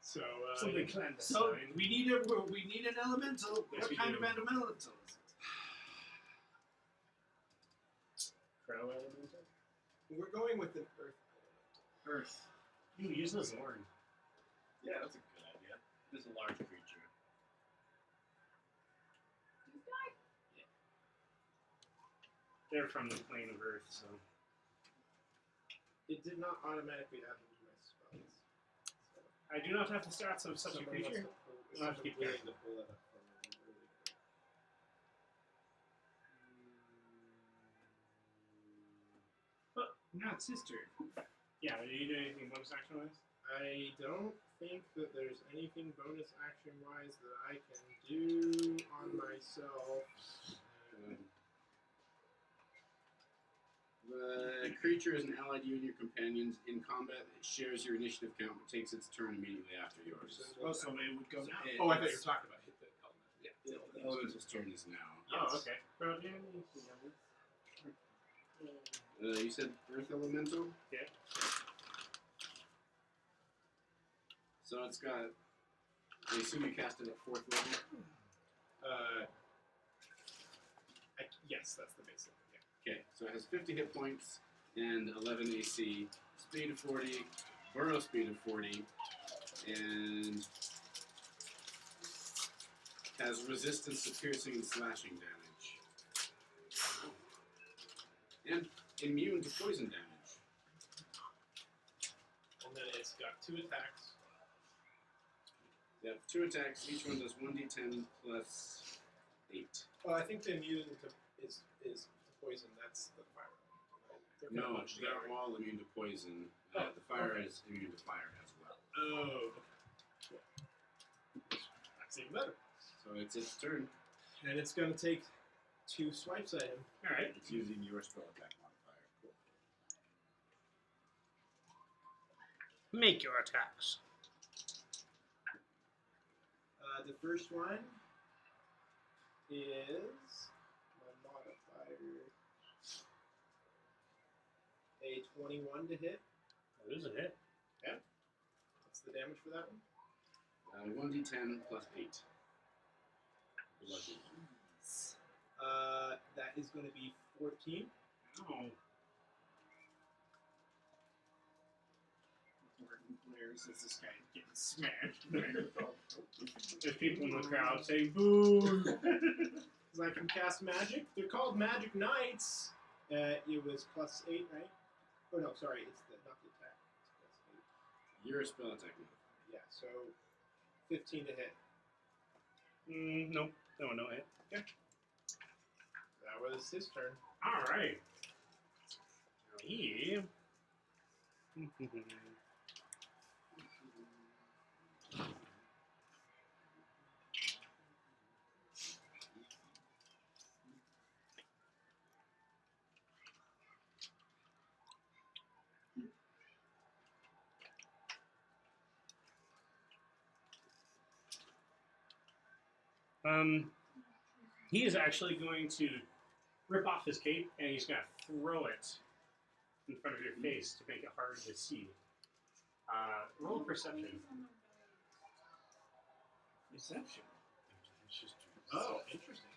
B: So
A: Something
B: yeah.
E: So
A: clandestine.
E: we need an elemental.
A: Yes,
E: What
A: we
E: kind
A: do.
E: of elemental is it?
A: Crow elemental.
B: We're going with an earth element.
E: Earth.
A: You use this Lord.
C: Yeah, that's a good idea. It's a large creature.
D: You die.
A: They're from the plane of Earth, so.
B: It did not automatically add them to my spells. So
A: I do not have the stats of such a
B: somebody
A: creature.
B: must have pulled-
A: I'll have to
B: somebody
A: keep
B: willing
A: track.
B: to pull that up for me. I'm really good.
E: Now it's his turn.
A: Yeah, do you do anything bonus action wise?
B: I don't think that there's anything bonus action wise that I can do on myself.
J: The creature is an ally to you and your companions. In combat, it shares your initiative count but takes its turn immediately after yours.
E: Oh, so it would go now.
B: Oh, I thought you were talking about hit the element. Yeah.
J: The elemental's turn is now.
A: Oh, okay. Bro, do you have anything else?
J: You said Earth Elemental?
A: Yeah.
J: So it's got. I assume you cast it at 4th level?
B: Yes, that's the basic. Yeah.
J: Okay, so it has 50 hit points and 11 AC, speed of 40, burrow speed of 40, and has resistance to piercing and slashing damage. And immune to poison damage.
B: And then it's got 2 attacks.
J: You have 2 attacks, each one does 1d10 plus 8.
B: Oh, I think the immune is to poison. That's the fire. Right? They're kinda
J: No,
B: much together.
J: they're all immune to poison.
B: Oh,
J: The fire
B: okay.
J: is immune to fire as well.
B: Oh, okay. That's even better.
J: So it's its turn.
B: And it's going to take 2 swipes at him.
A: Alright.
J: It's using your spell attack modifier. Cool.
A: Make your attacks.
B: The first one is my modifier. A 21 to hit.
A: That is a hit.
B: What's the damage for that one?
J: 1d10 plus 8. Bludgeoning.
B: That is going to be 14.
A: Oh.
E: Where is this guy getting smashed?
A: There's people in the crowd saying boo.
B: Because I can cast magic. They're called magic knights. It was plus 8, right? Oh no, sorry, it's not the attack. It's plus 8.
J: Your spell attack modifier.
B: Yeah, so 15 to hit.
A: Nope. No hit.
B: That was his turn.
A: Alright. He. He is actually going to rip off his cape and he's going to throw it in front of your face to make it hard to see. Roll perception.
E: Deception.
B: Oh, interesting.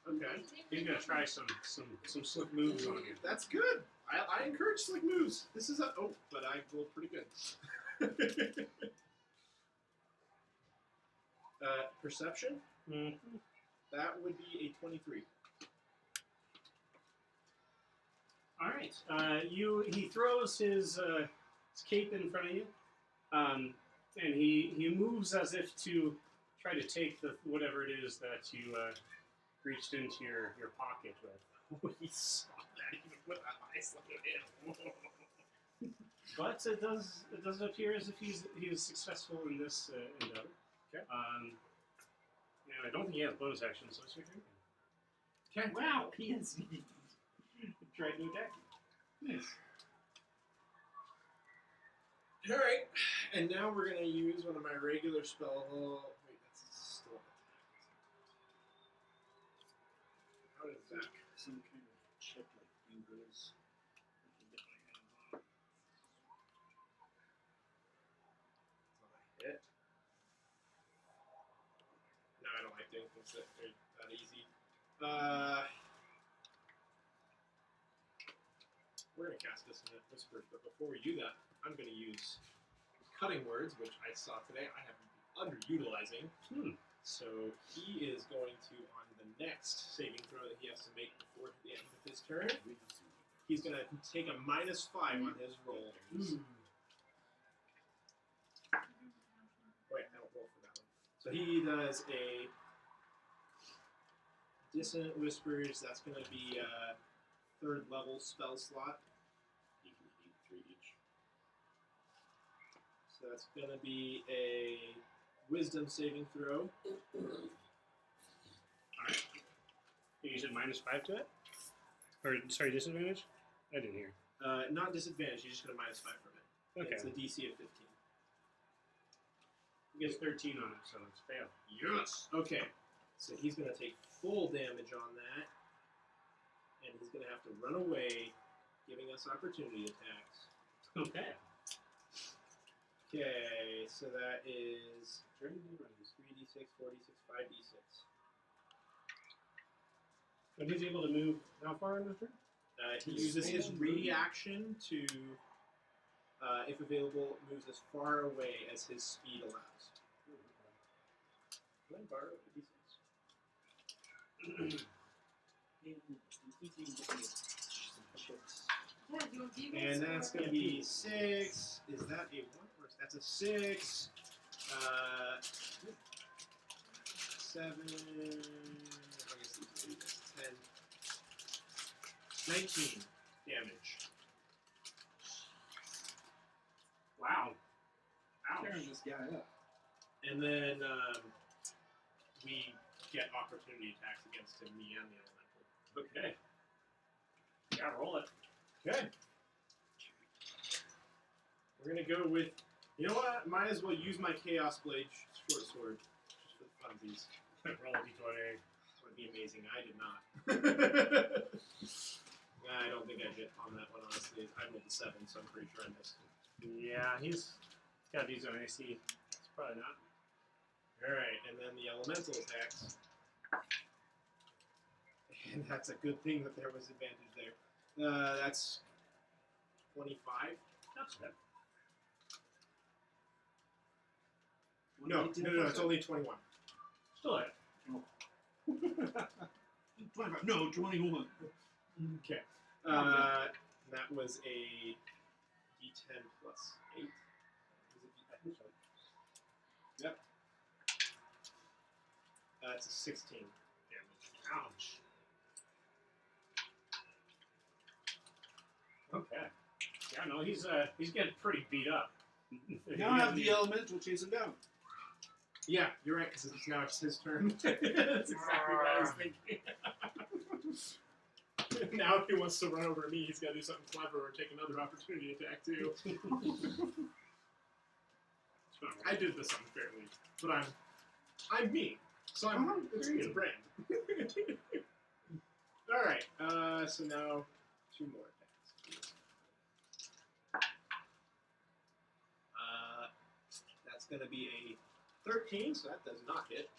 B: Okay.
A: He's gonna try some slick moves on you.
B: That's good. I encourage slick moves. This is a but I rolled pretty good. Perception.
A: Mm-hmm.
B: That would be a 23.
A: All right. He throws his cape in front of you, and he moves as if to try to take whatever it is that you reached into your pocket with.
B: He saw that even with eyes like him.
A: But it does appear as if he is successful in this endeavor.
B: Okay.
A: I don't think he has bonus action, so it's your turn.
B: Okay.
E: Wow, he has tried to attack you. Nice.
B: All right, and now we're gonna use one of my regular spell. Wait, that's still an attack. How does that?
E: Some kind of chip like fingers. I can get my hands on.
B: Hit. No, I don't like doing things that are that easy. We're gonna cast Dissonant Whispers, but before we do that, I'm gonna use Cutting Words, which I saw today. I have been underutilizing. So he is going to, on the next saving throw that he has to make before the end of his turn, he's gonna take a -5 on his roll. Wait, I don't roll for that one. So he does a Dissonant Whispers. That's going to be a 3rd level spell slot.
C: You can eat 3 each.
B: So that's going to be a Wisdom saving throw.
A: Alright. You said -5 to it? Or, sorry, disadvantage? I didn't hear.
B: Not disadvantage, you just get a -5 from it.
A: Okay.
B: It's a DC of 15.
A: He gets 13 on it, so it's fail.
B: Yes! Okay. So he's going to take full damage on that. And he's going to have to run away, giving us opportunity attacks.
A: Okay.
B: Okay, so that is 3d6, 4d6, 5d6.
A: And he's able to move how far in his turn?
B: He uses his reaction to, if available, moves as far away as his speed allows. Can I borrow a d6?
D: Yeah, do you want beagles
B: And that's
D: or-
B: going to be 6. Is that a 1? Or that's a 6. 7. I guess these are 10. 19 damage.
A: Wow.
E: Tearing
A: Ouch.
E: this guy up.
B: And then we get opportunity attacks against him, me and the elemental.
A: Okay. Yeah, roll it.
B: Okay. We're going to go with, you know what? Might as well use my Chaos Blade short sword. Just for the funsies.
A: Roll a d20.
B: This would be amazing. I did not. I don't think I hit on that one, honestly. I rolled a 7, so I'm pretty sure I missed.
A: Yeah, he's got these on AC. It's probably not.
B: Alright, and then the elemental attacks. And that's a good thing that there was advantage there. That's 25.
A: That's good.
B: No, it's only 21.
A: Still it.
E: 25. No, 21.
B: Okay. That was a D10 plus 8.
A: I think so.
B: Yep. That's a 16 damage.
A: Ouch. Okay. Yeah, no, he's getting pretty beat up.
E: Now have the elemental chase him down.
B: Yeah, you're right, because now it's his turn. That's exactly what I was thinking. Now if he wants to run over me, he's got to do something clever or take another opportunity attack, too. I did this unfairly, but I'm me. So it's a brand. Alright, so now 2 more attacks. That's going to be a 13, so that does not hit.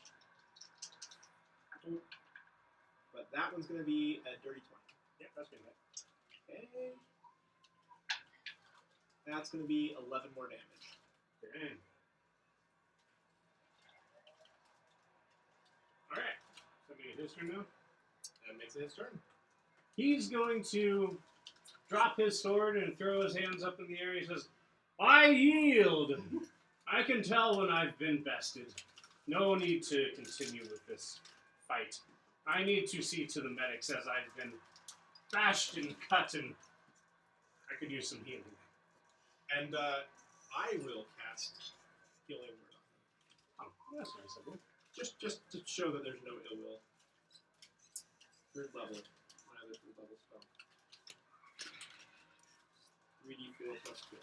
B: But That one's going to be a dirty 20.
A: Yeah, that's good.
B: Okay. That's going to be 11 more damage.
A: Okay. Alright. Somebody his turn now?
B: That makes it his turn.
A: He's going to drop his sword and throw his hands up in the air. He says, I yield! I can tell when I've been bested. No need to continue with this fight. I need to see to the medics as I've been bashed and cut, and I could use some healing.
B: And I will cast Healing Word on him.
A: Oh, that's nice of you.
B: Just to show that there's no ill will. Third level. Another third level spell. 3d4 plus 4.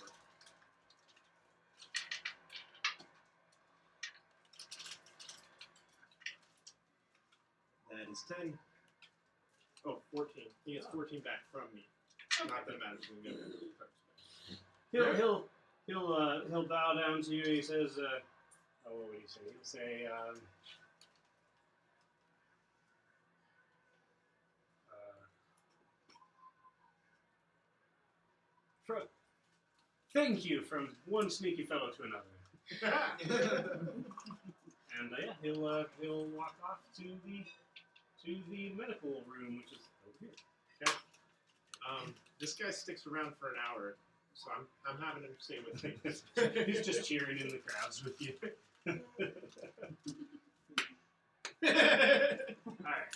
B: That is 10. Oh, 14. He gets 14 back from me. Not that it matters when we get
A: He'll bow down to you. He says, oh, what would he say? He'll say, thank you from one sneaky fellow to another. And yeah, he'll walk off to the medical room, which is over here.
B: Okay. This guy sticks around for an hour, so I'm having him stay with me.
A: He's just cheering in the crowds with you. Alright.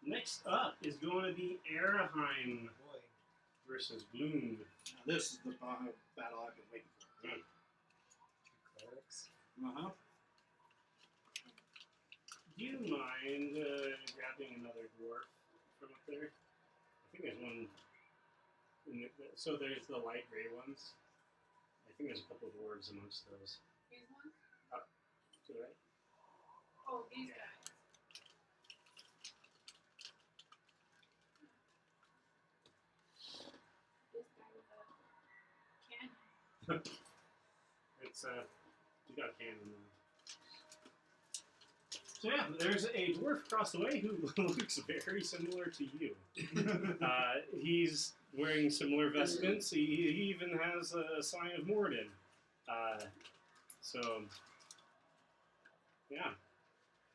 A: Next up is going to be Araheim
H: Boy.
A: versus Bloom.
J: Now, this is the battle I've been waiting for.
H: Clerics.
A: Uh-huh. Do you mind grabbing another dwarf from up there? I think there's one. So there's the light gray ones. I think there's a couple of dwarves amongst those.
D: These ones?
A: To the right?
D: Oh, these
A: Yeah.
D: guys. This guy with a cannon.
A: It's you got a cannon now. So yeah, there's a dwarf across the way who looks very similar to you. He's wearing similar vestments. He even has a sign of Morden. So yeah,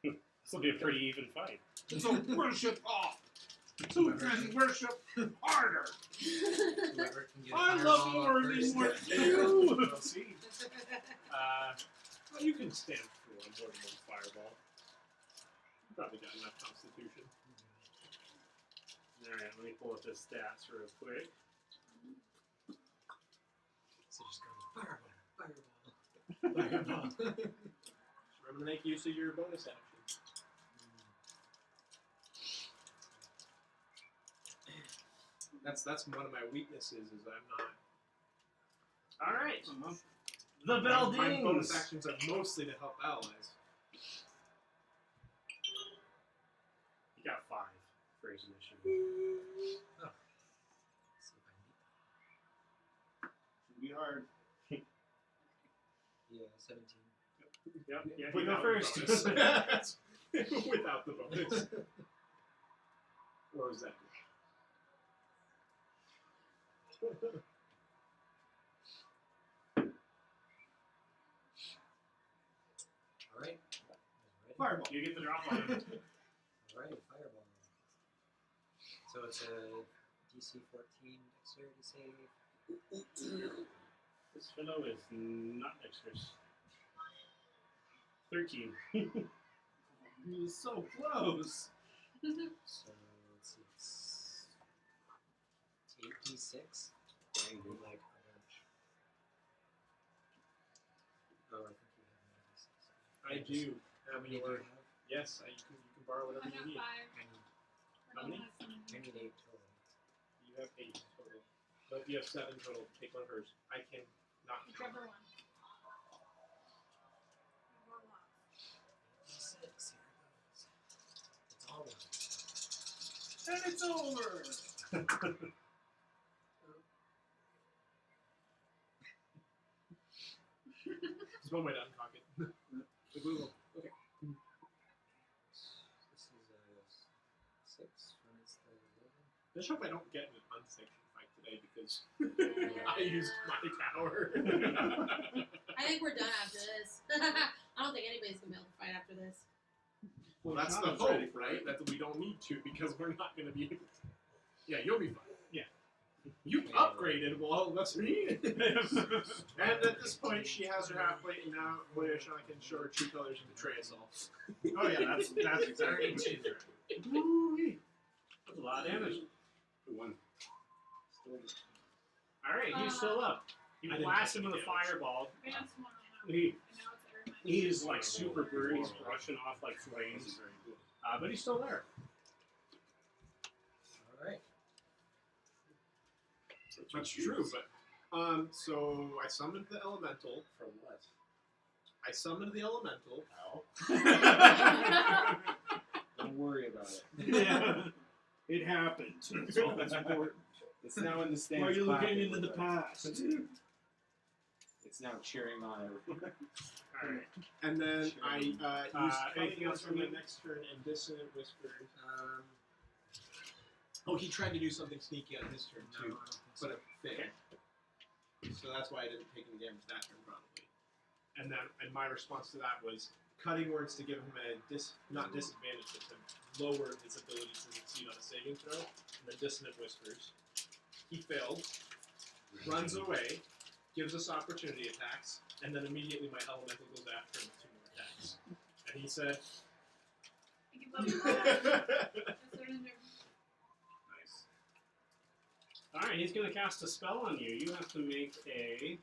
A: this will be a pretty even fight.
I: So worship off. Who can worship harder?
H: Whoever can get a
I: I
H: fireball
I: love
H: off
I: Morden
H: first.
I: more than you.
A: We'll see.
B: Well, you can stand for more than one fireball. You probably got enough constitution.
A: All right, let me pull up his stats real quick.
H: So just go fireball, fireball, fireball.
B: Just remember to make use of your bonus action. That's one of my weaknesses is I'm not.
A: All right, the bell
B: My bonus
A: dings.
B: actions are mostly to help allies.
A: He got 5 for his initiative.
H: Oh. See if I
A: Should be hard.
H: need. Yeah, 17.
A: Yep, yeah, you go
B: Without
A: first.
B: the bonus. Without the bonus. Or was that?
H: Alright.
A: Fireball. You get the drop on him.
H: Alright, fireball. So it's a DC 14 dexterity save.
A: This fellow is not dexterous. 13.
I: He was so close.
H: So let's see, it's 8d6. Dang, dude, like a bunch. Oh, I think you have 96.
B: I do.
H: How many do you have?
B: Yes, you can borrow whatever
D: I got
B: you need.
D: 5.
B: How many?
H: I need 8 total.
B: You have 8 total. But you have 7 total. Take one of hers. I can not count.
D: Whichever one.
H: D6, here it goes. It's all one.
I: And it's over.
B: There's one way to uncock it. The Google. Okay.
H: This is
B: Just hope I don't get in an unsanctioned fight today because I used my tower.
F: I think we're done after this. I don't think anybody's gonna be able to fight after this.
B: Well, that's the hope, right? That we don't need to because we're not going to be able to. Yeah, you'll be fine.
A: Yeah.
B: You upgraded, well, that's me. And at this point, she has her half plate, and now Boyashana can show her true colors and betray us all.
A: Oh yeah, that's exactly what she's doing. That's a lot of damage.
C: Who won?
A: Alright, he's still up. You
B: I didn't
A: blast
B: take
A: him with a
B: any damage.
A: fireball.
D: Advance one on that.
A: He,
D: And now it's everybody.
A: he is like super burnt, he's brushing off like flames. But he's still there.
H: Alright.
B: That's true, but so I summoned the elemental.
C: From what?
B: I summoned the elemental.
K: Don't worry about it.
E: Yeah. It happened. That's all that's important.
K: It's now in the stands.
E: Why are you looking
K: clapping
E: into the
K: with it.
E: past?
K: It's now cheering on everyone.
A: Alright.
B: And then I used
A: anything else
B: from
A: from
B: the
A: you?
B: next turn and dissonant whispered. Oh, he tried to do something sneaky on his turn too, but it failed. So that's why I didn't take any damage that turn, probably. And then, and my response to that was cutting words to give him a not disadvantage, but to lower his ability to succeed on a saving throw. And then dissonant whispers. He failed, runs away, gives us opportunity attacks, and then immediately my elemental goes after him with 2 more attacks. And he said,
D: I give up. I surrender.
C: Nice.
A: Alright, he's gonna cast a spell on you. You have to make a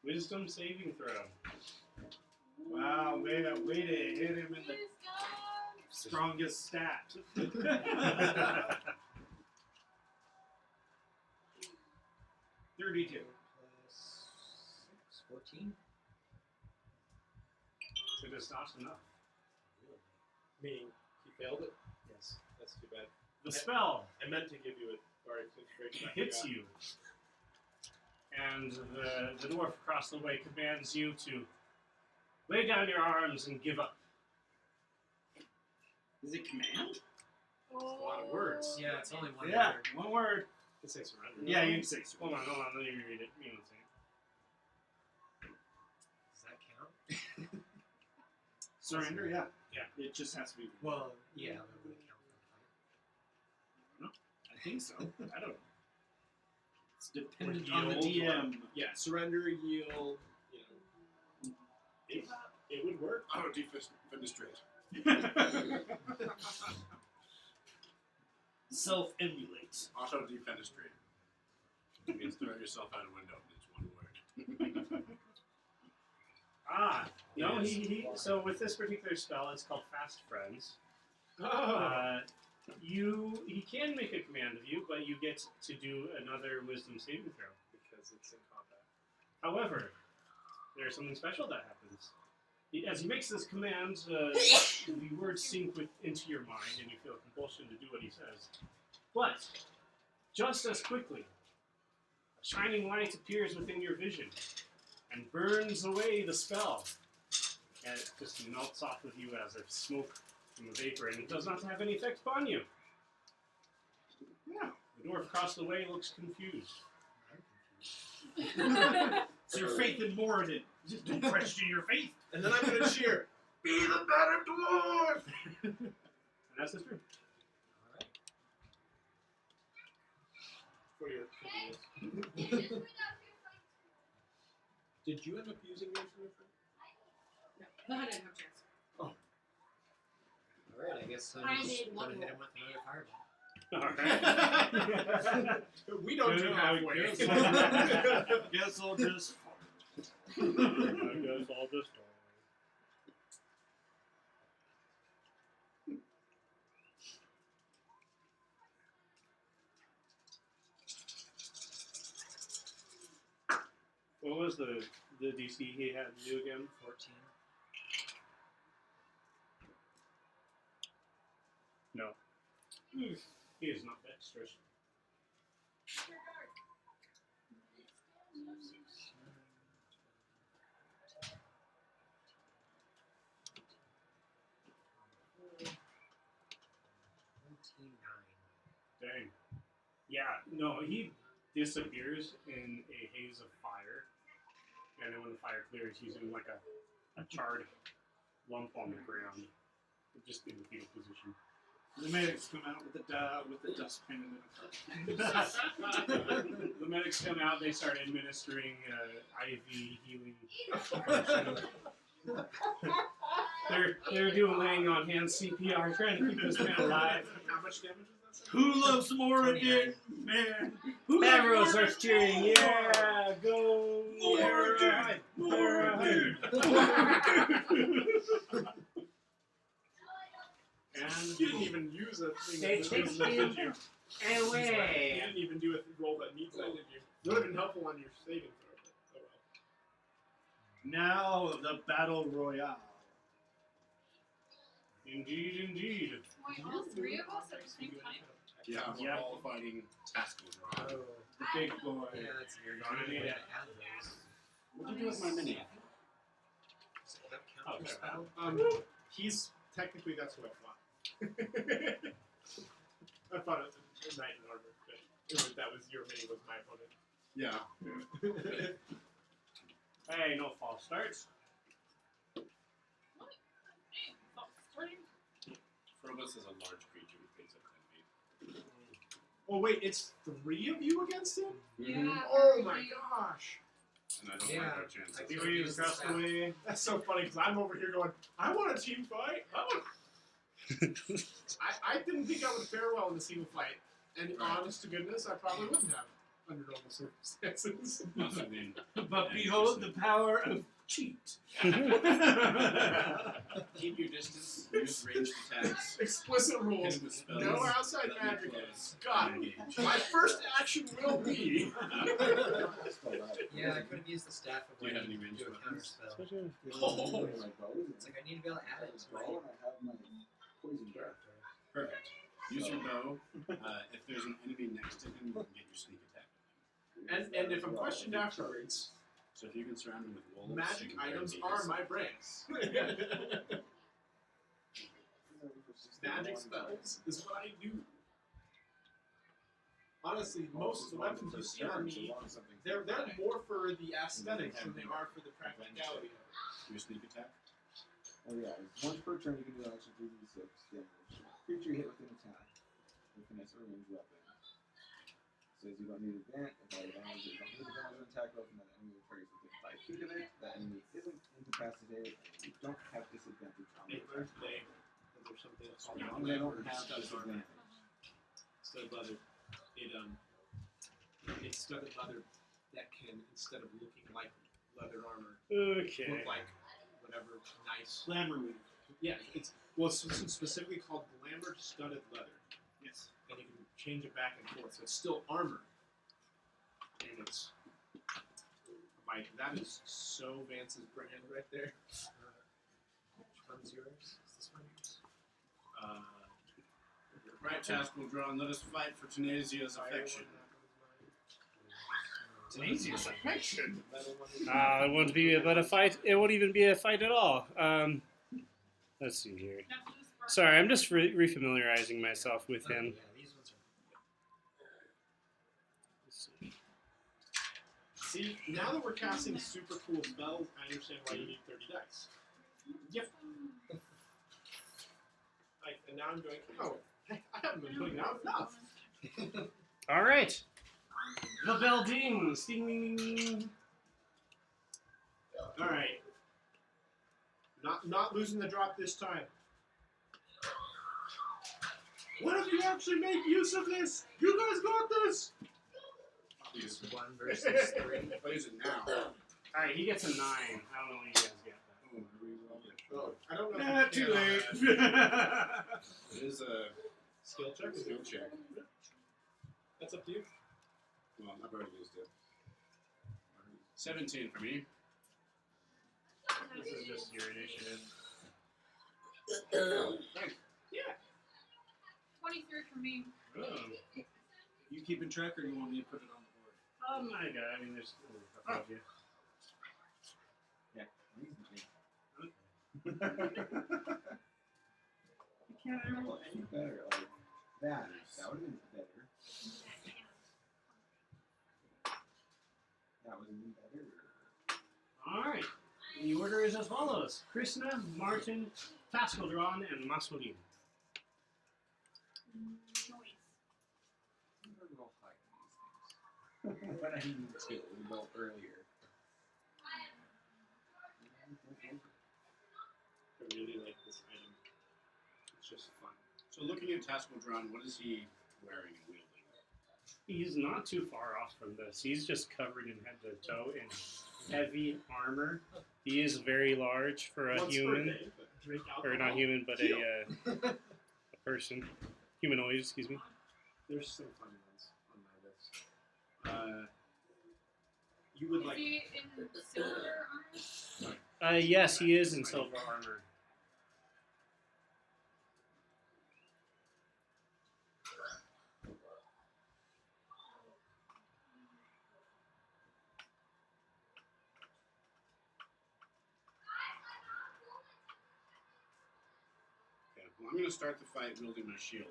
A: wisdom saving throw.
E: Wow, way to hit him in the
D: Please, God.
E: strongest stat. 32.
H: Plus 6, 14.
A: It is not enough.
B: meaning he failed it?
H: Yes.
B: That's too bad.
A: The spell
B: I meant to give you a bardic inspiration. I
A: hits
B: forgot.
A: you, and the dwarf across the way commands you to lay down your arms and give up.
E: Is it command?
B: That's a lot of words.
H: Yeah, it's only one
E: Yeah,
H: word.
E: one word.
B: You can say surrender.
E: Yeah, you can say so.
A: Hold on, let me read it. You know what I'm
H: Does that count?
E: Surrender, yeah.
A: Yeah.
E: It just has to be.
H: Well, yeah, that would count for
E: I think so. I don't know. It's
B: Or
E: dependent on the
B: yield, or-
E: DM.
B: Yeah, surrender, yield, you know. It would work.
C: Auto defenestrate.
E: Self-emulate.
C: Auto defenestrate. It means throw yourself out a window. It's one word.
A: No,
C: Yes.
A: he so with this particular spell, it's called Fast Friends.
B: Oh.
A: He can make a command of you, but you get to do another Wisdom saving throw.
B: Because it's in combat.
A: However, there's something special that happens. As he makes this command, the words sink into your mind, and you feel compulsion to do what he says. But just as quickly, a shining light appears within your vision and burns away the spell. And it just melts off of you as if smoke from a vapor, and it does not have any effect upon you. Yeah. The dwarf across the way looks confused.
E: So your faith in Moradin. Just don't question your faith.
B: And then I'm going to cheer, be the better dwarf!
A: And that's his turn.
B: For your Did you end up using yours for your friend?
F: No, I didn't have a chance.
H: Alright, I guess I'm
F: I
H: just
F: made one
H: gonna hit him
F: roll.
H: with another fireball.
A: Alright.
B: We don't do
A: Yeah,
B: halfway.
E: Guess I'll just.
A: I guess I'll just die. What was the DC he had to do again?
H: 14.
A: No. He is not dexterous. Dang. Yeah, no, he disappears in a haze of fire. And then when the fire clears, he's in like a charred lump on the ground. Just in the fetal position.
E: The medics come out with the dustpan and
A: The medics come out, they start administering IV healing. They're doing laying on hands CPR, trying to keep this man alive.
B: How much damage was that?
E: Who loves Morrigan, man? Who
A: Everyone
E: loves
A: starts cheering, yeah, go
E: Morrigan! Morrigan!
A: And
B: You didn't even use a thing.
A: they
B: that
A: take
B: does that,
A: him
B: did you?
A: away.
B: You didn't even do a roll that needs that, did you? It would have been helpful on your saving throw. But, oh
E: Now the battle royale.
A: Indeed, indeed.
D: Wait, all three of us at the same time?
C: Yeah, we're
A: Yep.
C: all fighting Taskle Draw.
H: Oh,
E: The big boy.
H: yeah, that's
A: You're
H: weird.
A: gonna need it.
H: Add those.
J: What'd you do with my mini?
H: Does it have
A: Oh,
H: counter
A: fair
H: spell?
B: He's technically that's who I fought. I fought a knight in armor, but that was your mini was my opponent.
J: Yeah.
A: Hey, no false starts.
C: Frobus is a large creature who takes up 10 feet.
B: Oh wait, it's 3 of you against him?
D: Yeah.
B: Oh my gosh!
C: And I don't
H: Yeah,
C: like our chances.
H: I
A: See
H: think
A: where you
H: use
A: across
H: the
A: the way.
B: That's so funny because I'm over here going, I want a team fight. I didn't think I would fare well in the single fight, and honest to goodness, I probably wouldn't have under normal circumstances.
C: Must have been.
E: But behold the power of cheat.
C: Keep your distance, use ranged attacks,
B: Explicit
C: hit
B: rules.
C: him with spells.
B: No outside
C: let
B: magic.
C: me close,
B: God.
C: and engage.
B: My first action will be.
H: Yeah, I could have used the staff of
C: Do you have any
H: to
C: ranged
H: do a counter
C: weapons?
H: spell.
B: Oh.
H: It's like I need to be able to add it to my
K: Poison breath.
C: Perfect. Use your bow. If there's an enemy next to him, you can get your sneak attack.
B: And if I'm questioned afterwards,
C: So if you can surround him with wolves, you
B: magic
C: can
B: items
C: guarantee
B: are
C: his-
B: my brains. Magic spells is what I do. Honestly, most of the weapons you see on me, they're more for the aesthetics than they are for the practicality.
C: Your sneak attack.
K: Oh yeah, it's once per turn you can do an extra 3d6 damage. Creature hit with an attack, with finesse or ranged weapon. Says you don't need advantage. If I advantage, you don't need advantage on attack roll from that enemy that carries within 5 feet of it. That enemy isn't incapacitated, and you don't have disadvantage on
B: They
K: the
B: learned
K: attack.
B: today that there's something that's called
K: They don't have
B: studded armor.
K: disadvantage.
B: Studded leather. It's studded leather that can, instead of looking like leather armor,
A: Okay.
B: look like whatever nice.
E: Glamour weave.
B: Yeah, it's specifically called glamour studded leather.
E: Yes.
B: And you can change it back and forth, so it's still armor. And it's like that is so Vance's brand right there.
H: Which one's yours? Is this one yours?
C: Right, Taskle Draw, and let us fight for Tunisia's affection.
E: Tunisia's affection.
A: It won't be about a fight. It won't even be a fight at all. Let's see here. Sorry, I'm just refamiliarizing myself with him.
H: Yeah, these ones are.
A: Let's see.
B: See, now that we're casting super cool spells, I understand why you need 30 dice. Yep. And now I'm going, oh, I haven't been putting out enough.
A: All right. The bell dings. Ding, ding, ding.
B: All right. Not losing the drop this time. What if you actually make use of this? You guys got this.
C: Use it.
H: 1 versus 3.
C: I'll use it now.
A: All right, he gets a 9. I don't know when you guys get that.
B: Oh, I don't know.
E: Not
B: if
E: too
B: you can,
E: late.
C: It is a
B: skill check.
C: skill check.
B: That's up to you.
C: Well, I've already used it. 17 for me.
A: This is just your initiative.
B: Yeah.
D: 23 for me.
A: Oh.
E: You keeping track, or you want me to put it on the board?
A: Oh my god, I mean, there's a couple of you.
K: You can't roll any better. Like, That would have been better. That would have been better.
A: Alright. The order is as follows: Krishna, Martin, Taskeldron, and Masmoline.
D: Noise.
K: I'm gonna roll high on these things. But I need to go earlier.
A: I really like this item. It's just fun.
J: So looking at Taskeldron, what is he wearing and wielding?
A: He's not too far off from this. He's just covered in head to toe in heavy armor. He is very large for a human.
B: Drink
A: Or not
B: alcohol.
A: human, but a person. Humanoid, excuse me.
B: There's some fun ones on my list. You would
D: Is
B: like.
D: he in silver armor?
A: Yes, he is in silver armor.
J: Okay, well, I'm going to start the fight wielding my shield.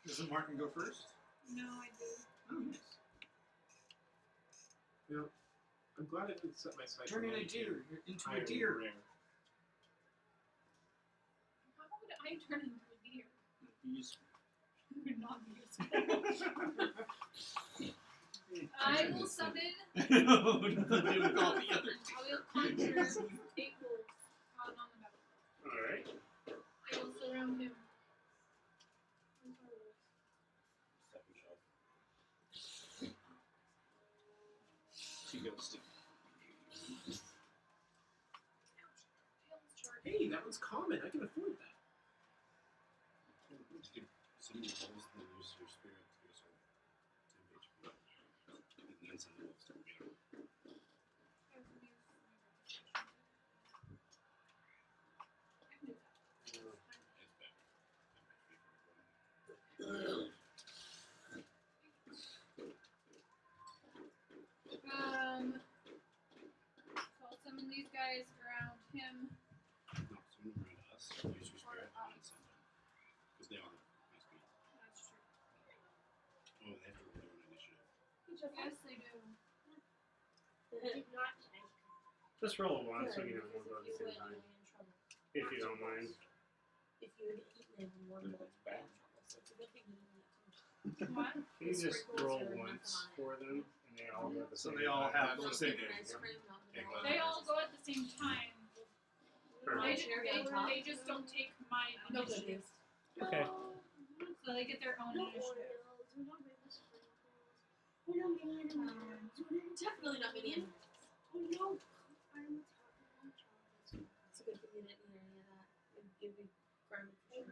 E: Doesn't Martin go first?
D: No, I do.
E: Oh, yes.
B: You know, I'm glad I didn't set my sights
E: Turn
B: on
E: in a
B: anything
E: deer. You're into
B: higher
E: a
B: than
E: deer.
B: rare.
D: How would I turn into a deer?
E: He's
D: Would not be useful. I will summon
E: what do they would call the
D: and
E: other
D: I will conjure 8 wolves out on the battlefield.
A: Alright.
D: I will surround him.
E: She goes to.
B: Hey, that one's common. I can afford that.
J: Somebody rolls the use your spirit to give us all 10 HP. And then send the wolves to me. It's better. 10 HP for everyone.
D: So I'll summon these guys around him.
J: No, send them around us. Use your spirit and then send them. Because they all have high speed.
D: That's true.
J: Oh, they have to roll their own initiative.
D: Yes, they do.
A: Just roll one so you know we'll go at the same time. If you don't mind.
F: If you would eat them in one bowl,
K: Bad.
F: so it's a good thing you didn't eat
D: What?
A: You just roll once for them, and they all go at the
E: So
A: same
E: they all
A: time.
E: have those same
F: ice cream on the
J: Okay,
F: bag.
D: They all go at the same time.
A: Perfect.
D: They just don't take my
F: No
D: initiative.
F: goodness.
A: Okay.
D: So they get their own initiative.
F: Definitely not mini animals. It's a good thing you didn't eat any of that. It'd be ground for sure.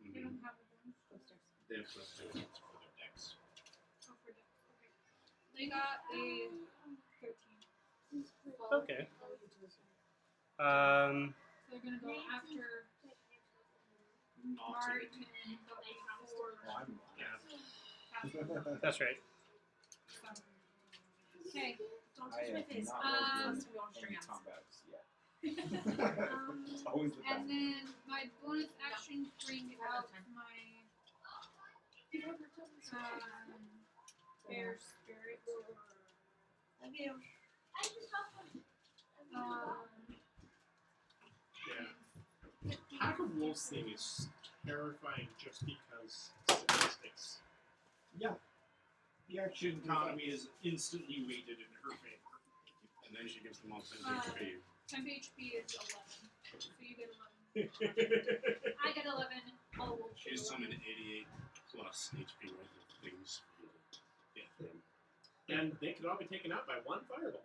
D: They don't have a bonus.
F: Upstairs.
J: They have plus 2 hits for their decks.
D: Oh, for dex. Okay. They got a 13.
A: Okay.
D: So they're gonna go after
E: Not
D: Martin, but before
K: Oh, I'm
D: Casper.
A: That's right.
D: Okay.
F: Don't
K: I
F: touch my
K: have
F: face.
K: not
F: It's
K: rolled
F: gonna be on
K: any
F: string outs.
K: combats yet. It's always the
D: And
K: best.
D: then my bonus action bring out my bear spirit.
F: Love you.
B: Yeah. Pack of Wolves thing is terrifying just because statistics.
E: The action economy is instantly weighted in her favor.
J: And then she gives them all 10 HP.
D: 10 HP is 11. So you get 11. I get 11. All wolves get
J: She's
D: 11.
J: summoned 88 plus HP worth of things. Yeah, from
B: And they could all be taken out by one fireball.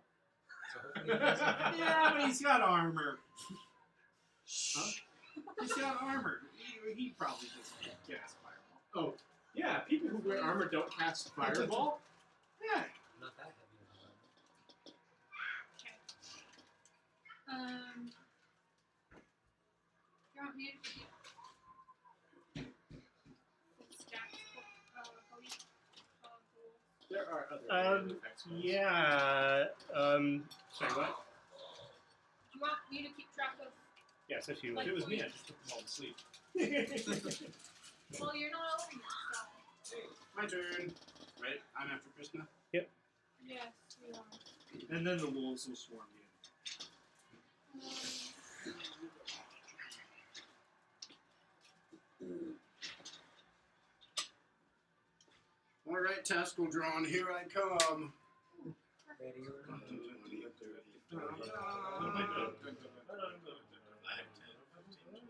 H: So hopefully he doesn't-
E: Yeah, but he's got armor. Huh? He's got armor. He probably just cast fireball.
B: Oh, yeah, people who wear armor don't cast fireball.
E: Yeah.
H: Not that heavy of a weapon.
D: Okay. You want me to stack wolves?
B: There are other effects.
A: Yeah. Sorry, what?
D: Do you want me to keep track of?
A: Yes, if you.
B: If it was me, I'd just put them all to sleep.
D: Well, you're not over so.
C: My turn. Right? I'm after Krishna.
D: Yes, you are.
E: And then the wolves will swarm you.
J: All right, Taskle drawn. Here I come.
H: Ready or not.
C: I have 10, 15, 20, 25,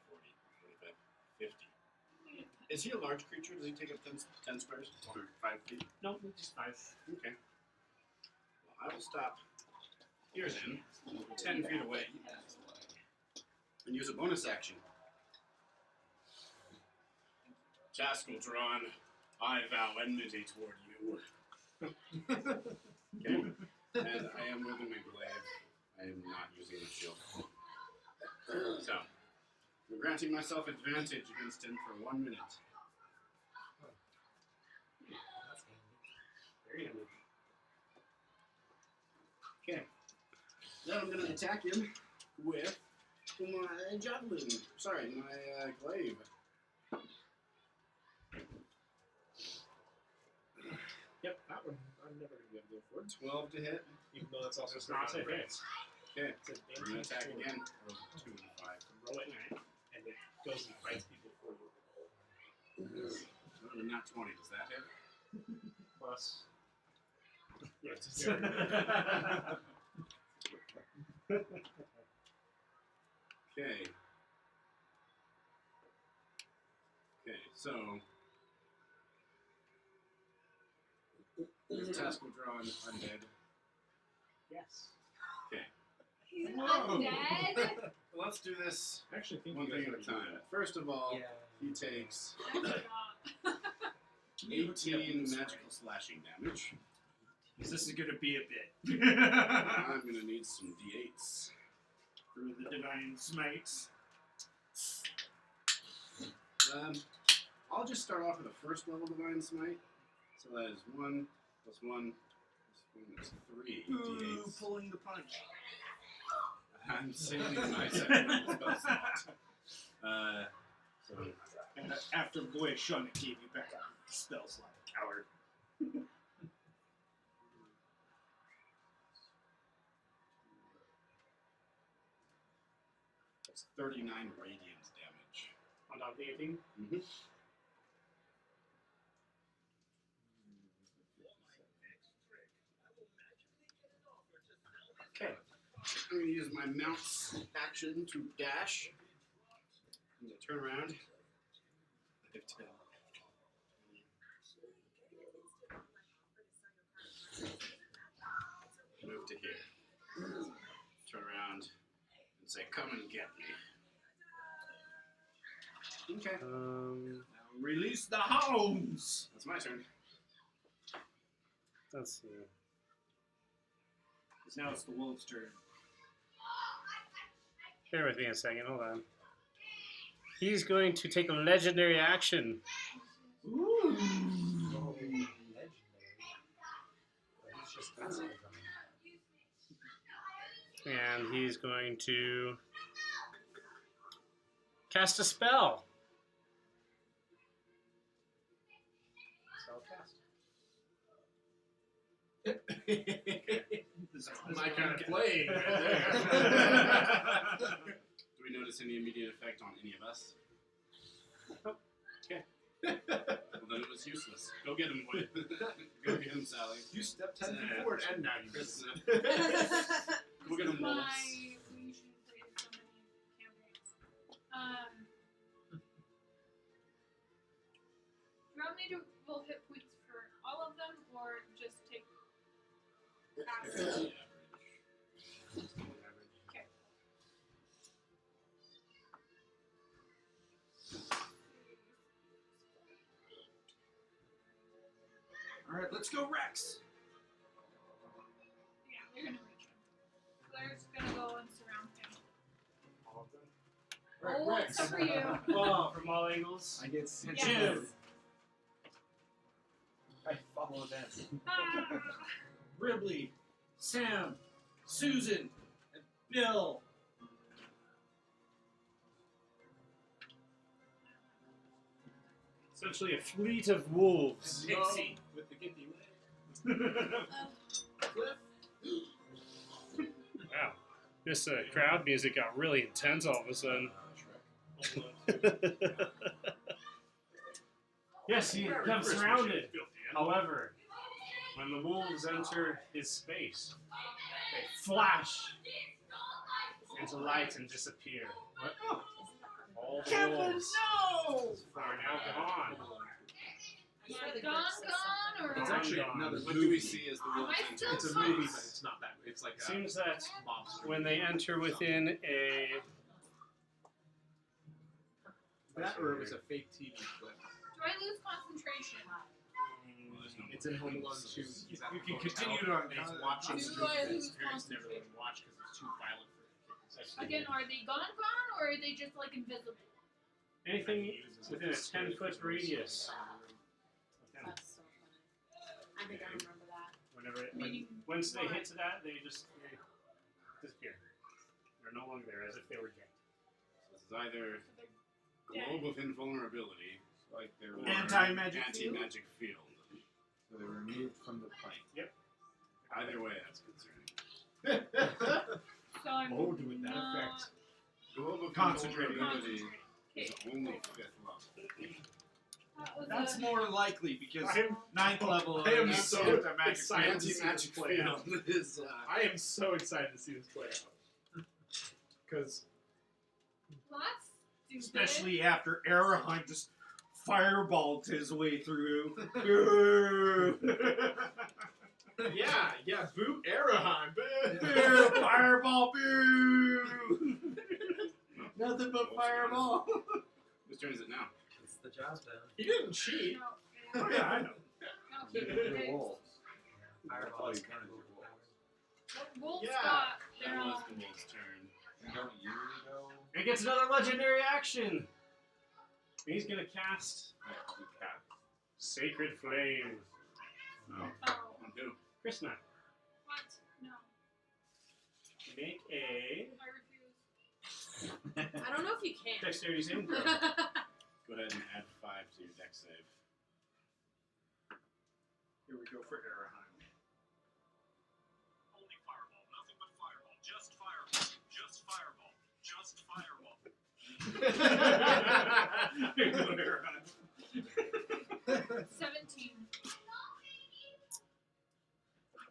C: 40, 45, 50. Is he a large creature? Does he take up 10 squares? Or 5 feet?
A: No, just 5.
C: Okay. Well, I will stop here then, 10 feet away, and use a bonus action. Taskle drawn. I vow enmity toward you. Okay. And I am wielding my glaive. I am not using the shield. So, I'm granting myself advantage against him for 1 minute.
H: That's handy.
A: Very handy.
J: Okay. Then I'm gonna attack him with my javelin. Sorry, my glaive.
B: Yep, that one I'm never going to be able to afford.
J: 12 to hit.
B: Even though it's also
A: It's not
B: pretty
A: safe.
B: hits.
J: Okay.
B: It's an
J: I'm gonna attack
B: anti-sword.
J: again. Roll 2 and 5.
B: Roll it, and it goes and fights people for you.
C: Not 20. Does that hit?
A: Plus.
B: Yes, it's very
C: Okay. Okay, so is Taskle drawn undead?
A: Yes.
C: Okay.
D: He's
E: Whoa.
D: undead.
C: Well, let's do this
B: I actually think
C: one
B: you
C: thing
B: guys
C: at a
B: would do
C: time.
B: that.
C: First of all,
H: Yeah.
C: he takes
D: I forgot.
C: 18 magical slashing damage.
E: This is going to be a bit.
C: I'm gonna need some d8s.
E: Through the divine smites.
C: I'll just start off with a first level divine smite. So that is 1 plus 1 plus 1 is 3
E: Ooh,
C: d8s.
E: pulling the punch.
C: I'm saving my second level spell slot. So
E: And after boy Shauna gave you back a spell slot, coward.
C: that's 39 radiant damage.
A: On top of the 18.
C: Mm-hmm. Okay. I'm going to use my mouse action to dash. I'm going to turn around. I have 10. Move to here. Turn around and say, "Come and get me." Okay.
E: Now release the hounds!
C: That's my turn.
A: Let's see.
E: Because now it's the wolf's turn.
A: Bear with me a second. Hold on. He's going to take a legendary action.
E: Ooh!
H: Oh, legendary. But he's just taskle drawn.
A: And he's going to cast a spell. Spell cast.
C: My kind of playing right there. Do we notice any immediate effect on any of us?
A: Nope.
C: Okay. Well, then it was useless. Go get him, Wood. Go get him, Sally.
B: You step 10 feet forward, and now you miss.
C: Go get him,
D: My
C: Wolves.
D: we should play so many campaigns. Do you want me to roll hit points for all of them, or just take average? Okay.
E: Alright, let's go, Rex!
D: Yeah, you're gonna reach him. Claire's gonna go and surround him.
A: All of them.
B: Alright,
D: Oh,
B: Rex.
D: except for you.
A: Well, from all angles.
B: I get 6
D: Yes.
B: moves.
K: Follow them.
D: Ah.
E: Ribley, Sam, Susan, and Bill.
A: Essentially a fleet of wolves.
E: Pixie.
B: With the Ginty way.
D: Uh,
A: Wow. This crowd music got really intense all of a sudden. Yes, he becomes surrounded. However, when the wolves enter his space, they flash into light and disappear. All the wolves are now gone.
D: gone, or
B: It's actually
A: Gone.
B: another
C: What
B: movie.
C: do we see as the
D: Am
C: wolves
D: I
C: enter?
D: still
B: It's a
D: close?
B: movie, but it's not that. It's like
A: Seems that
B: monster.
A: when they enter within a
B: That or it was a fake TV clip.
D: Do I lose concentration?
B: It's in Home Alone 2. He's at
E: You
B: the
E: can
B: hotel,
E: continue to
B: and he's
E: uncover
B: watching
D: Do
B: the
D: I
B: movie that
D: lose
B: his parents never let
D: concentration?
B: him watch because it's too violent for kids.
D: Again, are they gone, or are they just like invisible?
A: anything within a 10-foot radius.
F: That's so funny. I think I remember that.
A: Whenever
D: Meaning
A: once they
D: what?
A: hit to that, they disappear. They're no longer there, as if they were dead.
C: So this is either globe of invulnerability,
K: Like they were
E: Anti-magic field?
C: anti-magic field.
K: So they were removed from the plane.
C: Either way, that's concerning.
D: So I'm
B: Oh, with that
D: not
B: effect.
C: Globe of
E: Concentrating.
C: invulnerability
D: Okay.
C: is only 5th level.
D: That was
E: That's
D: a,
E: more likely because
B: I'm-
E: 9th level
B: I am
E: is
B: so
E: anti-magic
B: excited.
E: field.
B: to see this
C: Anti-magic
B: play out.
C: field is
B: I am so excited to see this play out. Because
D: well, that's stupid.
E: Especially after Arahant just fireballed his way through.
B: yeah, boo Arahan,
E: Boo, fireball, boo! Nothing but fireball.
C: Whose turn is it now?
H: It's the job done.
B: He didn't cheat.
D: No,
A: Oh yeah, I know.
D: no,
K: They're wolves.
H: Fireball is
K: you
H: kind of
K: turn
H: cool.
D: Wolves
B: Yeah.
D: got their
C: That
D: own.
C: was the wolf's turn.
K: And don't you go?
A: It gets another legendary action. He's gonna cast
K: You cat.
A: Sacred Flame.
C: Oh,
D: Oh,
C: on who?
A: Krishna,
D: what? No,
A: make a
D: I refuse.
F: I don't know if you can.
A: dexterity saving throw.
C: Go ahead and add 5 to your dex save.
E: Here we go for Arahant.
L: Only fireball, nothing but fireball. Just fireball. Just fireball. Just fireball.
E: Here we go, Arahant.
D: 17.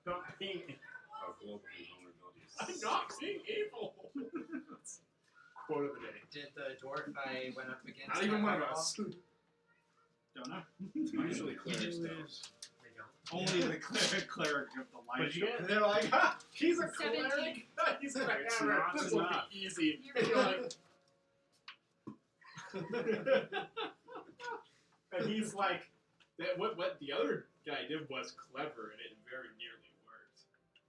A: Not being
C: Oh, globe of invulnerability is
B: I'm not being evil. Quote of the day.
H: Did the dwarf I went up against
B: Not even
H: have
B: one of
H: fireball?
B: us.
E: Don't know.
C: usually clerics though.
H: We don't.
E: Only the cleric of the light.
A: What'd you get?
B: And they're like, ha, he's a
D: 17.
B: cleric. He's a
A: It's
B: hammer.
A: not
B: This will
A: enough.
B: be easy.
D: You're
B: And you're like, and he's like, that. What the other guy did was clever, and it very nearly worked.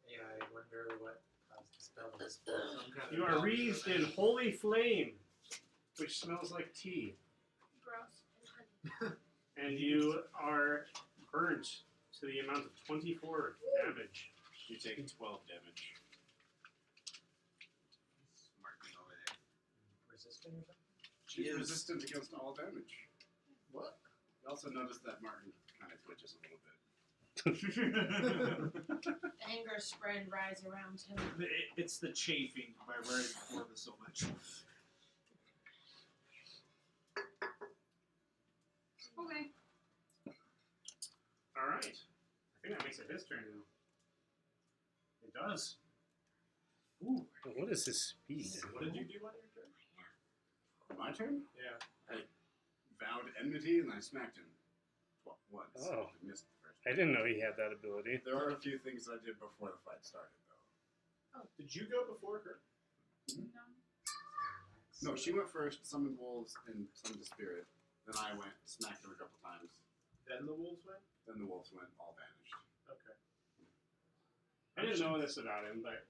H: Yeah, I wonder what caused the spell to spell.
B: Some kind of
A: You are wreathed in holy flame, which smells like tea,
D: Gross.
A: and you are burnt to the amount of 24 damage.
C: You take 12 damage.
K: Marking over there.
H: Resistant or something?
C: She's
E: is-
C: resistant against all damage.
B: What?
C: You also notice that Martin kind of twitches a little bit.
F: Anger spread rise around him.
E: It's the chafing by wearing Corvus so much.
D: Okay.
A: All right. I think that makes it his turn now. It does. Ooh. What is his speed?
B: What did you do on your turn?
C: My turn?
B: Yeah.
C: Vowed enmity and I smacked him. Once.
A: Oh.
C: I missed the first
A: I didn't know he had that ability.
C: There are a few things I did before the fight started, though.
B: Oh, did you go before her?
D: No.
C: No, she went first, summoned wolves, and summoned a spirit. Then I went, smacked her a couple times.
B: Then the wolves went?
C: Then the wolves went, all vanished.
B: Okay.
A: I didn't know this about him, but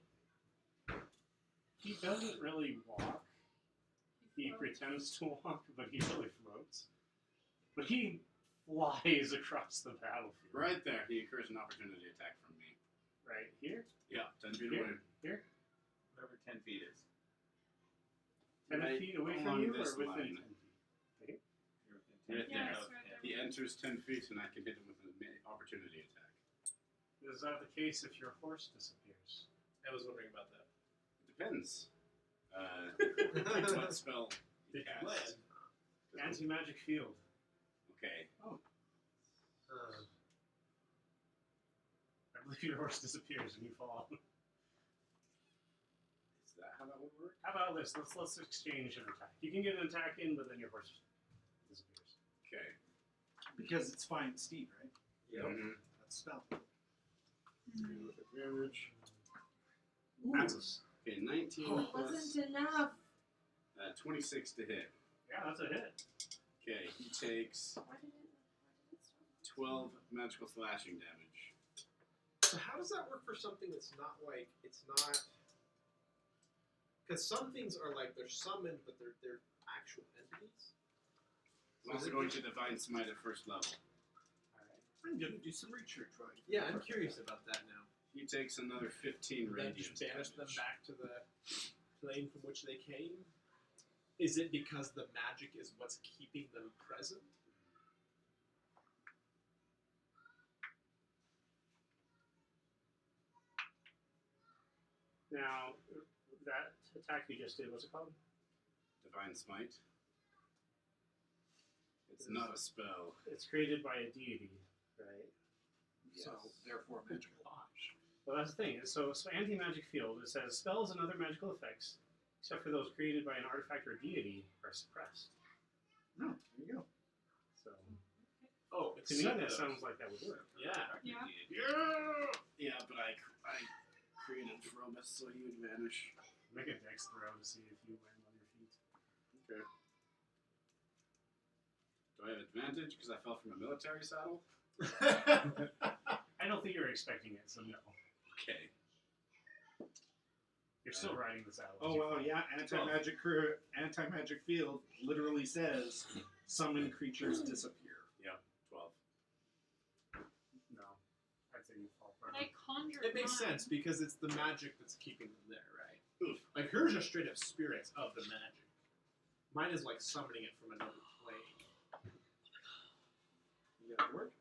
A: he doesn't really walk. He pretends to walk, but he really floats. But he flies across the battlefield.
C: Right there, he incurs an opportunity attack from me.
A: Right here.
C: Yeah, 10 feet
A: Here?
C: away.
A: Here.
K: Whatever 10 feet is.
A: 10
C: Right
A: feet away from
C: along
A: you,
C: this
A: or within
C: line.
A: 10 feet?
K: You're within 10
C: Right
K: feet
C: there.
D: Yes,
K: of
D: right
K: him.
C: He enters 10 feet, and I can hit him with an opportunity attack.
A: Is that the case if your horse disappears?
B: I was wondering about that.
C: It depends. What spell he
B: Did you
C: casts.
B: land?
A: Anti-magic field.
C: Okay.
A: I believe your horse disappears and you fall.
C: Is that how that would work?
A: How about this? Let's exchange an attack. You can get an attack in, but then your horse disappears.
C: Okay.
E: Because it's fine steep, right?
C: Mm-hmm.
E: That's spell.
J: With advantage.
C: Okay, 19
F: Oh, it
C: plus
F: wasn't enough.
C: 26 to hit.
A: Yeah, that's a hit.
C: Okay, he takes
F: Why did it stop?
C: 12 magical slashing damage.
B: So how does that work for something that's not like it's not? Because some things are like they're summoned, but they're actual entities.
C: I'm also going to Divine Smite at first level.
E: I'm gonna do some research right.
B: Yeah, I'm curious about that now.
C: He takes another 15
B: Then
C: radiant
B: just banish them
C: damage.
B: back to the plane from which they came. Is it because the magic is what's keeping them present?
A: Now, that attack you just did, what's it called?
C: Divine Smite. It's not a spell.
A: It's created by a deity, right?
E: So therefore magical launch.
A: Well, that's the thing. So anti-magic field, it says spells and other magical effects, except for those created by an artifact or deity, are suppressed.
E: No, there you go.
A: So
B: Oh,
A: to me, that sounds like that would work.
B: Yeah.
D: Yeah.
C: Yeah, but I created Frobus, so he would vanish.
A: Make a dex throw to see if you land on your feet.
C: Okay. Do I have advantage because I fell from a military saddle?
A: I don't think you're expecting it, so no.
C: Okay.
A: You're still riding the saddle.
E: Oh well, yeah. Anti-magic field literally says summon creatures disappear.
C: Yep, 12.
A: No, I'd say you fall
D: But
A: prone.
D: I conjured
B: It makes
D: mine.
B: sense because it's the magic that's keeping them there, right?
C: Oof.
B: Like hers are straight up spirits of the magic. Mine is like summoning it from another plane.
E: You got it work?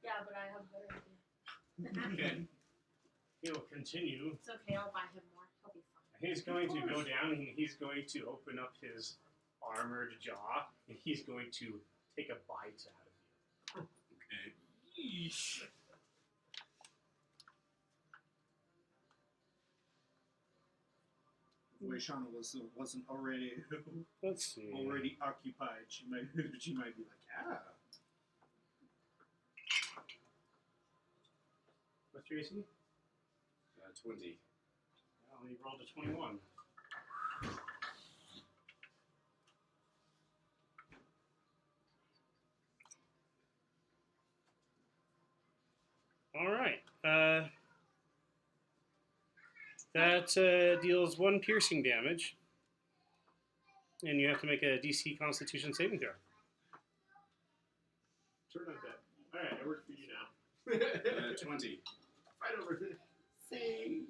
F: Yeah, but I have a better idea.
C: Okay.
A: He'll continue.
F: It's okay, I'll buy him more. He'll be fine.
A: He's going to go down and he's going to open up his armored jaw and he's going to take a bite out of you.
C: Okay.
E: Yeesh. If Shauna wasn't already
A: Let's see.
E: occupied, she might be like, ah.
A: What's your AC?
C: 20.
A: Well, he rolled a 21. All right. That deals 1 piercing damage, and you have to make a DC Constitution saving throw.
B: Turn on that. Alright, I work for you now.
C: 20.
B: Fight over there.
A: Okay.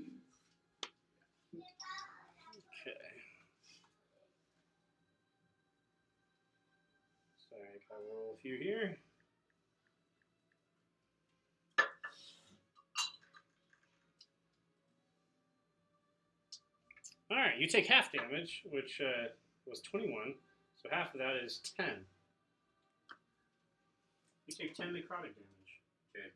A: Sorry, I gotta roll a few here. Alright, you take half damage, which was 21, so half of that is 10. You take 10 necrotic damage.
C: Okay.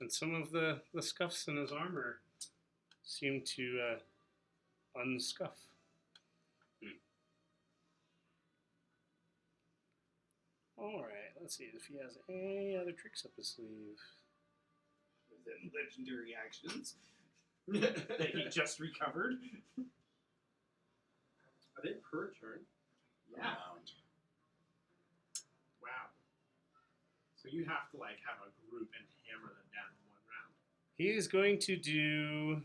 A: And some of the scuffs in his armor seem to unscuff. Alright, let's see if he has any other tricks up his sleeve.
E: Then legendary actions that he just recovered.
B: Are they per turn?
E: Yeah.
C: Round.
B: Wow. So you have to like have a group and hammer them down in one round.
A: He is going to do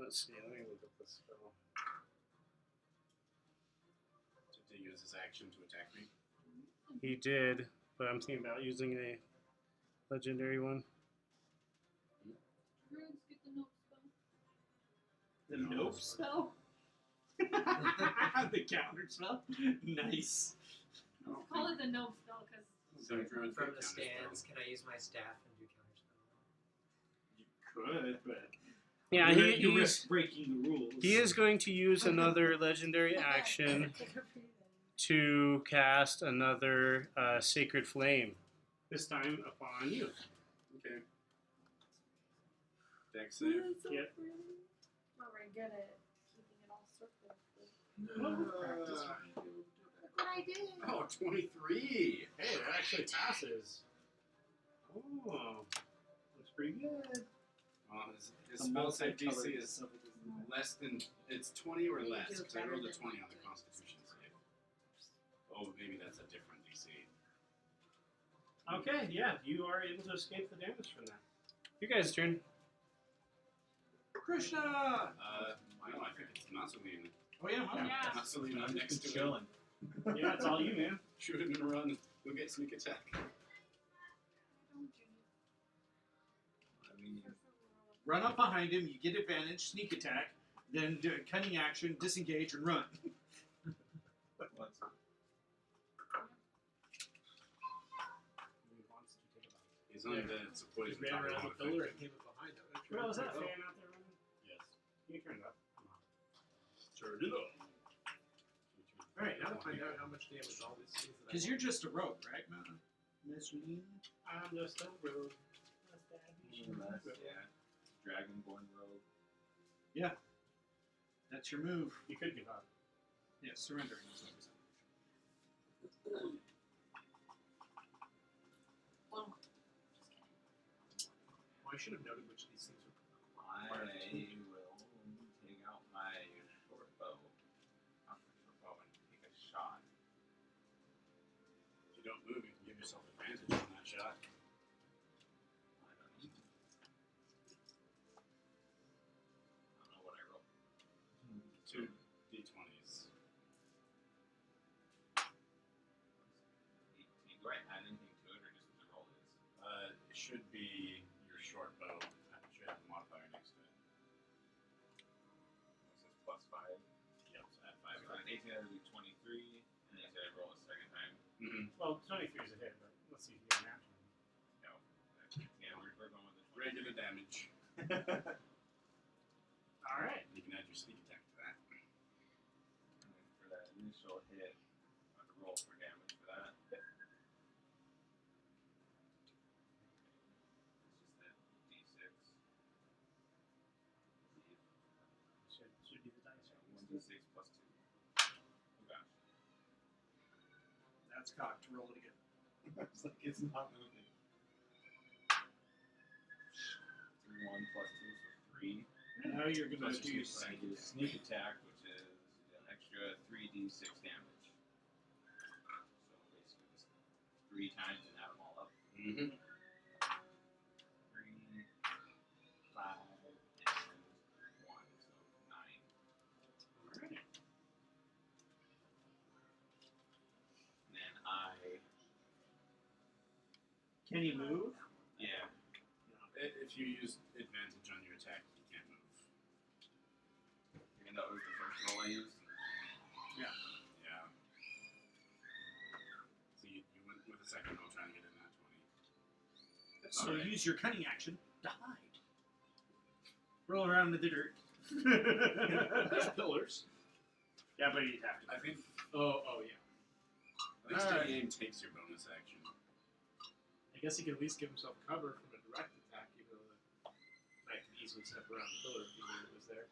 A: Let's see. Let me look up this spell.
C: Did he use his action to attack me?
A: He did, but I'm thinking about using a legendary one.
D: Druids get the nope spell.
E: The
C: No.
E: nope spell? The counter spell? Nice.
C: No.
D: Call it the nope spell because
C: Some druids
H: From
C: get
H: the
C: counterspell.
H: stands, can I use my staff and do counterspell?
E: Could, but
A: Yeah,
E: you
A: he's,
E: risk breaking the rules.
A: he is going to use another legendary action to cast another Sacred Flame. This time upon you.
C: Okay. Dex save.
A: Yep.
F: Not very good at keeping it all circled.
C: Practice.
F: Look what I did.
C: Oh, 23.
A: Hey, that actually passes. Oh, looks pretty good.
C: His spell save DC is less than, it's 20 or less, because I rolled a 20 on the Constitution save. Oh, maybe that's a different DC.
A: Okay, yeah, you are able to escape the damage from that. You guys' turn.
E: Krishna!
C: No, I think it's Masaline.
E: Oh yeah,
D: Yeah.
C: Masaline up next to him.
K: chilling.
A: Yeah, it's all you, man.
C: Shoot him and run. Go get sneak attack.
D: don't do it.
K: I mean,
E: Run up behind him, you get advantage, sneak attack, then do a cunning action, disengage, and run.
K: what's
C: He's undead, so poison
B: He ran
C: probably
B: around
C: won't
B: the pillar
C: affect
B: and came up behind him.
A: What was that fan out there running?
C: him. Yes.
A: You turn it up.
B: Turn it up. Alright, now to find out how much damage all these things that I
E: Because you're just a rogue, right, Mesrine?
A: I'm just a rogue.
K: yeah. Dragonborn rogue.
E: That's your move.
A: You could give up.
E: Yeah, surrendering is always
F: Well,
B: I should have noted which of these things were.
K: I will take out my short bow. Not my short bow and take a shot.
C: If you don't move, you can give yourself advantage on that shot.
K: I don't know what I rolled.
C: 2 d20s.
K: 18. Do I add anything to it or just what the roll is?
C: It should be your short bow. It should have a modifier next to it.
K: It says plus 5.
C: Yep, so add 5.
K: So 18 out of 23, and then you said I roll a second time.
C: Mm-hmm.
A: Well, 23 is a hit, but let's see if you get an natural.
K: No. Yeah, we're going with the 20.
C: Regular damage.
A: Alright.
C: You can add your sneak attack to that.
K: And then for that initial hit, I have to roll for damage for that. It's just that d6.
A: Should be the dice, right?
K: 1d6 plus 2. Oh gosh.
E: That's cocked. Roll it again.
K: It's like it's not moving. 1 plus 2, so 3.
E: Now you're going
C: Plus
E: to do
C: two
E: your
C: sneak
E: sneak
K: Sneak attack, which is an extra 3d6 damage. So basically just 3 times and add them all up.
C: Mm-hmm.
K: 3, 5, and 1, so 9.
A: Alright.
K: And then I,
E: Can he move?
K: yeah,
C: If you use advantage on your attack, you can't move.
K: even though it was the first roll I used.
C: Yeah. So you went with the second roll trying to get in that 20.
E: So
C: Alright.
E: use your cunning action to hide. Roll around in the dirt.
B: There's pillars.
E: Yeah, but you'd have to.
C: I think
B: Oh yeah.
C: steady aim takes your bonus action.
B: I guess he could at least give himself cover from a direct attack, even though the knight could easily step around the pillar if he knew it was there.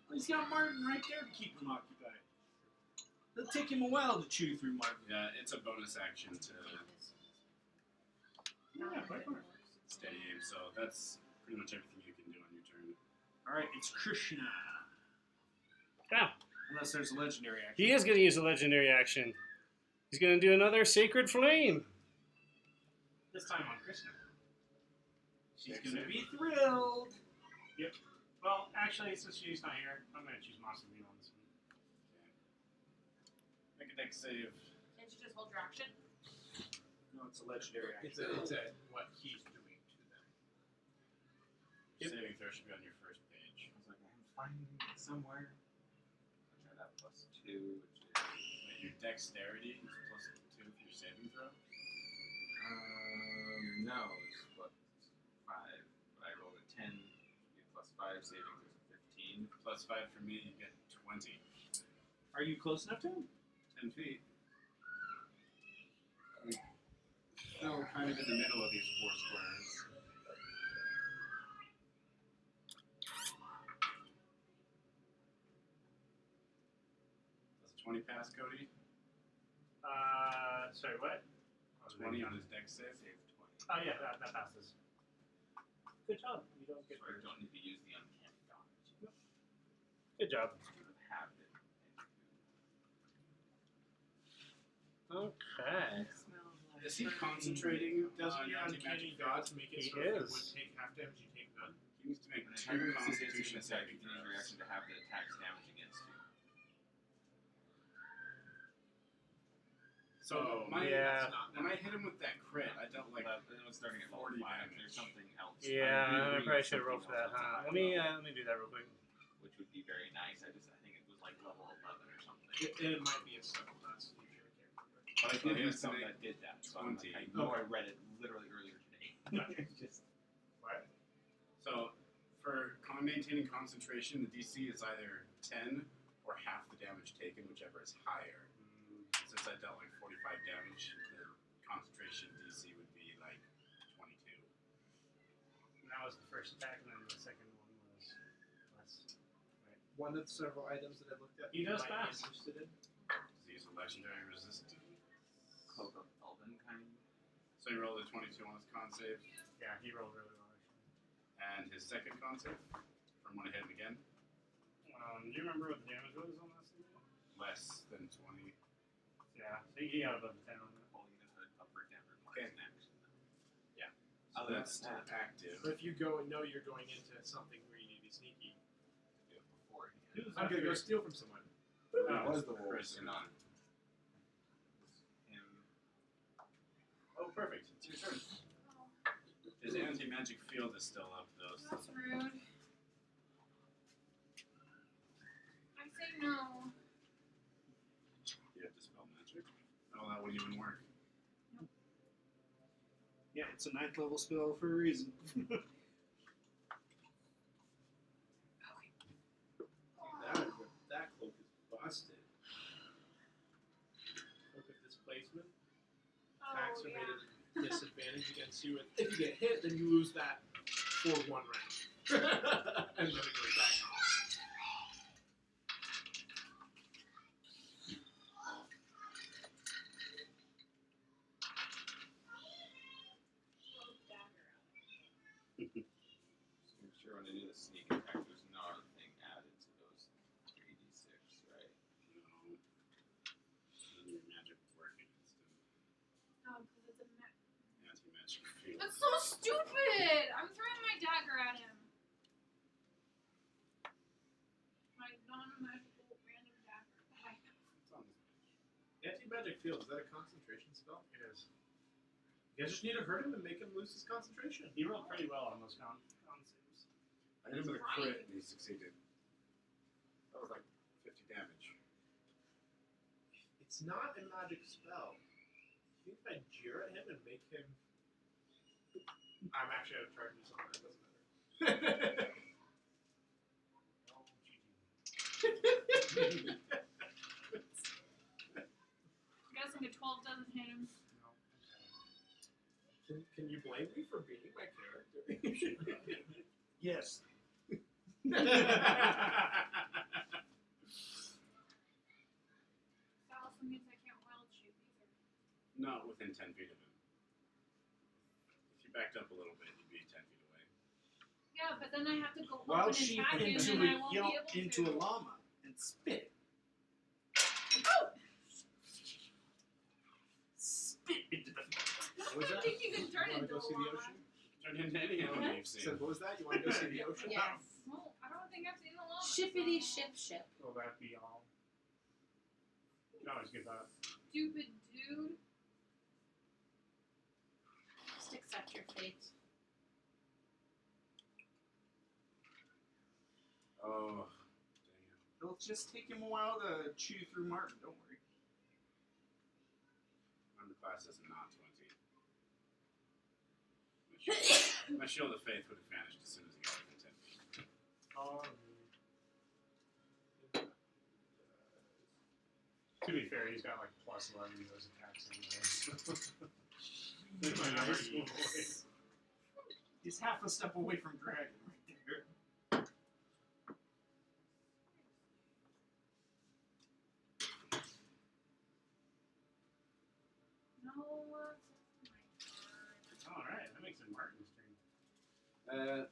E: Well, he's got Martin right there to keep him occupied. It'll take him a while to chew through Martin.
C: Yeah, it's a bonus action to
E: Yeah, quite far.
C: steady aim, so that's pretty much everything you can do on your turn.
E: Alright, it's Krishna.
A: Yeah.
E: Unless there's a legendary action.
A: He is going to use a legendary action. He's going to do another Sacred Flame. This time on Krishna.
E: She's gonna be thrilled.
A: Yep. Well, actually, since she's not here, I'm gonna choose Mossavine on this one.
C: Make a deck save.
D: Can't you just hold your action?
E: No, it's a legendary action.
B: It's a what he's doing to them.
C: Your saving throw should be on your first page.
K: I was like, I'm finding it somewhere. I tried that +2, which is
C: Wait, your dexterity is +2 for your saving throw?
K: no, it's what 5. But I rolled a 10. You get +5 saving throws of 15.
C: +5 for me, you get 20.
E: Are you close enough to him?
C: 10 feet. Still kind of in the middle of these 4 squares. Does a 20 pass, Cody?
A: Sorry, what?
C: 20 on his dex save.
K: Save 20.
A: Oh yeah, that passes. Good job. You don't get.
K: So I don't need to use the uncanny dodge.
A: Good job.
K: Sort of have it.
A: Okay.
C: Is he concentrating
B: Doesn't
C: on
B: your
C: anti-magic
B: uncanny dodge make it
A: He
B: so if you
A: is.
B: would take half damage, you take none?
C: He needs to make
K: When
C: 2
K: attacker misses hits,
C: constitution
K: you can
C: saving
K: use your
C: throws.
K: reaction to have the attack's damage against you.
C: So
A: Yeah.
C: when I hit him with that crit, I dealt like
K: Well, it was starting at level
C: 40
K: 5.
C: damage.
K: There's something else.
A: Yeah, I
K: reread
A: probably should have rolled for
K: something
A: that,
K: else
A: huh?
K: that's a high
A: Let me do that real quick.
K: which would be very nice. I think it was like level 11 or something.
B: It might be a subclass feature.
K: But I
C: So
K: did
C: he
K: read
C: has to
K: something
C: make
K: that did that, so I'm like,
C: 20.
K: I know I read it literally earlier today. It's just
B: What?
C: So for maintaining concentration, the DC is either 10 or half the damage taken, whichever is higher. Since I dealt like 45 damage, the concentration DC would be like 22.
A: And that was the first attack, and then the second one was less.
B: One of the several items that I looked at
A: He does
B: might be
A: pass.
B: interested in.
C: Does he use a legendary resistance?
K: cloak of elven kind.
C: So he rolled a 22 on his con save,
A: Yeah, he rolled really well actually.
C: and his second con save from when I hit him again,
A: Do you remember what the damage was on that thing?
C: less than 20.
A: Yeah, so he got above the 10 on that.
K: Well, you know, the upper down
C: Okay.
K: requires an action.
C: So
K: Other
C: that's
K: than
C: still
K: that,
C: active.
B: But if you go and know you're going into something where you need to be sneaky,
K: do it beforehand.
A: Who's
B: I'm gonna go
A: after-
B: steal from someone.
C: Oh,
K: was
C: it's
K: the wolf,
C: person.
K: not him.
C: Oh, perfect. It's your turn. His anti-magic field is still up, though. So
D: That's rude. I say no.
C: you have to spell magic. Oh, that wouldn't even work.
E: Yeah, it's a 9th level spell for a reason.
B: That cloak is busted. Cloak of displacement. Attacks
D: Oh,
B: are
D: yeah.
B: made at disadvantage against you. And if you get hit, then you lose that for 1 round. And then it goes back.
K: So make sure when I do the sneak attack, there's no other thing added to those 3d6, right?
C: No. And your magic would work against him.
D: Oh, because it's a
C: Anti-magic field.
D: That's so stupid! I'm throwing my dagger at him. My non-magical random dagger.
C: It's on his page.
B: Anti-magic field, is that a concentration spell?
A: It is.
B: You guys just need to hurt him and make him lose his concentration.
A: He rolled pretty well on those con saves.
C: I hit him with a crit and he succeeded. That was like 50 damage.
B: It's not a magic spell. You think if I jeer at him and make him... I'm actually out of charge of something, that doesn't matter.
D: I'm guessing a 12 doesn't hit him.
B: Can you blame me for being my character?
E: Yes.
D: That also means I can't wild shoot either.
C: Not within 10 feet of him. If you backed up a little bit, you'd be 10 feet away.
D: Yeah, but then I have to go
E: Wild
D: up and
E: sheep
D: attack him
E: into
D: and I won't be able
E: into
D: to.
E: a llama and spit.
D: Oh!
E: Spit into the.
B: What was
D: I
B: that?
D: think you can turn
B: You wanna
D: into
B: go
D: a
B: see the
D: llama.
B: ocean?
C: Turn into any animal
D: What?
C: you've seen.
B: So what was that? You want to go see the ocean?
F: Yes.
D: Well, I don't think I've seen the llama.
F: Shippity ship.
A: Will that be all? You can always give that.
D: Stupid dude.
F: Just accept your fate.
C: Oh,
E: It'll just take him a while to chew through Martin. Don't worry.
C: armor class is not 20. My shield of faith would have vanished as soon as he got within 10 feet.
A: To be fair, he's got like plus 11 to those attacks anyways. They might not hurt you.
E: He's half a step away from dragon right there.
D: No.
A: Alright, that makes it Martin's turn.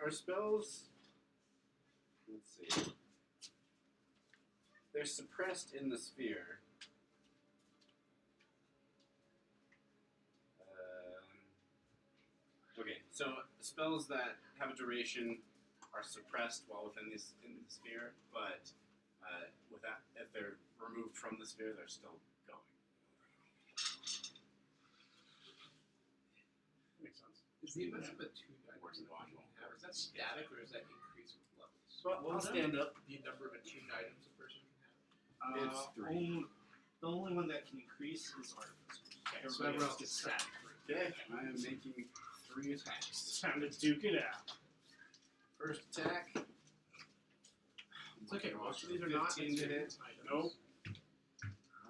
C: Our spells, let's see, they're suppressed in the sphere. Okay, so spells that have a duration are suppressed while within in the sphere, but without, if they're removed from the sphere, they're still going.
A: Makes sense.
B: Is the investment 2
C: Works
B: items
C: in one.
B: is that static or does that increase with levels?
C: So I'll stand up.
B: The number of attuned items a person can have.
C: It's 3.
E: The only one that can increase is Artificer.
B: So everyone else
E: gets
B: is static.
C: Okay, I am making 3 attacks.
A: Time to duke it out.
C: First attack.
B: It's okay, most of these are not
C: 15 to hit.
B: attuned items.
A: Nope.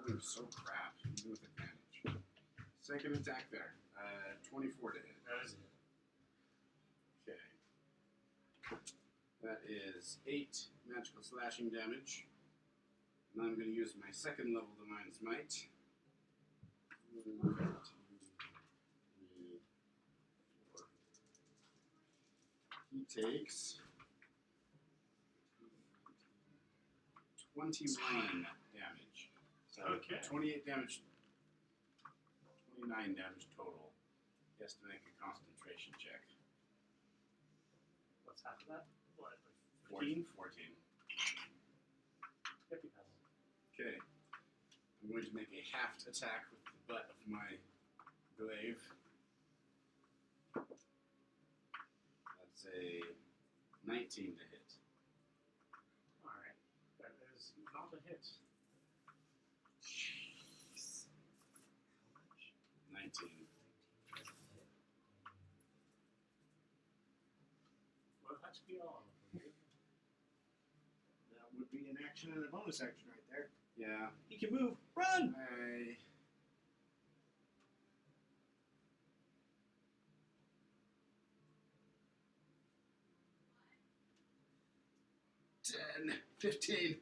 C: Oh, so crap. Even with advantage. Second attack there. 24 to hit.
A: That is it.
C: Okay. That is 8 magical slashing damage. And I'm going to use my second level Divine Smite. 1, 2, 3, 4. He takes 21 damage. So
A: Okay.
C: 28 damage. 29 damage total. He has to make a concentration check.
A: What's half of that? What? Like 15?
C: 14.
A: Yep, he has it.
C: Okay. I'm going to make a halved attack with the butt of my glaive. That's a 19 to hit.
A: Alright. That is not a hit.
C: 19.
A: Well, that should be all of them.
E: That would be an action and a bonus action right there.
C: Yeah.
E: He can move. Run!
C: I... $10, 15.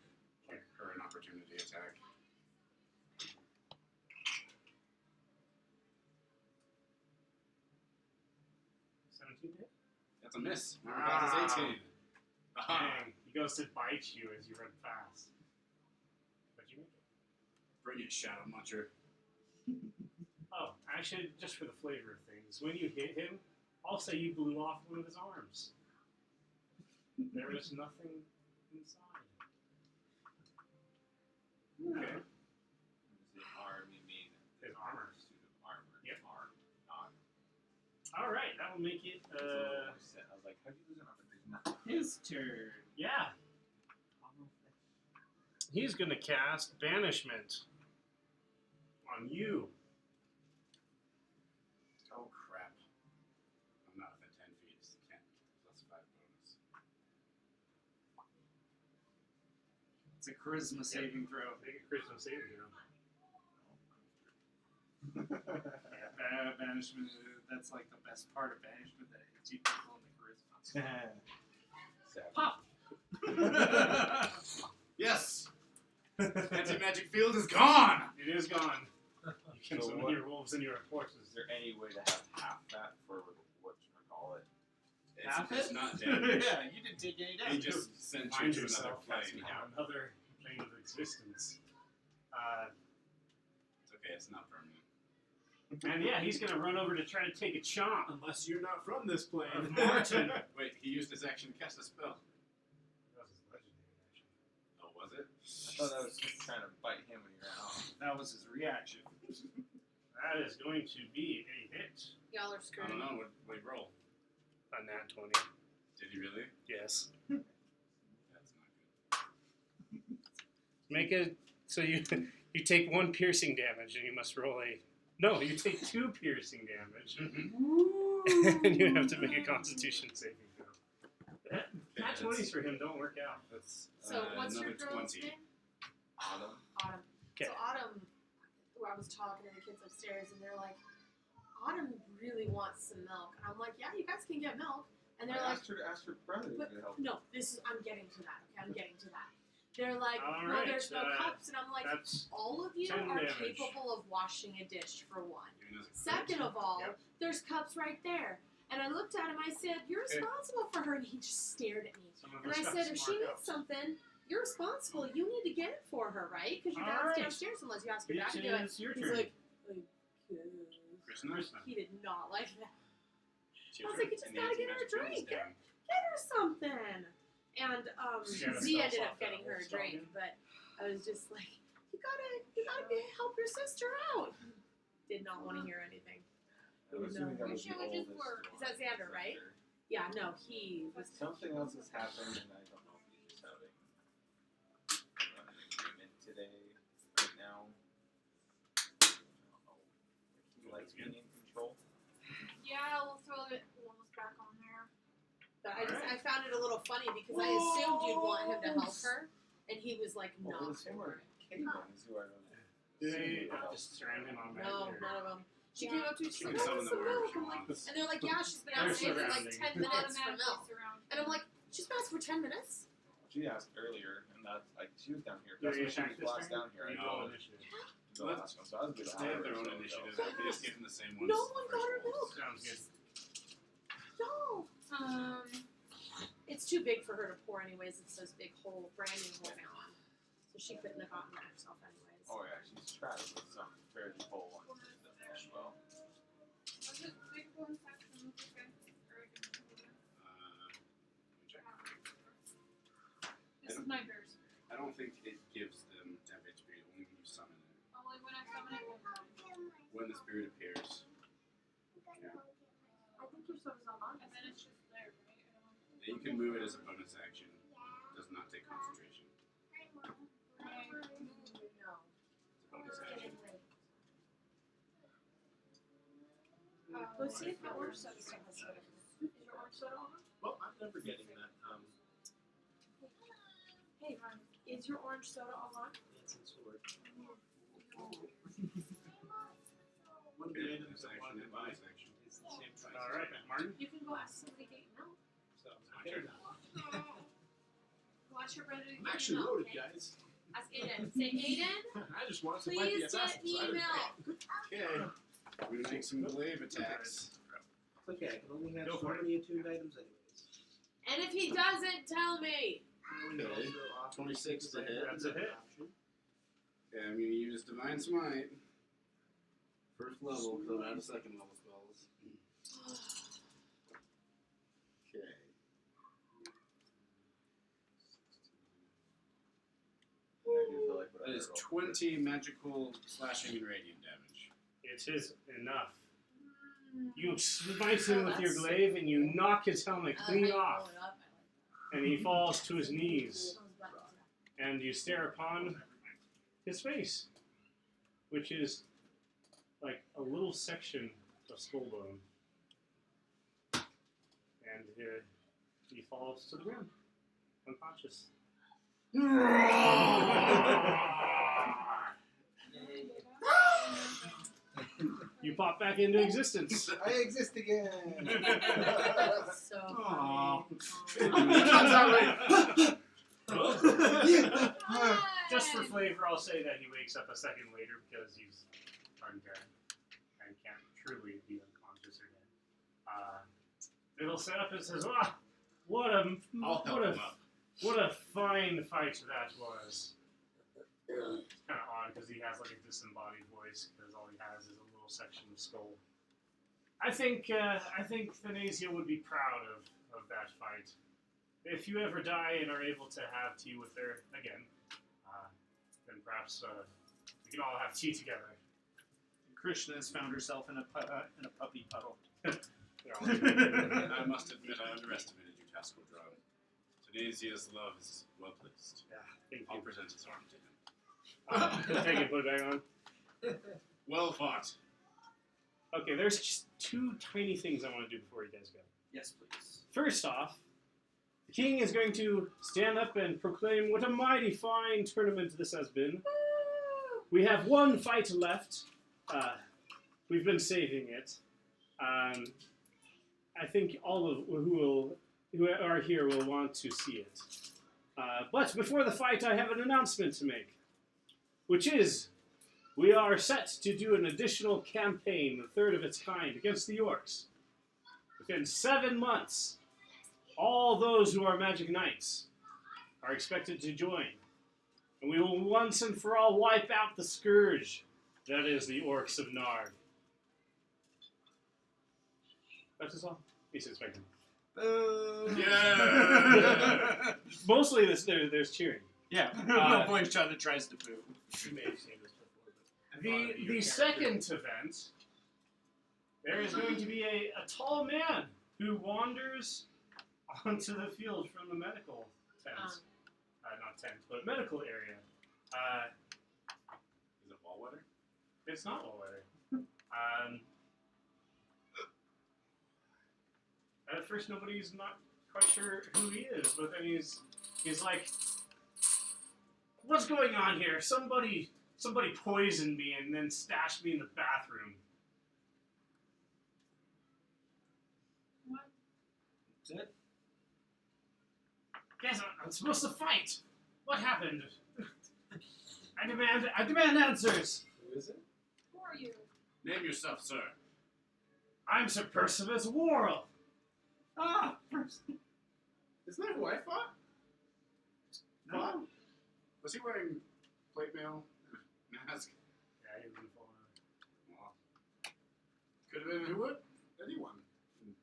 C: Or an opportunity attack. That's a miss. My class is 18. Aha.
A: Dang. He goes to bite you as you run fast. But you make it.
C: Bring it, Shadow Muncher.
A: Oh, actually, just for the flavor of things, when you hit him, I'll say you blew off one of his arms. There was nothing inside. Okay.
K: Is it arm, you mean?
A: His armor.
K: Suit of armor.
A: Yep.
K: Arm, not.
A: Alright, that will make it,
K: It's a little more set. I was like, how do you lose an arm if there's nothing?
E: His turn.
A: yeah. He's gonna cast Banishment on you.
C: Oh, crap. I'm not within 10 feet. It's 10 plus 5 bonus.
E: It's a charisma saving throw.
A: Make a Christmas saving throw.
E: Banishment, that's like the best part of banishment, that it hits you people in the charisma. Pop!
C: Yes! Anti-magic field is gone!
A: It is gone. You can
K: So
A: summon
K: what-
A: your wolves and your horses.
K: Is there any way to have half that for whatchamacallit?
C: It's not damage.
E: Yeah, you didn't take any
C: He
E: damage.
C: just sent you
A: Find
C: to another
A: yourself as
C: plane.
A: another plane of existence.
C: It's okay, it's not permanent.
A: And yeah, he's gonna run over to try to take a chomp
B: Unless you're not from this plane.
A: of Martin.
C: Wait, he used his action to cast a spell.
K: thought that was just trying to bite him when you're out.
E: That was his reaction.
A: That is going to be a hit.
F: Y'all are
C: I
F: screwed.
C: don't know. What do you roll?
A: A nat 20.
C: Did he really?
A: Yes.
C: That's not good.
A: Make it so you you take 1 piercing damage and you must roll a. No, you take 2 piercing damage and you have to make a Constitution saving throw. Nat 20s for him don't work out.
C: That's
F: So what's your
C: another
F: girl's
C: 20.
F: name?
K: Autumn.
F: Autumn.
A: Okay.
F: So Autumn, I was talking to the kids upstairs, and they're like, Autumn really wants some milk. And I'm like, yeah, you guys can get milk. And they're
K: I
F: like,
K: asked her to ask her brother
F: but
K: to help.
F: no, I'm getting to that. Okay, I'm getting to that. They're like,
A: All
F: well,
A: right,
F: there's no cups, and I'm like,
A: That's
F: all of you
A: 10
F: are
A: damage.
F: capable of washing a dish for one.
C: Even as a
F: Second of all,
A: Yep.
F: there's cups right there. And I looked at him, I said, you're
A: Okay.
F: responsible for her. And he just stared at me.
A: some of
F: And
A: the
F: I
A: stuff
F: said, if she
A: mark
F: needs
A: out.
F: something, you're responsible. You need to get it for her, right? Because your
A: All
F: dad's
A: right.
F: downstairs unless you ask your dad
A: It
F: to do it.
A: is your
F: He's
A: turn.
F: like, okay.
C: Krishna?
F: He did not like that.
C: It's your
F: I was like,
C: turn.
F: you just
C: And the
F: gotta get her a
C: anti-magic goes
F: drink.
C: down.
F: Get her something. And
A: You gotta
F: Z
A: spell
F: ended up
A: slot
F: getting
A: that
F: her a
A: whole
F: drink,
A: spell
F: but I was just like, you gotta help your sister out. Did not want to hear anything.
K: I'm assuming that was
D: She
K: the
D: would just
K: oldest
D: work.
F: Is
K: one.
F: that Xander, right? Yeah, no, he was.
K: Something else has happened, and I don't know if he's just having an agreement today, right now. I don't know. He likes being in control.
D: Yeah, we'll throw it almost back on there.
F: But I found it a little funny because I assumed you'd want him to help her, and he was like,
K: Well,
F: not
K: it was him
F: for
K: or
F: it.
K: Caitlin is who I
A: Do they
K: assumed would help.
A: just surround him on
F: No, none of them. She came up to me, she's
C: She
F: like,
C: can
F: I
C: summon
F: want
C: them
F: some
C: wherever
F: milk.
C: she
F: I'm like,
C: wants.
F: and they're like, yeah, she's been
A: They're
F: asking for like
A: surrounding.
F: 10 minutes for
D: Automatically
F: milk.
D: surrounded.
F: And I'm like, she's been asking for 10 minutes?
K: She asked earlier, and that's like she was down here.
A: Do
K: That's
A: they
K: when she
A: attack
K: was
A: this
K: last
A: turn?
K: down here. I
A: You
C: No.
A: roll
K: know.
A: initiative.
K: The last one, so I was good.
C: They have their own initiative. They just give them the same ones.
F: No
C: as the
F: one
C: first
F: got her
C: rolls.
F: milk.
A: Sounds good.
F: No. It's too big for her to pour anyways. It's this big hole, branding hole now on. So she couldn't have gotten that herself anyways.
K: Oh yeah, she's tried with some fairly full ones. It doesn't end well.
D: Was it big one section? Okay. Or I can put it in.
C: Let me check.
D: This is my bear spirit.
C: I don't think it gives them temp HP only when you summon it.
D: Only when I summon it will run.
C: When the spirit appears.
F: I think your soda's all on.
D: And then it's just there, right?
C: Yeah, you can move it as a bonus action. Does not take concentration.
F: No.
C: It's a bonus action.
F: Go see if the orange soda still has soda. Is your orange soda on?
B: Well, I'm never getting that.
F: Hey, is your orange soda all on?
B: It's in sword. One of the
C: Okay,
B: items
C: bonus
B: I
C: action
B: wanted to
C: and
B: buy
C: bonus action.
B: is the same price.
A: All right, Martin.
F: You can go ask somebody to get you milk.
B: So,
C: My turn.
F: Watch your brother
B: I'm
F: get
B: actually
F: you milk.
B: loaded,
F: Okay?
B: guys.
F: Ask Aiden. Say, Aiden,
B: I just wanted to fight the
F: please
B: assassins.
F: get me
B: so I didn't
F: milk.
B: pay.
C: Okay. We make some glaive attacks.
B: It's okay. I can only have
A: Go
B: so
A: for it.
B: many attuned items anyways.
F: And if he doesn't, tell me.
B: We
J: Okay.
B: also offer
J: 26 to hit.
A: That's a hit.
B: option.
J: Okay, I'm gonna use Divine Smite. First level, because I'm out of second level spells. Okay.
K: I do feel like
C: That is 20 magical slashing and radiant damage.
A: It is enough. You smite him with your
F: that's
A: glaive and you knock his helmet clean off,
F: It up.
A: and he falls to his knees.
F: Those buttons.
A: And you stare upon his face, which is like a little section of skull bone. And he falls to the ground, unconscious. You pop back into existence.
K: I exist again.
F: So
A: Aw. Just for flavor, I'll say that he wakes up a second later because he's undead and can't truly be unconscious or dead. It'll set up and says, "Ah, what a
C: I'll help him up.
A: what a fine fight that was." It's kind of odd because he has like a disembodied voice because all he has is a little section of skull. I think Thanasia would be proud of that fight. If you ever die and are able to have tea with her again, then perhaps we can all have tea together.
E: Krishna has found herself in a puppy puddle.
C: I must admit I underestimated you, Taskell Drum. Tunisia's love is well placed.
A: Yeah, thank
C: I'll
A: you.
C: present his arm to him.
A: Take it, put it back on.
C: Well fought.
A: Okay, there's just two tiny things I want to do before you guys go.
E: Yes, please.
A: First off, the king is going to stand up and proclaim what a mighty fine tournament this has been. We have one fight left. We've been saving it. I think all of who are here will want to see it. But before the fight, I have an announcement to make, which is we are set to do an additional campaign, the third of its kind, against the Orcs. Within 7 months, all those who are Magic Knights are expected to join. And we will once and for all wipe out the scourge that is the Orcs of Nard. That is all. He's expecting.
C: Yeah!
A: Mostly there's cheering.
E: Yeah.
A: Uh,
E: Boy China tries to boo.
A: You may have seen this before. The second event, there is going to be a tall man who wanders onto the field from the medical tent. Not tent, but medical area.
C: Is it Wallweather?
A: It's not Wallweather. At first, nobody's not quite sure who he is, but then he's like, "What's going on here? Somebody poisoned me and then stashed me in the bathroom."
D: What?
E: That's it?
A: Yes, I'm supposed to fight. What happened? I demand answers.
B: Who is it?
D: Who are you?
C: Name yourself, sir.
A: I'm Sir Percival Worrell.
E: Ah,
B: Isn't that who I fought?
J: No. Was he wearing plate mail? Mask?
A: Yeah, he was falling.
J: Well, could have been anyone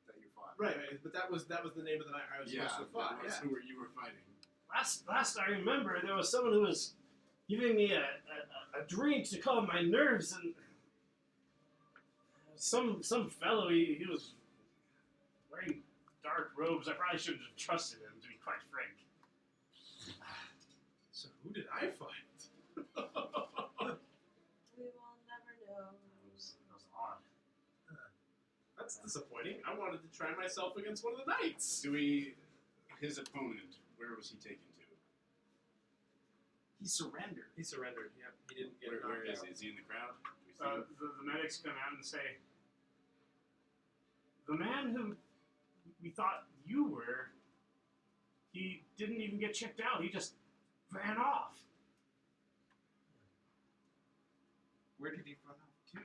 J: that you fought.
B: Right, but that was the name of the night I was supposed to have fought.
J: that was
B: Yeah.
J: who you were fighting.
A: Last I remember, there was someone who was giving me a drink to calm my nerves, and some fellow, he was wearing dark robes. I probably shouldn't have trusted him, to be quite frank.
B: So who did I fight?
F: We will never know.
A: That was odd.
B: That's disappointing. I wanted to try myself against one of the knights.
C: His opponent, where was he taken to?
E: he surrendered.
B: He surrendered. Yep. He didn't get
C: Where
B: knocked
C: is
B: out.
C: he? Is he in the crowd? Do we see him?
A: The medics come out and say, "The man who we thought you were, he didn't even get checked out. He just ran off."
E: Where did he run off to?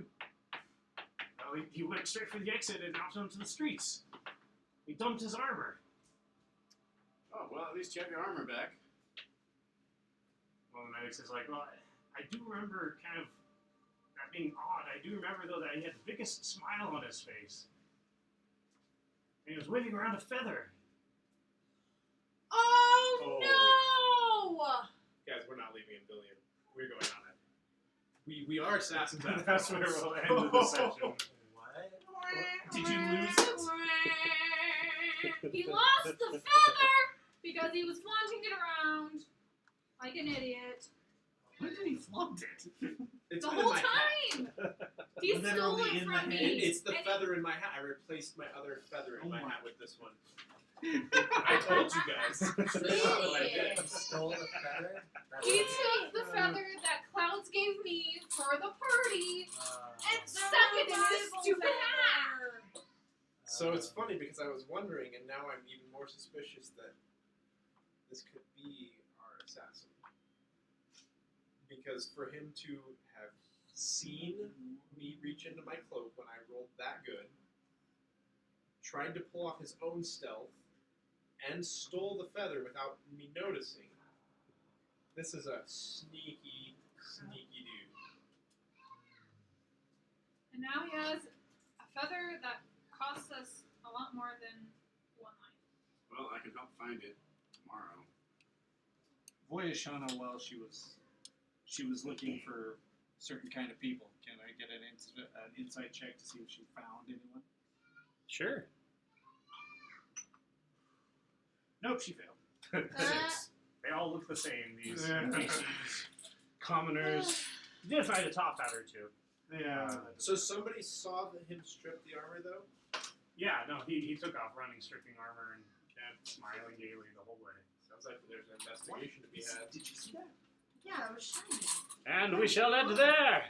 A: Well, he went straight for the exit and out onto the streets. He dumped his armor.
C: Oh, well, at least you have your armor back.
A: Well, the medics is like, "Well, I do remember kind of that being odd. I do remember, though, that he had the biggest smile on his face. And he was waving around a feather."
F: Oh, no!
B: Guys, we're not leaving Anvillion. We're going on it. We are assassins. after
A: That's
B: all,
A: where
B: so-
A: we'll end the session.
H: What?
E: Did you lose it?
D: He lost the feather because he was flaunting it around like an idiot
E: When did he flaunt it?
B: It's
D: the
B: been in
D: whole
B: my hat.
D: time. He stole
E: Literally
D: it
E: in
D: from
E: the
D: me.
B: It's the
D: And
B: feather in my hat. I replaced my other feather in
E: Oh
B: my
E: my-
B: hat with this one. I told you guys. That's what I did.
H: You stole the feather? That's
D: He
H: what-
D: took the feather that Clouds gave me for the party and
H: Uh,
D: stuck it in his stupid hat.
B: So it's funny because I was wondering, and now I'm even more suspicious that this could be our assassin. Because for him to have seen me reach into my cloak when I rolled that good, tried to pull off his own stealth, and stole the feather without me noticing, this is a sneaky, sneaky dude.
D: And now he has a feather that costs us a lot more than one life.
C: Well, I can help find it tomorrow.
E: Voyashana, while she she was looking for certain kind of people. Can I get an insight check to see if she found anyone?
A: Sure.
E: Nope, she failed.
A: 6. They all look the same. These
E: Yeah.
A: NPCs, commoners. You did find a top hat or two.
E: Yeah.
B: So somebody saw him strip the armor, though?
A: Yeah, no, he took off running, stripping armor, and kept smiling gaily the whole way.
B: Sounds like there's an investigation to be had.
E: Did you see that?
F: Yeah, it was shiny.
A: And we shall end there.